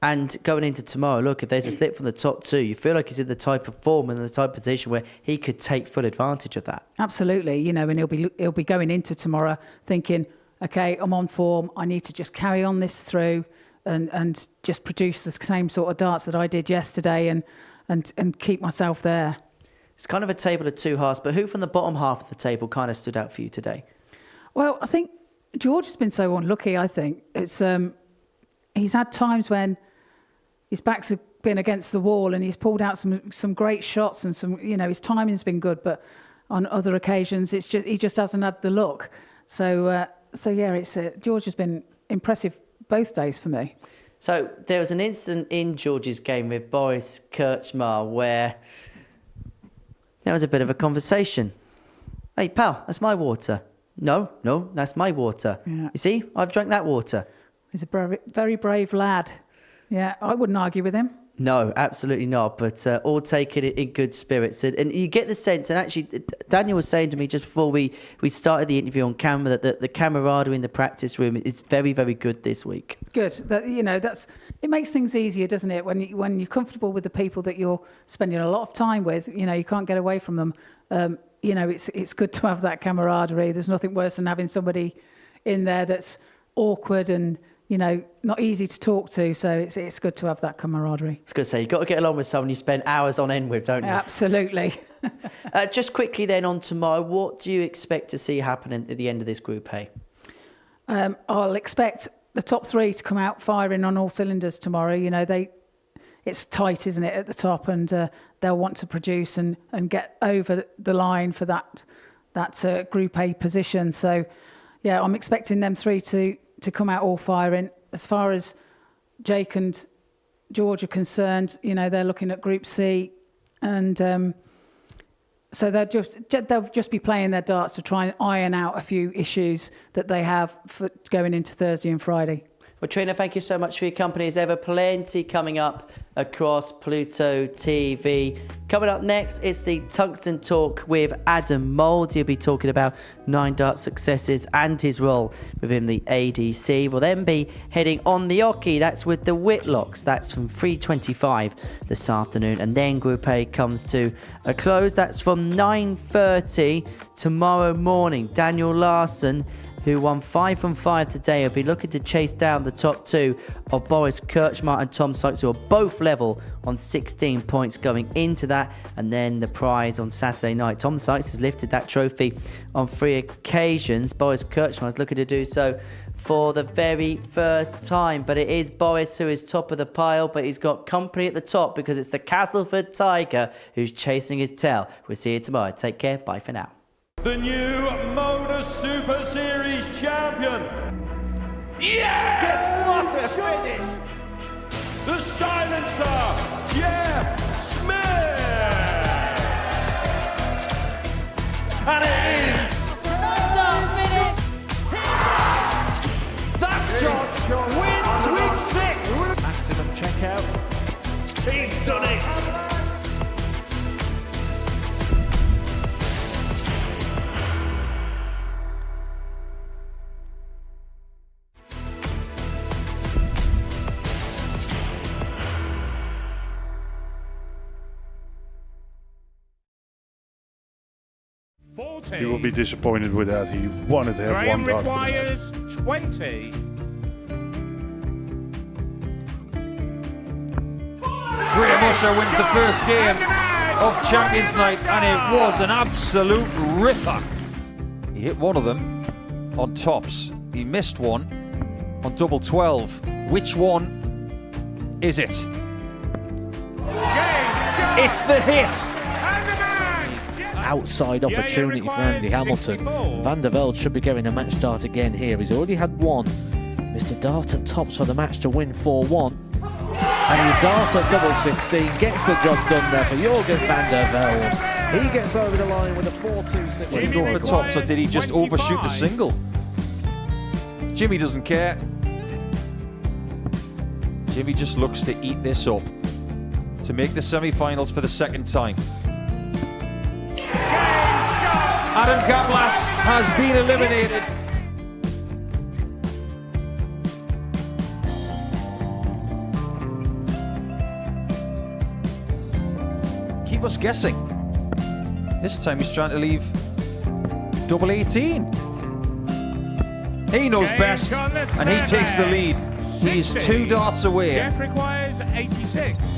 And going into tomorrow, look, if there's a slip from the top 2, you feel like he's in the type of form and the type of position where he could take full advantage of that. Absolutely, you know, and he'll be going into tomorrow thinking, okay, I'm on form, I need to just carry on this through and just produce the same sort of darts that I did yesterday and keep myself there. It's kind of a table of 2 halves, but who from the bottom half of the table kind of stood out for you today? Well, I think George has been so unlucky, I think. It's he's had times when his back's been against the wall and he's pulled out some great shots and some, you know, his timing's been good, but on other occasions it's just he just hasn't had the luck. So yeah, it's George has been impressive both days for me. So there was an incident in George's game with Boris Kirchmar where there was a bit of a conversation. Hey pal, that's my water. No, that's my water. Yeah. You see, I've drank that water. He's a very brave lad. Yeah, I wouldn't argue with him. No, absolutely not. But all taken it in good spirits. And you get the sense, and actually, Daniel was saying to me just before we started the interview on camera that the camaraderie in the practice room is very, very good this week. Good. You know, it makes things easier, doesn't it? When you're comfortable with the people that you're spending a lot of time with, you know, you can't get away from them. You know, it's good to have that camaraderie. There's nothing worse than having somebody in there that's awkward and, you know, not easy to talk to. So it's good to have that camaraderie. I was going to say, you've got to get along with someone you spend hours on end with, don't you? Absolutely. Just quickly then on tomorrow, what do you expect to see happening at the end of this Group A? I'll expect the top 3 to come out firing on all cylinders tomorrow. You know, it's tight, isn't it, at the top, and they'll want to produce and get over the line for that Group A position. So, yeah, I'm expecting them 3 to come out all firing. As far as Jake and George are concerned, you know, they're looking at Group C, and so they'll just be playing their darts to try and iron out a few issues that they have for going into Thursday and Friday. Well, Trina, thank you so much for your company. As ever, plenty coming up across Pluto TV. Coming up next, it's the Tungsten Talk with Adam Mould. He'll be talking about 9 dart successes and his role within the ADC. We'll then be heading on the Oki. That's with the Whitlocks. That's from 3:25 this afternoon. And then Group A comes to a close. That's from 9:30 tomorrow morning. Daniel Larson, who won 5 from 5 today, will be looking to chase down the top 2 of Boris Kirchmar and Tom Sykes, who are both level on 16 points going into that. And then the prize on Saturday night. Tom Sykes has lifted that trophy on 3 occasions. Boris Kirchmar is looking to do so for the very first time. But it is Boris who is top of the pile, but he's got company at the top because it's the Castleford Tiger who's chasing his tail. We'll see you tomorrow. Take care. Bye for now. The new Modus Super Series champion. Yes! What a finish! The silencer, Jeff Smith! And it is... That shot wins week 6! Maximum checkout. He's done it! He will be disappointed with that. He wanted to have Graham 1 dart. requires 20. Graham Russia wins the first game of Champions Night, and it was an absolute ripper. He hit one of them on tops. He missed one on double 12. Which one is it? It's the hit! Outside opportunity for Andy Hamilton. Van der Velde should be getting a match start again here. He's already had one. Mr. Dart at tops for the match to win 4-1. And the Dart at double 16 gets the job done there for Jürgen van der Velde. He gets over the line with a 4-2-6. Did he go for tops, or did he just overshoot the single? Jimmy doesn't care. Jimmy just looks to eat this up to make the semi-finals for the second time. Adam Kaplas has been eliminated. Keep us guessing. This time he's trying to leave double 18. He knows best, and he takes the lead. He is 2 darts away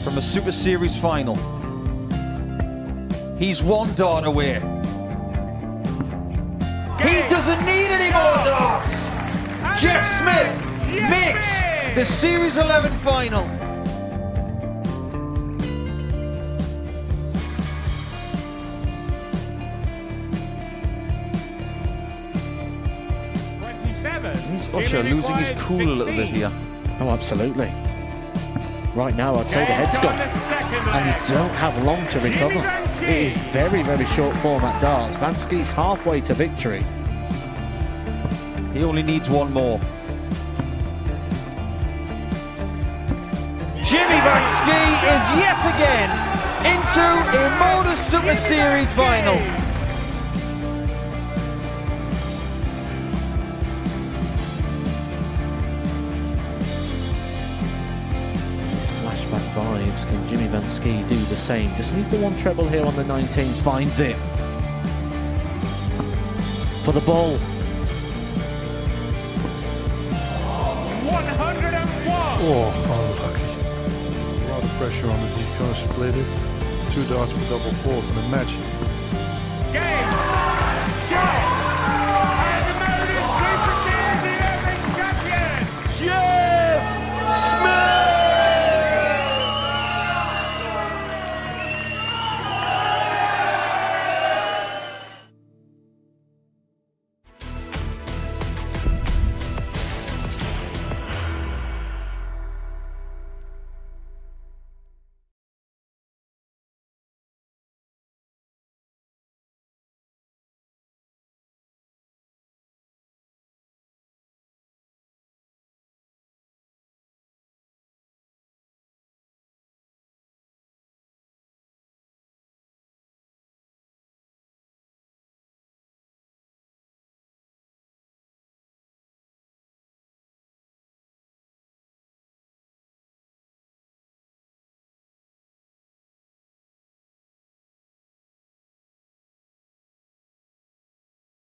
from a Super Series final. He's 1 dart away. He doesn't need any more darts. Jeff Smith makes the Series 11 final. Is Usher losing his cool a little bit here? Oh, absolutely. Right now, I'd say the head's gone. And you don't have long to recover. It is very, very short format darts. Vansky's halfway to victory. He only needs one more. Jimmy Vansky is yet again into a Modus Super Series final. Flashback vibes. Can Jimmy Vansky do the same? Just needs the one treble here on the 19s. Finds it. For the ball. 101! Oh, unlucky. A lot of pressure on it. He's going to split it. 2 darts for double 4 for the match. Game